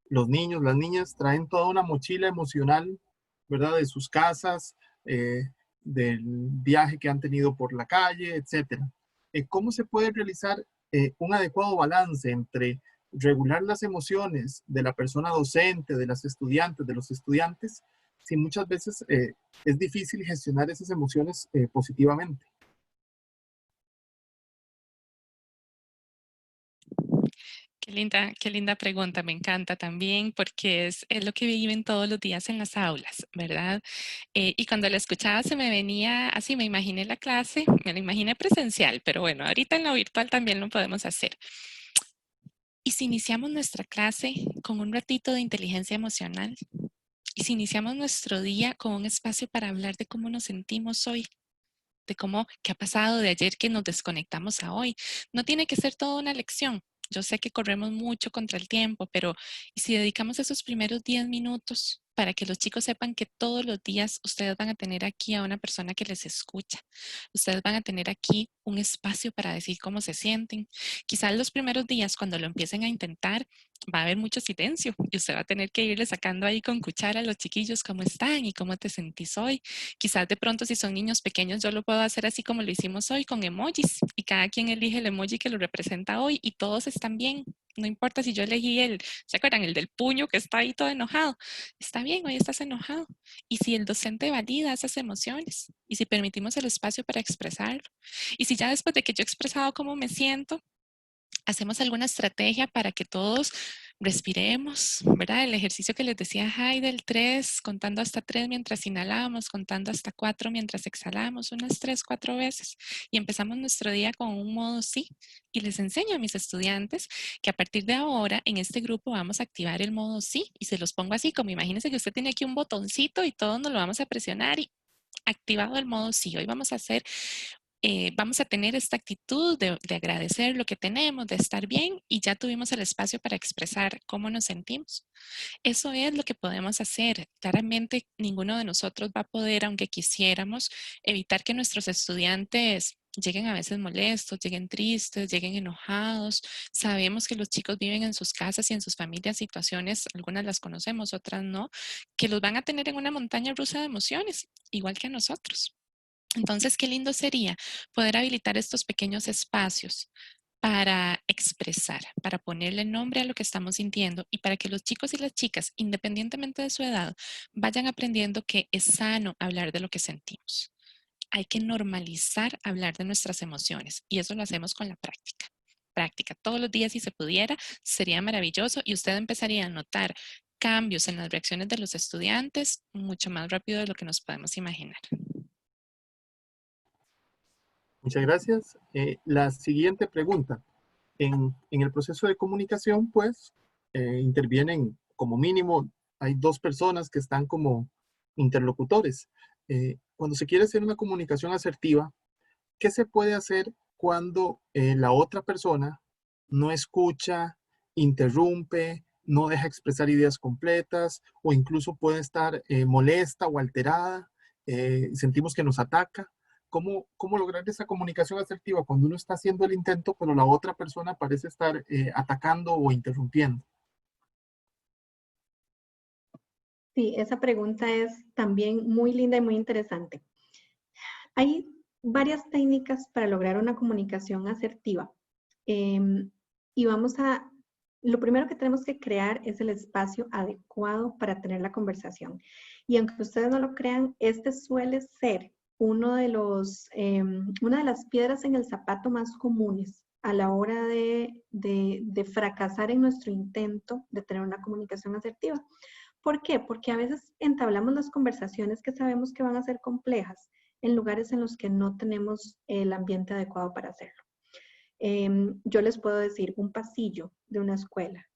los niños, las niñas traen toda una mochila emocional, ¿verdad? De sus casas, del viaje que han tenido por la calle, etcétera. ¿Cómo se puede realizar un adecuado balance entre regular las emociones de la persona docente, de las estudiantes, de los estudiantes, si muchas veces es difícil gestionar esas emociones positivamente? Qué linda pregunta, me encanta también porque es lo que viven todos los días en las aulas, ¿verdad? Y cuando la escuchaba se me venía así, me imaginé la clase, me la imaginé presencial, pero bueno, ahorita en lo virtual también lo podemos hacer. ¿Y si iniciamos nuestra clase con un ratito de inteligencia emocional? ¿Y si iniciamos nuestro día con un espacio para hablar de cómo nos sentimos hoy? De cómo, qué ha pasado de ayer que nos desconectamos a hoy. No tiene que ser toda una lección. Yo sé que corremos mucho contra el tiempo, pero ¿y si dedicamos esos primeros 10 minutos para que los chicos sepan que todos los días ustedes van a tener aquí a una persona que les escucha? Ustedes van a tener aquí un espacio para decir cómo se sienten. Quizás los primeros días, cuando lo empiecen a intentar, va a haber mucho silencio y usted va a tener que irle sacando ahí con cuchara a los chiquillos cómo están y cómo te sentís hoy. Quizás de pronto si son niños pequeños yo lo puedo hacer así como lo hicimos hoy con emojis y cada quien elige el emoji que lo representa hoy y todos están bien. No importa si yo elegí ¿se acuerdan? El del puño que está ahí todo enojado. Está bien, hoy estás enojado. Y si el docente valida esas emociones y si permitimos el espacio para expresarlo. Y si ya después de que yo he expresado cómo me siento, hacemos alguna estrategia para que todos respiremos, ¿verdad? El ejercicio que les decía Heidel, 3, contando hasta 3 mientras inhalamos, contando hasta 4 mientras exhalamos, unas 3, 4 veces. Y empezamos nuestro día con un modo sí. Y les enseño a mis estudiantes que a partir de ahora en este grupo vamos a activar el modo sí. Y se los pongo así, como imagínense que usted tiene aquí un botoncito y todos nos lo vamos a presionar y activado el modo sí. Hoy vamos a hacer vamos a tener esta actitud de agradecer lo que tenemos, de estar bien y ya tuvimos el espacio para expresar cómo nos sentimos. Eso es lo que podemos hacer. Claramente ninguno de nosotros va a poder, aunque quisiéramos, evitar que nuestros estudiantes lleguen a veces molestos, lleguen tristes, lleguen enojados. Sabemos que los chicos viven en sus casas y en sus familias situaciones, algunas las conocemos, otras no, que los van a tener en una montaña rusa de emociones, igual que a nosotros. Entonces, qué lindo sería poder habilitar estos pequeños espacios para expresar, para ponerle nombre a lo que estamos sintiendo y para que los chicos y las chicas, independientemente de su edad, vayan aprendiendo que es sano hablar de lo que sentimos. Hay que normalizar hablar de nuestras emociones y eso lo hacemos con la práctica. Práctica todos los días si se pudiera, sería maravilloso y usted empezaría a notar cambios en las reacciones de los estudiantes mucho más rápido de lo que nos podemos imaginar. Muchas gracias. La siguiente pregunta. En el proceso de comunicación, pues, intervienen como mínimo, hay 2 personas que están como interlocutores. Cuando se quiere hacer una comunicación asertiva, ¿qué se puede hacer cuando la otra persona no escucha, interrumpe, no deja expresar ideas completas o incluso puede estar molesta o alterada? Sentimos que nos ataca. ¿Cómo lograr esa comunicación asertiva cuando uno está haciendo el intento, pero la otra persona parece estar atacando o interrumpiendo? Sí, esa pregunta es también muy linda y muy interesante. Hay varias técnicas para lograr una comunicación asertiva. Y lo primero que tenemos que crear es el espacio adecuado para tener la conversación. Y aunque ustedes no lo crean, este suele ser una de las piedras en el zapato más comunes a la hora de fracasar en nuestro intento de tener una comunicación asertiva. ¿Por qué? Porque a veces entablamos las conversaciones que sabemos que van a ser complejas en lugares en los que no tenemos el ambiente adecuado para hacerlo. Yo les puedo decir un pasillo de una escuela,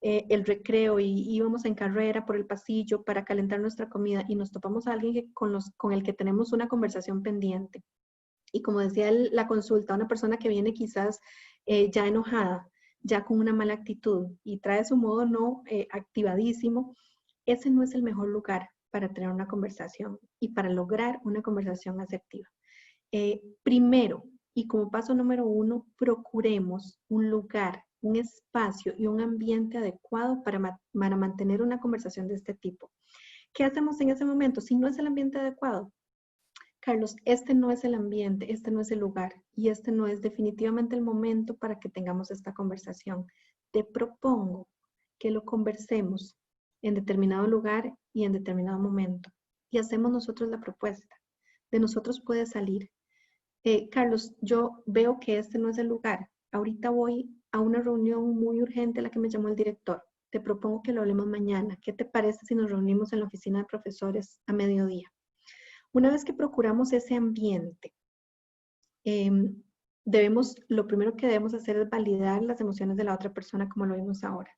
el recreo y íbamos en carrera por el pasillo para calentar nuestra comida y nos topamos a alguien con el que tenemos una conversación pendiente. Y como decía la consulta, una persona que viene quizás ya enojada, ya con una mala actitud y trae su modo no activadísimo, ese no es el mejor lugar para tener una conversación y para lograr una conversación asertiva. Primero, y como paso número 1, procuremos un lugar, un espacio y un ambiente adecuado para mantener una conversación de este tipo. ¿Qué hacemos en ese momento? Si no es el ambiente adecuado, Carlos, este no es el ambiente, este no es el lugar y este no es definitivamente el momento para que tengamos esta conversación. Te propongo que lo conversemos en determinado lugar y en determinado momento y hacemos nosotros la propuesta. De nosotros puede salir. Carlos, yo veo que este no es el lugar. Ahorita voy a una reunión muy urgente a la que me llamó el director. Te propongo que lo hablemos mañana. ¿Qué te parece si nos reunimos en la oficina de profesores a mediodía? Una vez que procuramos ese ambiente, lo primero que debemos hacer es validar las emociones de la otra persona como lo vimos ahora.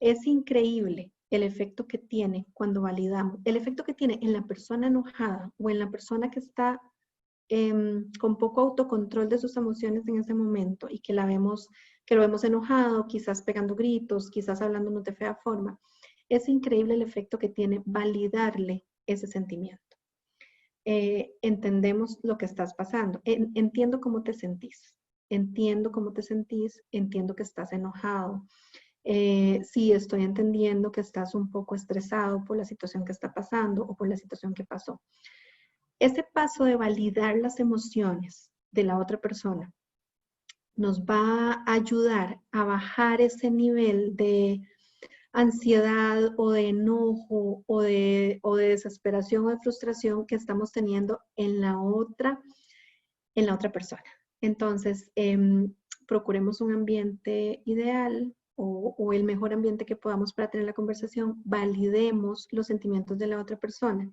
Es increíble el efecto que tiene cuando validamos, el efecto que tiene en la persona enojada o en la persona que está con poco autocontrol de sus emociones en ese momento y que lo vemos enojado, quizás pegando gritos, quizás hablándonos de fea forma. Es increíble el efecto que tiene validarle ese sentimiento. Entendemos lo que estás pasando. Entiendo cómo te sentís. Entiendo cómo te sentís. Entiendo que estás enojado. Sí, estoy entendiendo que estás un poco estresado por la situación que está pasando o por la situación que pasó. Ese paso de validar las emociones de la otra persona nos va a ayudar a bajar ese nivel de ansiedad o de enojo o de desesperación o de frustración que estamos teniendo en la otra persona. Entonces, procuremos un ambiente ideal o el mejor ambiente que podamos para tener la conversación, validemos los sentimientos de la otra persona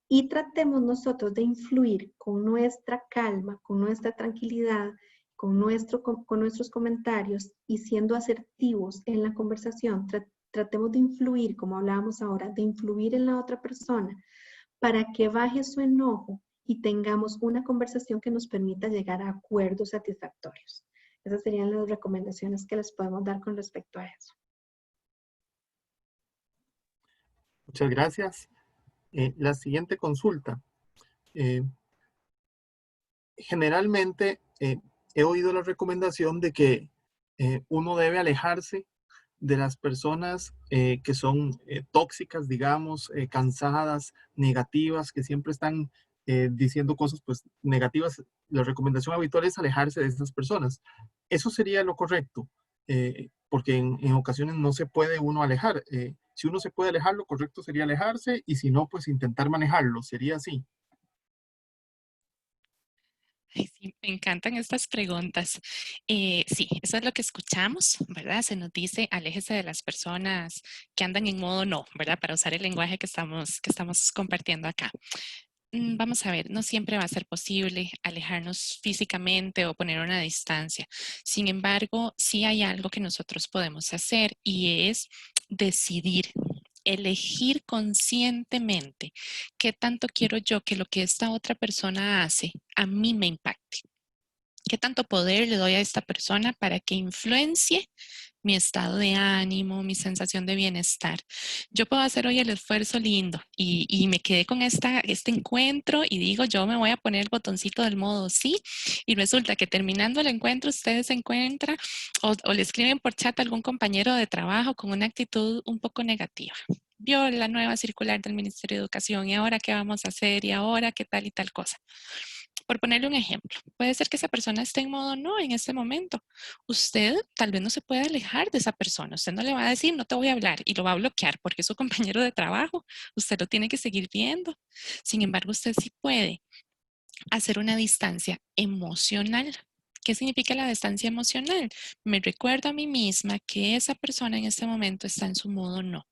y tratemos nosotros de influir con nuestra calma, con nuestra tranquilidad, con nuestros comentarios y siendo asertivos en la conversación. Tratemos de influir, como hablábamos ahora, de influir en la otra persona para que baje su enojo y tengamos una conversación que nos permita llegar a acuerdos satisfactorios. Esas serían las recomendaciones que les podemos dar con respecto a eso. Muchas gracias. La siguiente consulta. Generalmente he oído la recomendación de que uno debe alejarse de las personas que son tóxicas, digamos, cansadas, negativas, que siempre están diciendo cosas pues negativas. La recomendación habitual es alejarse de esas personas. Eso sería lo correcto, porque en ocasiones no se puede uno alejar. Si uno se puede alejar, lo correcto sería alejarse, y si no, pues intentar manejarlo. Sería así. Ay, sí, me encantan estas preguntas. Sí, eso es lo que escuchamos, ¿verdad? Se nos dice, aléjese de las personas que andan en modo no, ¿verdad? Para usar el lenguaje que estamos compartiendo acá. Vamos a ver, no siempre va a ser posible alejarnos físicamente o poner una distancia. Sin embargo, sí hay algo que nosotros podemos hacer y es decidir, elegir conscientemente qué tanto quiero yo que lo que esta otra persona hace a mí me impacte. ¿Qué tanto poder le doy a esta persona para que influencie mi estado de ánimo, mi sensación de bienestar? Yo puedo hacer hoy el esfuerzo lindo y me quedé con este encuentro y digo, yo me voy a poner el botoncito del modo sí, y resulta que terminando el encuentro ustedes se encuentran o le escriben por chat a algún compañero de trabajo con una actitud un poco negativa. Vio la nueva circular del Ministerio de Educación y ahora qué vamos a hacer y ahora qué tal y tal cosa. Por ponerle un ejemplo, puede ser que esa persona esté en modo no en este momento. Usted tal vez no se puede alejar de esa persona. Usted no le va a decir no te voy a hablar y lo va a bloquear porque es su compañero de trabajo. Usted lo tiene que seguir viendo. Sin embargo, usted sí puede hacer una distancia emocional. ¿Qué significa la distancia emocional? Me recuerdo a mí misma que esa persona en este momento está en su modo no.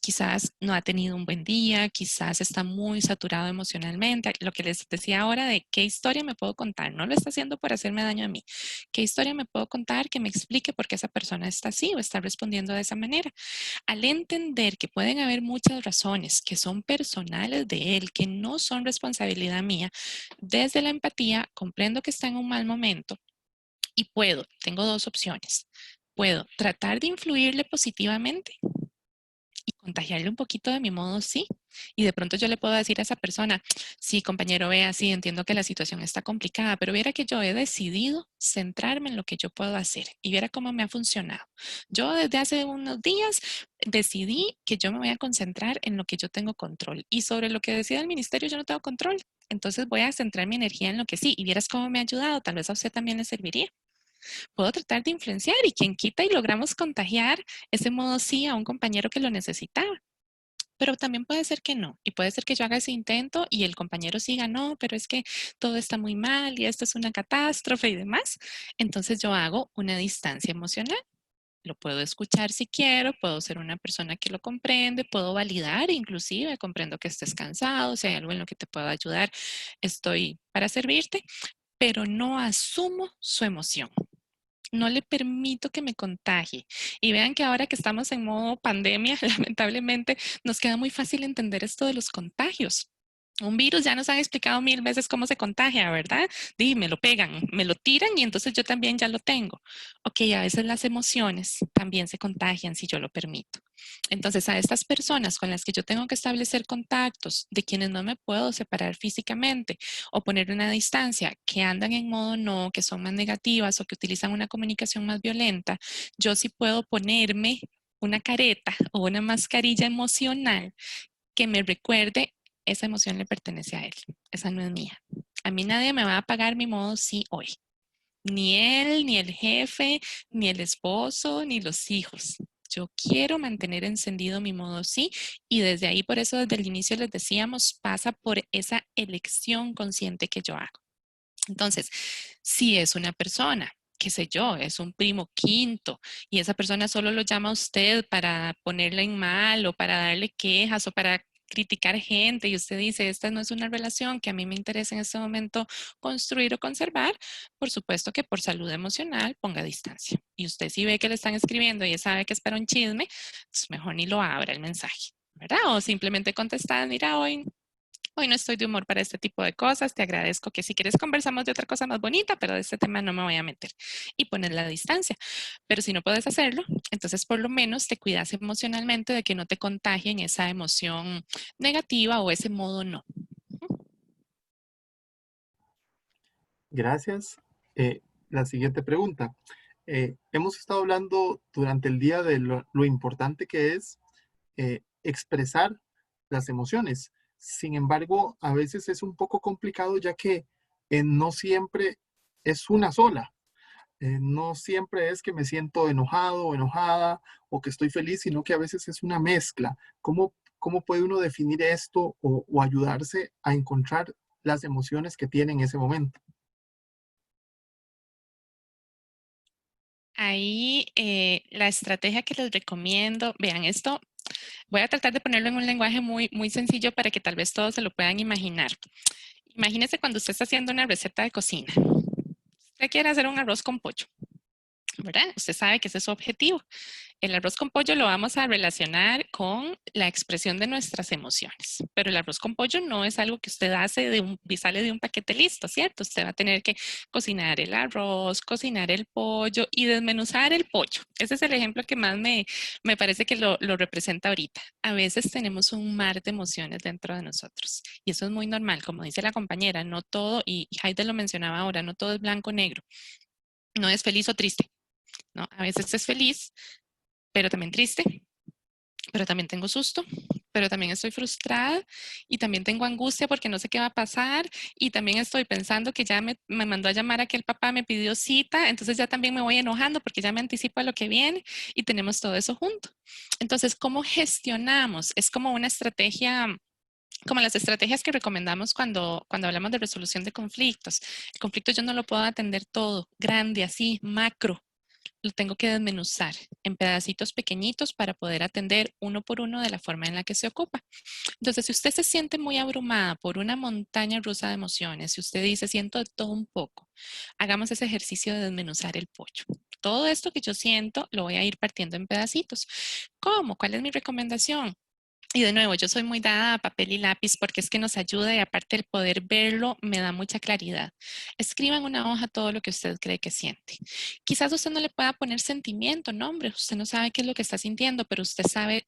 Quizás no ha tenido un buen día, quizás está muy saturado emocionalmente. Lo que les decía ahora de qué historia me puedo contar, no lo está haciendo por hacerme daño a mí. ¿Qué historia me puedo contar que me explique por qué esa persona está así o está respondiendo de esa manera? Al entender que pueden haber muchas razones que son personales de él, que no son responsabilidad mía, desde la empatía comprendo que está en un mal momento y tengo dos opciones. Puedo tratar de influirle positivamente y contagiarle un poquito de mi modo sí. Y de pronto yo le puedo decir a esa persona, sí, compañero, vea, sí, entiendo que la situación está complicada, pero viera que yo he decidido centrarme en lo que yo puedo hacer y viera cómo me ha funcionado. Yo desde hace unos días decidí que yo me voy a concentrar en lo que yo tengo control y sobre lo que decida el ministerio yo no tengo control. Entonces voy a centrar mi energía en lo que sí y vieras cómo me ha ayudado, tal vez a usted también le serviría. Puedo tratar de influenciar y quien quita y logramos contagiar ese modo sí a un compañero que lo necesitaba. Pero también puede ser que no. Y puede ser que yo haga ese intento y el compañero siga, no, pero es que todo está muy mal y esto es una catástrofe y demás. Entonces yo hago una distancia emocional. Lo puedo escuchar si quiero, puedo ser una persona que lo comprende, puedo validar, inclusive comprendo que estés cansado, si hay algo en lo que te puedo ayudar, estoy para servirte, pero no asumo su emoción. No le permito que me contagie. Y vean que ahora que estamos en modo pandemia, lamentablemente nos queda muy fácil entender esto de los contagios. Un virus ya nos han explicado 1000 veces cómo se contagia, ¿verdad? Me lo pegan, me lo tiran y entonces yo también ya lo tengo. Ok, a veces las emociones también se contagian si yo lo permito. Entonces, a estas personas con las que yo tengo que establecer contactos, de quienes no me puedo separar físicamente o poner una distancia, que andan en modo no, que son más negativas o que utilizan una comunicación más violenta, yo sí puedo ponerme una careta o una mascarilla emocional que me recuerde esa emoción le pertenece a él, esa no es mía. A mí nadie me va a pagar mi modo sí hoy. Ni él, ni el jefe, ni el esposo, ni los hijos. Yo quiero mantener encendido mi modo sí y desde ahí, por eso desde el inicio les decíamos, pasa por esa elección consciente que yo hago. Entonces, si es una persona qué sé yo, es un primo quinto y esa persona solo lo llama a usted para ponerle en mal o para darle quejas o para criticar gente y usted dice, esta no es una relación que a mí me interesa en este momento construir o conservar, por supuesto que por salud emocional ponga distancia. Y usted si ve que le están escribiendo y ya sabe que es para un chisme, pues mejor ni lo abra el mensaje, ¿verdad? O simplemente contestar, mira, hoy no estoy de humor para este tipo de cosas, te agradezco que si quieres conversamos de otra cosa más bonita, pero de este tema no me voy a meter y poner la distancia. Pero si no puedes hacerlo, entonces por lo menos te cuidas emocionalmente de que no te contagien esa emoción negativa o ese modo no. Gracias. La siguiente pregunta. Hemos estado hablando durante el día de lo importante que es expresar las emociones. Sin embargo, a veces es un poco complicado ya que no siempre es una sola. No siempre es que me siento enojado o enojada o que estoy feliz, sino que a veces es una mezcla. ¿Cómo puede uno definir esto o ayudarse a encontrar las emociones que tiene en ese momento? Ahí la estrategia que les recomiendo, vean esto, voy a tratar de ponerlo en un lenguaje muy, muy sencillo para que tal vez todos se lo puedan imaginar. Imagínese cuando usted está haciendo una receta de cocina. Usted quiere hacer un arroz con pollo, ¿verdad? Usted sabe que ese es su objetivo. El arroz con pollo lo vamos a relacionar con la expresión de nuestras emociones, pero el arroz con pollo no es algo que usted hace y sale de un paquete listo, ¿cierto? Usted va a tener que cocinar el arroz, cocinar el pollo y desmenuzar el pollo. Ese es el ejemplo que más me parece que lo representa ahorita. A veces tenemos un mar de emociones dentro de nosotros y eso es muy normal, como dice la compañera, no todo, y Heide lo mencionaba ahora, no todo es blanco o negro, no es feliz o triste, ¿no? A veces es feliz, pero también triste, pero también tengo susto, pero también estoy frustrada y también tengo angustia porque no sé qué va a pasar y también estoy pensando que ya me mandó a llamar a que el papá me pidió cita, entonces ya también me voy enojando porque ya me anticipo a lo que viene y tenemos todo eso junto. Entonces, ¿cómo gestionamos? Es como una estrategia, como las estrategias que recomendamos cuando hablamos de resolución de conflictos. El conflicto yo no lo puedo atender todo, grande, así, macro, lo tengo que desmenuzar en pedacitos pequeñitos para poder atender uno por uno de la forma en la que se ocupa. Entonces, si usted se siente muy abrumada por una montaña rusa de emociones, si usted dice, siento de todo un poco, hagamos ese ejercicio de desmenuzar el pollo. Todo esto que yo siento lo voy a ir partiendo en pedacitos. ¿Cómo? ¿Cuál es mi recomendación? Y de nuevo, yo soy muy dada a papel y lápiz porque es que nos ayuda y aparte el poder verlo me da mucha claridad. Escriba en una hoja todo lo que usted cree que siente. Quizás usted no le pueda poner sentimiento, nombre, usted no sabe qué es lo que está sintiendo, pero usted sabe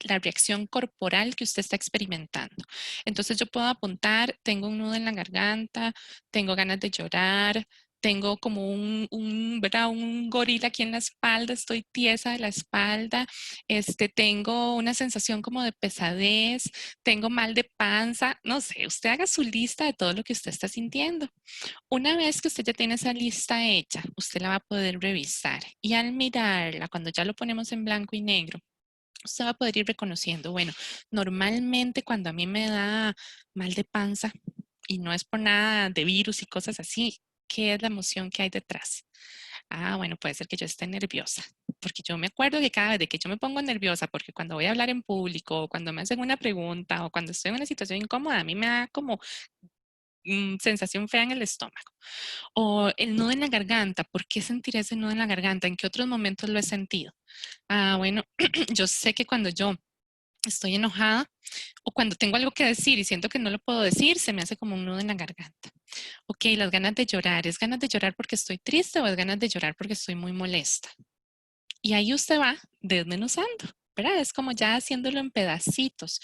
la reacción corporal que usted está experimentando. Entonces yo puedo apuntar, tengo un nudo en la garganta, tengo ganas de llorar, tengo como ¿verdad? Un gorila aquí en la espalda, estoy tiesa de la espalda, tengo una sensación como de pesadez, tengo mal de panza, no sé, usted haga su lista de todo lo que usted está sintiendo. Una vez que usted ya tiene esa lista hecha, usted la va a poder revisar y al mirarla, cuando ya lo ponemos en blanco y negro, usted va a poder ir reconociendo, bueno, normalmente cuando a mí me da mal de panza y no es por nada de virus y cosas así, ¿qué es la emoción que hay detrás? Ah, bueno, puede ser que yo esté nerviosa, porque yo me acuerdo que cada vez de que yo me pongo nerviosa, porque cuando voy a hablar en público, o cuando me hacen una pregunta, o cuando estoy en una situación incómoda, a mí me da como sensación fea en el estómago. O el nudo en la garganta, ¿por qué sentir ese nudo en la garganta? ¿En qué otros momentos lo he sentido? Ah, bueno, yo sé que cuando yo estoy enojada o cuando tengo algo que decir y siento que no lo puedo decir, se me hace como un nudo en la garganta. Ok, las ganas de llorar, ¿es ganas de llorar porque estoy triste o es ganas de llorar porque estoy muy molesta? Y ahí usted va desmenuzando, ¿verdad? Es como ya haciéndolo en pedacitos.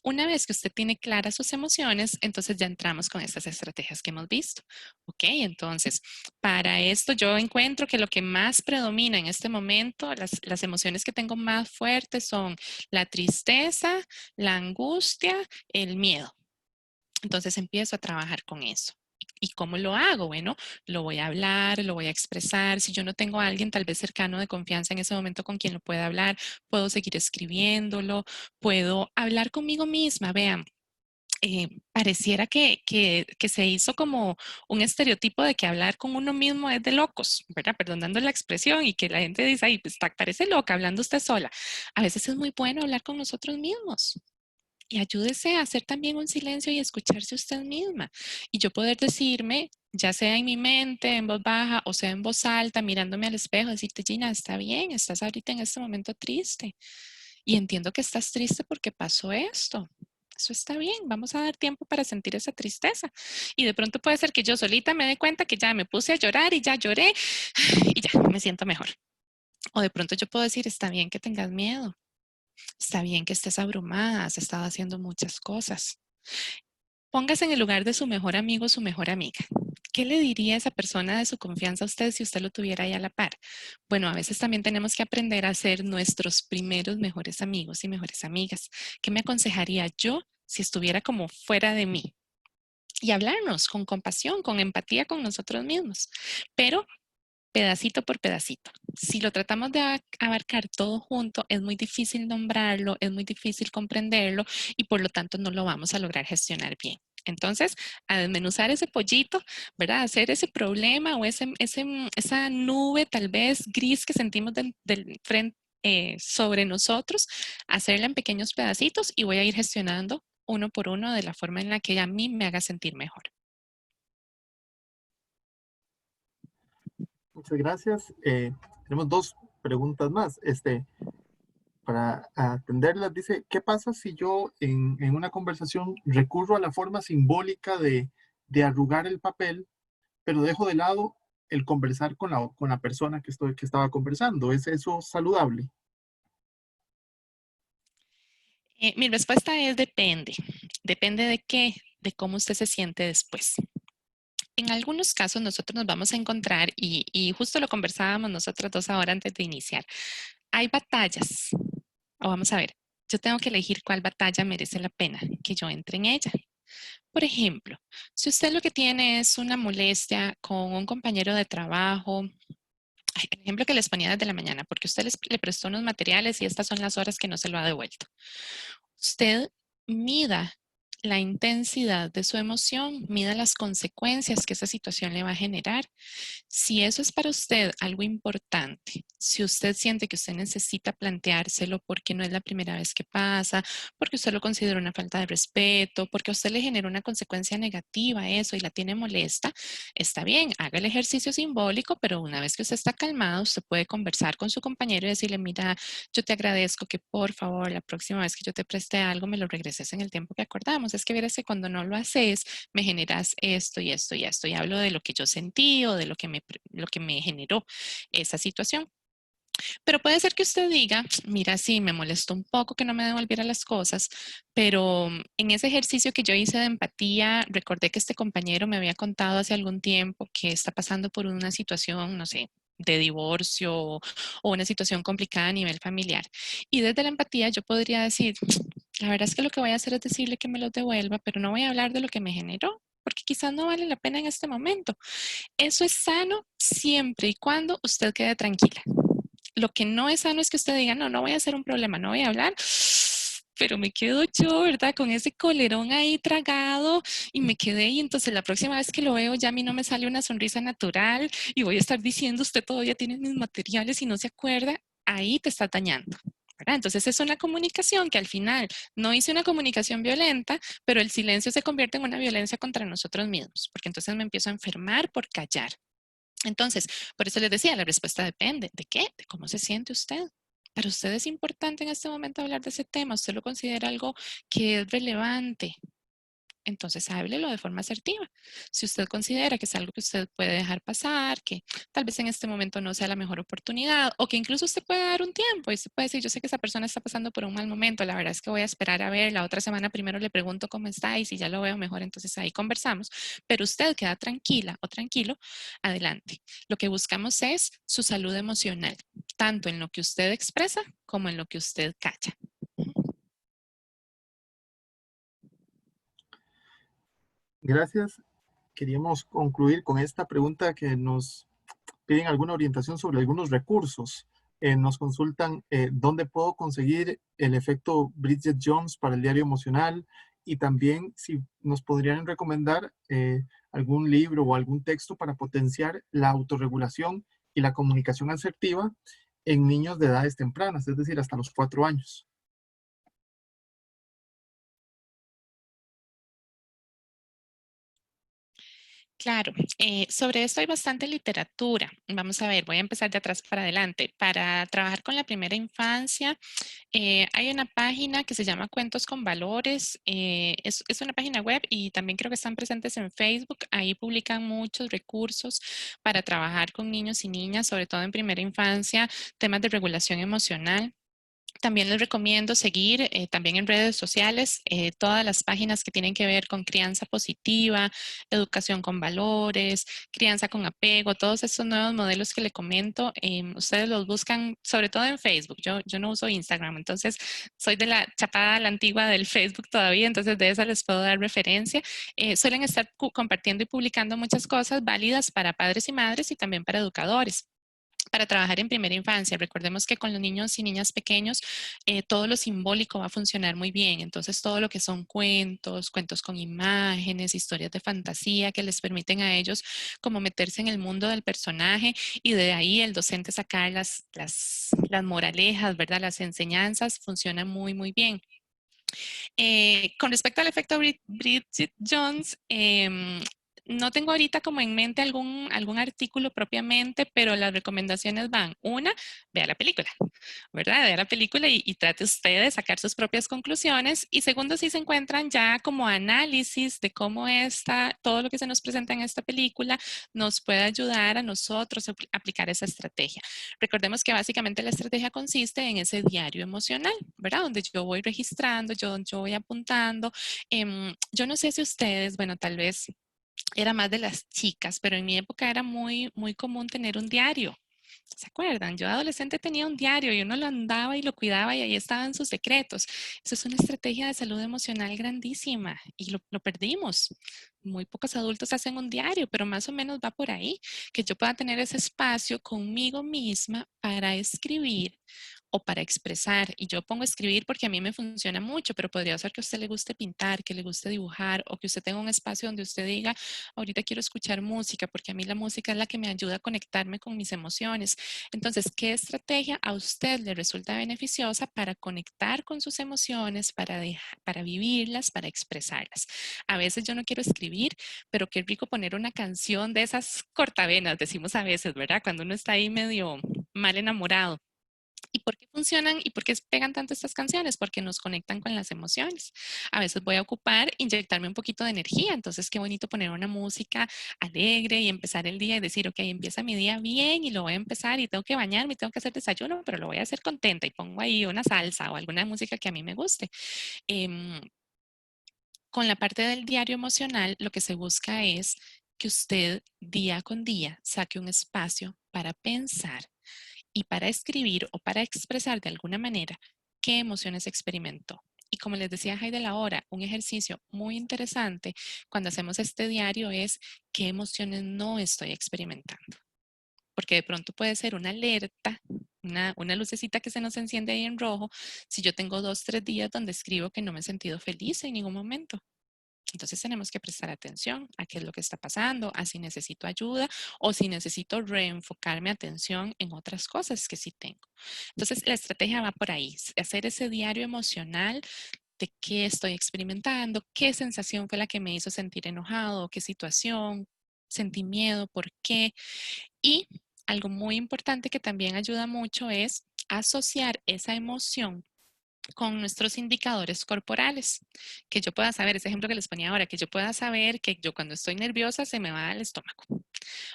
Una vez que usted tiene claras sus emociones, entonces ya entramos con estas estrategias que hemos visto. Ok, entonces, para esto yo encuentro que lo que más predomina en este momento, las emociones que tengo más fuertes son la tristeza, la angustia, el miedo. Entonces empiezo a trabajar con eso. ¿Y cómo lo hago? Bueno, lo voy a hablar, lo voy a expresar. Si yo no tengo a alguien tal vez cercano de confianza en ese momento con quien lo pueda hablar, puedo seguir escribiéndolo, puedo hablar conmigo misma. Vean, pareciera que se hizo como un estereotipo de que hablar con uno mismo es de locos, ¿verdad? Perdonando la expresión y que la gente dice, ay, pues parece loca hablando usted sola. A veces es muy bueno hablar con nosotros mismos. Y ayúdese a hacer también un silencio y escucharse usted misma. Y yo poder decirme, ya sea en mi mente, en voz baja, o sea en voz alta, mirándome al espejo, decirte, Gina, está bien, estás ahorita en este momento triste. Y entiendo que estás triste porque pasó esto. Eso está bien, vamos a dar tiempo para sentir esa tristeza. Y de pronto puede ser que yo solita me dé cuenta que ya me puse a llorar y ya lloré y ya me siento mejor. O de pronto yo puedo decir, está bien que tengas miedo. Está bien que estés abrumada, has estado haciendo muchas cosas. Póngase en el lugar de su mejor amigo o su mejor amiga. ¿Qué le diría esa persona de su confianza a usted si usted lo tuviera ahí a la par? Bueno, a veces también tenemos que aprender a ser nuestros primeros mejores amigos y mejores amigas. ¿Qué me aconsejaría yo si estuviera como fuera de mí? Y hablarnos con compasión, con empatía con nosotros mismos. Pero pedacito por pedacito. Si lo tratamos de abarcar todo junto, es muy difícil nombrarlo, es muy difícil comprenderlo y por lo tanto no lo vamos a lograr gestionar bien. Entonces, a desmenuzar ese pollito, ¿verdad? Hacer ese problema o esa nube tal vez gris que sentimos del frente sobre nosotros, hacerla en pequeños pedacitos y voy a ir gestionando uno por uno de la forma en la que a mí me haga sentir mejor. Muchas gracias. Tenemos dos preguntas más. Para atenderlas, dice, ¿qué pasa si yo en una conversación recurro a la forma simbólica de arrugar el papel, pero dejo de lado el conversar con la persona que estaba conversando? ¿Es eso saludable? Mi respuesta es depende. Depende de qué, de cómo usted se siente después. En algunos casos nosotros nos vamos a encontrar, y justo lo conversábamos nosotros dos ahora antes de iniciar, hay batallas, o vamos a ver, yo tengo que elegir cuál batalla merece la pena que yo entre en ella. Por ejemplo, si usted lo que tiene es una molestia con un compañero de trabajo, el ejemplo que les ponía desde la mañana, porque usted le prestó unos materiales y estas son las horas que no se lo ha devuelto. Usted mida la intensidad de su emoción, mida las consecuencias que esa situación le va a generar. Si eso es para usted algo importante, si usted siente que usted necesita planteárselo porque no es la primera vez que pasa, porque usted lo considera una falta de respeto, porque a usted le genera una consecuencia negativa a eso y la tiene molesta, está bien, haga el ejercicio simbólico, pero una vez que usted está calmado, usted puede conversar con su compañero y decirle, mira, yo te agradezco que por favor la próxima vez que yo te preste algo me lo regreses en el tiempo que acordamos. Es que verás que cuando no lo haces, me generas esto y esto y esto. Y hablo de lo que yo sentí o de lo que me generó esa situación. Pero puede ser que usted diga, mira, sí, me molestó un poco que no me devolviera las cosas, pero en ese ejercicio que yo hice de empatía, recordé que este compañero me había contado hace algún tiempo que está pasando por una situación, no sé, de divorcio o una situación complicada a nivel familiar. Y desde la empatía yo podría decir, la verdad es que lo que voy a hacer es decirle que me los devuelva, pero no voy a hablar de lo que me generó, porque quizás no vale la pena en este momento. Eso es sano siempre y cuando usted quede tranquila. Lo que no es sano es que usted diga, no, no voy a hacer un problema, no voy a hablar, pero me quedo yo, ¿verdad? Con ese colerón ahí tragado y me quedé y entonces la próxima vez que lo veo ya a mí no me sale una sonrisa natural y voy a estar diciendo, usted todavía tiene mis materiales y no se acuerda, ahí te está dañando. ¿Verdad? Entonces es una comunicación que al final no hice una comunicación violenta, pero el silencio se convierte en una violencia contra nosotros mismos, porque entonces me empiezo a enfermar por callar. Entonces, por eso les decía, la respuesta depende. ¿De qué? De cómo se siente usted. ¿Para usted es importante en este momento hablar de ese tema? ¿Usted lo considera algo que es relevante? Entonces háblelo de forma asertiva. Si usted considera que es algo que usted puede dejar pasar, que tal vez en este momento no sea la mejor oportunidad o que incluso usted puede dar un tiempo y usted puede decir, yo sé que esa persona está pasando por un mal momento, la verdad es que voy a esperar a ver, la otra semana primero le pregunto cómo está y si ya lo veo mejor, entonces ahí conversamos, pero usted queda tranquila o tranquilo, adelante. Lo que buscamos es su salud emocional, tanto en lo que usted expresa como en lo que usted calla. Gracias. Queríamos concluir con esta pregunta que nos piden alguna orientación sobre algunos recursos. Nos consultan dónde puedo conseguir el efecto Bridget Jones para el diario emocional y también si nos podrían recomendar algún libro o algún texto para potenciar la autorregulación y la comunicación asertiva en niños de edades tempranas, es decir, hasta los 4 años. Claro, sobre esto hay bastante literatura. Vamos a ver, voy a empezar de atrás para adelante. Para trabajar con la primera infancia, hay una página que se llama Cuentos con Valores. Es una página web y también creo que están presentes en Facebook. Ahí publican muchos recursos para trabajar con niños y niñas, sobre todo en primera infancia, temas de regulación emocional. También les recomiendo seguir también en redes sociales todas las páginas que tienen que ver con crianza positiva, educación con valores, crianza con apego, todos estos nuevos modelos que le comento. Ustedes los buscan sobre todo en Facebook. Yo no uso Instagram, entonces soy de la chapada a la antigua del Facebook todavía, entonces de esa les puedo dar referencia. Suelen estar compartiendo y publicando muchas cosas válidas para padres y madres y también para educadores. Para trabajar en primera infancia, recordemos que con los niños y niñas pequeños, todo lo simbólico va a funcionar muy bien. Entonces, todo lo que son cuentos, cuentos con imágenes, historias de fantasía que les permiten a ellos como meterse en el mundo del personaje y de ahí el docente sacar las moralejas, ¿verdad? Las enseñanzas, funciona muy, muy bien. Con respecto al efecto Bridget Jones, no tengo ahorita como en mente algún artículo propiamente, pero las recomendaciones van, una, vea la película, ¿verdad? Vea la película y trate usted de sacar sus propias conclusiones. Y segundo, si se encuentran ya como análisis de cómo todo lo que se nos presenta en esta película nos puede ayudar a nosotros a aplicar esa estrategia. Recordemos que básicamente la estrategia consiste en ese diario emocional, ¿verdad? Donde yo voy registrando, yo voy apuntando. Yo no sé si ustedes, bueno, tal vez era más de las chicas, pero en mi época era muy, muy común tener un diario. ¿Se acuerdan? Yo adolescente tenía un diario y uno lo andaba y lo cuidaba y ahí estaban sus secretos. Eso es una estrategia de salud emocional grandísima y lo perdimos. Muy pocos adultos hacen un diario, pero más o menos va por ahí, que yo pueda tener ese espacio conmigo misma para escribir o para expresar. Y yo pongo escribir porque a mí me funciona mucho, pero podría ser que a usted le guste pintar, que le guste dibujar o que usted tenga un espacio donde usted diga, ahorita quiero escuchar música, porque a mí la música es la que me ayuda a conectarme con mis emociones. Entonces, ¿qué estrategia a usted le resulta beneficiosa para conectar con sus emociones, para vivirlas, para expresarlas? A veces yo no quiero escribir, pero qué rico poner una canción de esas cortavenas, decimos a veces, ¿verdad? Cuando uno está ahí medio mal enamorado. ¿Y por qué funcionan y por qué pegan tanto estas canciones? Porque nos conectan con las emociones. A veces voy a ocupar, inyectarme un poquito de energía, entonces qué bonito poner una música alegre y empezar el día y decir, ok, empieza mi día bien y lo voy a empezar y tengo que bañarme y tengo que hacer desayuno, pero lo voy a hacer contenta y pongo ahí una salsa o alguna música que a mí me guste. Em, con la parte del diario emocional, lo que se busca es que usted día con día saque un espacio para pensar y para escribir o para expresar de alguna manera qué emociones experimentó. Y como les decía Heidi la hora, un ejercicio muy interesante cuando hacemos este diario es qué emociones no estoy experimentando. Porque de pronto puede ser una alerta, una lucecita que se nos enciende ahí en rojo, si yo tengo 2, 3 días donde escribo que no me he sentido feliz en ningún momento. Entonces tenemos que prestar atención a qué es lo que está pasando, a si necesito ayuda o si necesito reenfocarme atención en otras cosas que sí tengo. Entonces la estrategia va por ahí, hacer ese diario emocional de qué estoy experimentando, qué sensación fue la que me hizo sentir enojado, qué situación, sentí miedo, por qué. Y algo muy importante que también ayuda mucho es asociar esa emoción con nuestros indicadores corporales, que yo pueda saber, ese ejemplo que les ponía ahora, que yo pueda saber que yo cuando estoy nerviosa se me va el estómago,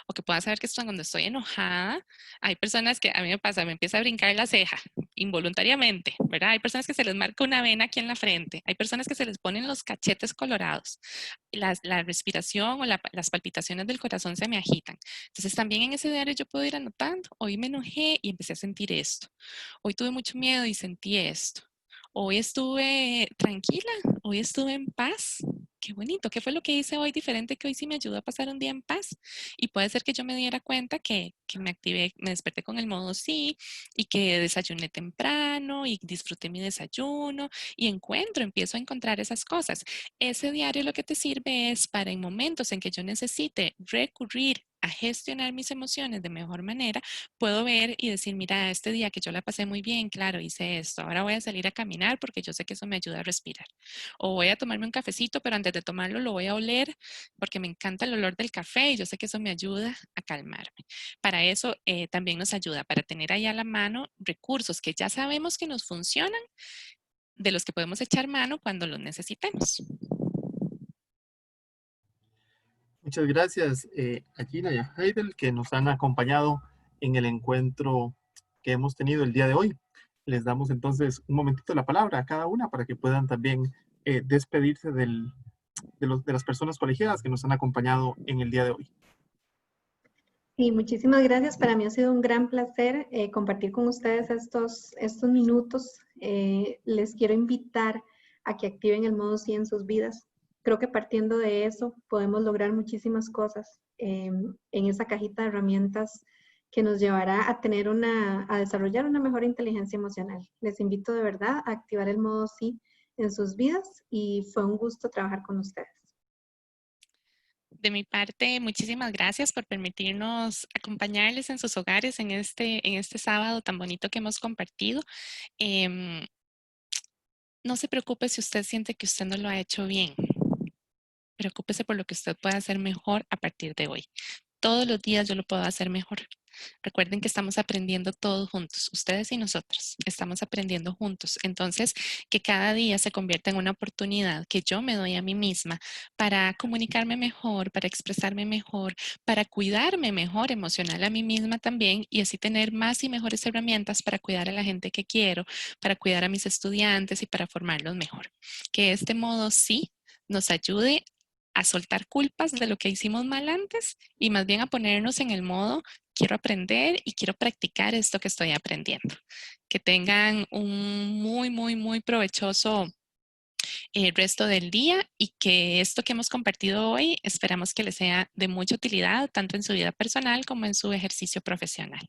o que pueda saber que cuando estoy enojada, hay personas que a mí me pasa, me empieza a brincar la ceja involuntariamente, ¿verdad? Hay personas que se les marca una vena aquí en la frente, hay personas que se les ponen los cachetes colorados, la respiración o las palpitaciones del corazón se me agitan. Entonces también en ese diario yo puedo ir anotando, hoy me enojé y empecé a sentir esto, hoy tuve mucho miedo y sentí esto. Hoy estuve tranquila, hoy estuve en paz. Qué bonito, ¿qué fue lo que hice hoy diferente que hoy sí me ayudó a pasar un día en paz? Y puede ser que yo me diera cuenta que me activé, me desperté con el modo sí y que desayuné temprano y disfruté mi desayuno y empiezo a encontrar esas cosas. Ese diario lo que te sirve es para en momentos en que yo necesite recurrir a gestionar mis emociones de mejor manera, puedo ver y decir, mira, este día que yo la pasé muy bien, claro, hice esto, ahora voy a salir a caminar porque yo sé que eso me ayuda a respirar. O voy a tomarme un cafecito, pero antes de tomarlo lo voy a oler porque me encanta el olor del café y yo sé que eso me ayuda a calmarme. Para eso también nos ayuda, para tener ahí a la mano recursos que ya sabemos que nos funcionan, de los que podemos echar mano cuando los necesitemos. Muchas gracias a Gina y a Heidel que nos han acompañado en el encuentro que hemos tenido el día de hoy. Les damos entonces un momentito la palabra a cada una para que puedan también despedirse de las personas colegiadas que nos han acompañado en el día de hoy. Sí, muchísimas gracias. Para mí ha sido un gran placer compartir con ustedes estos minutos. Les quiero invitar a que activen el modo sí en sus vidas. Creo que partiendo de eso podemos lograr muchísimas cosas en esa cajita de herramientas que nos llevará a a desarrollar una mejor inteligencia emocional. Les invito de verdad a activar el modo sí en sus vidas y fue un gusto trabajar con ustedes. De mi parte, muchísimas gracias por permitirnos acompañarles en sus hogares en este sábado tan bonito que hemos compartido. Em, no se preocupe si usted siente que usted no lo ha hecho bien. Preocúpese por lo que usted puede hacer mejor a partir de hoy. Todos los días yo lo puedo hacer mejor. Recuerden que estamos aprendiendo todos juntos, ustedes y nosotros. Estamos aprendiendo juntos. Entonces, que cada día se convierta en una oportunidad que yo me doy a mí misma para comunicarme mejor, para expresarme mejor, para cuidarme mejor emocional a mí misma también y así tener más y mejores herramientas para cuidar a la gente que quiero, para cuidar a mis estudiantes y para formarlos mejor. Que este modo sí nos ayude a soltar culpas de lo que hicimos mal antes y más bien a ponernos en el modo quiero aprender y quiero practicar esto que estoy aprendiendo. Que tengan un muy provechoso resto del día y que esto que hemos compartido hoy esperamos que les sea de mucha utilidad tanto en su vida personal como en su ejercicio profesional.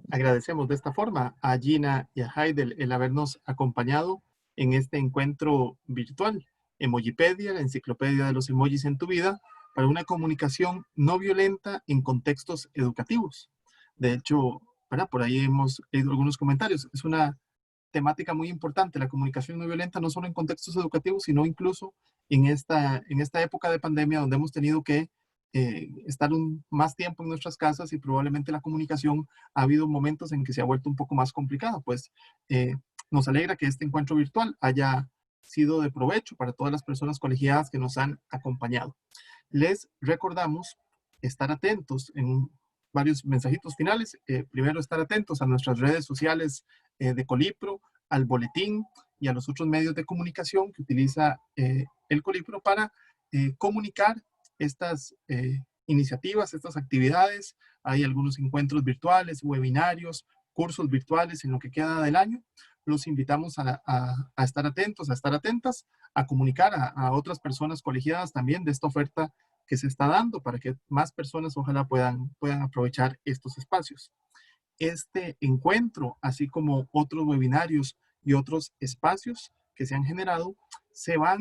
Agradecemos de esta forma a Gina y a Heidel el habernos acompañado en este encuentro virtual. Emojipedia, la enciclopedia de los emojis en tu vida, para una comunicación no violenta en contextos educativos. De hecho, ¿verdad? Por ahí hemos leído algunos comentarios. Es una temática muy importante, la comunicación no violenta, no solo en contextos educativos, sino incluso en esta época de pandemia donde hemos tenido que estar más tiempo en nuestras casas y probablemente la comunicación ha habido momentos en que se ha vuelto un poco más complicada. Pues nos alegra que este encuentro virtual haya sido de provecho para todas las personas colegiadas que nos han acompañado. Les recordamos estar atentos en varios mensajitos finales. Primero, estar atentos a nuestras redes sociales de Colipro, al boletín y a los otros medios de comunicación que utiliza el Colipro para comunicar estas iniciativas, estas actividades. Hay algunos encuentros virtuales, webinarios, cursos virtuales en lo que queda del año. Los invitamos a estar atentos, a estar atentas, a comunicar a otras personas colegiadas también de esta oferta que se está dando para que más personas ojalá puedan aprovechar estos espacios. Este encuentro, así como otros webinarios y otros espacios que se han generado, se van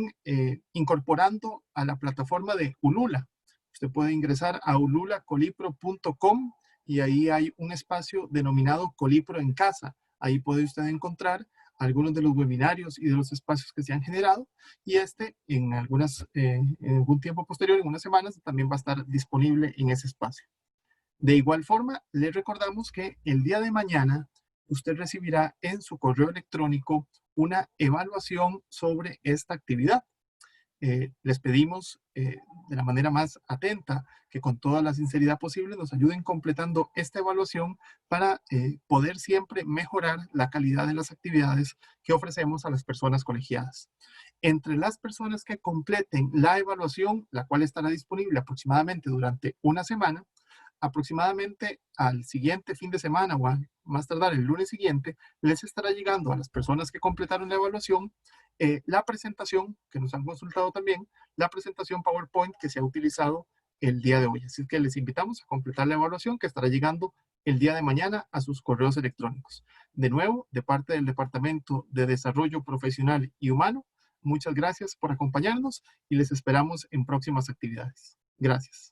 incorporando a la plataforma de Ulula. Usted puede ingresar a ululacolipro.com y ahí hay un espacio denominado Colipro en Casa. Ahí puede usted encontrar algunos de los webinarios y de los espacios que se han generado y en algún tiempo posterior, en unas semanas, también va a estar disponible en ese espacio. De igual forma, les recordamos que el día de mañana usted recibirá en su correo electrónico una evaluación sobre esta actividad. Les pedimos de la manera más atenta que con toda la sinceridad posible nos ayuden completando esta evaluación para poder siempre mejorar la calidad de las actividades que ofrecemos a las personas colegiadas. Entre las personas que completen la evaluación, la cual estará disponible aproximadamente durante una semana, aproximadamente al siguiente fin de semana o a más tardar el lunes siguiente, les estará llegando a las personas que completaron la evaluación la presentación, que nos han consultado también, la presentación PowerPoint que se ha utilizado el día de hoy. Así que les invitamos a completar la evaluación que estará llegando el día de mañana a sus correos electrónicos. De nuevo, de parte del Departamento de Desarrollo Profesional y Humano, muchas gracias por acompañarnos y les esperamos en próximas actividades. Gracias.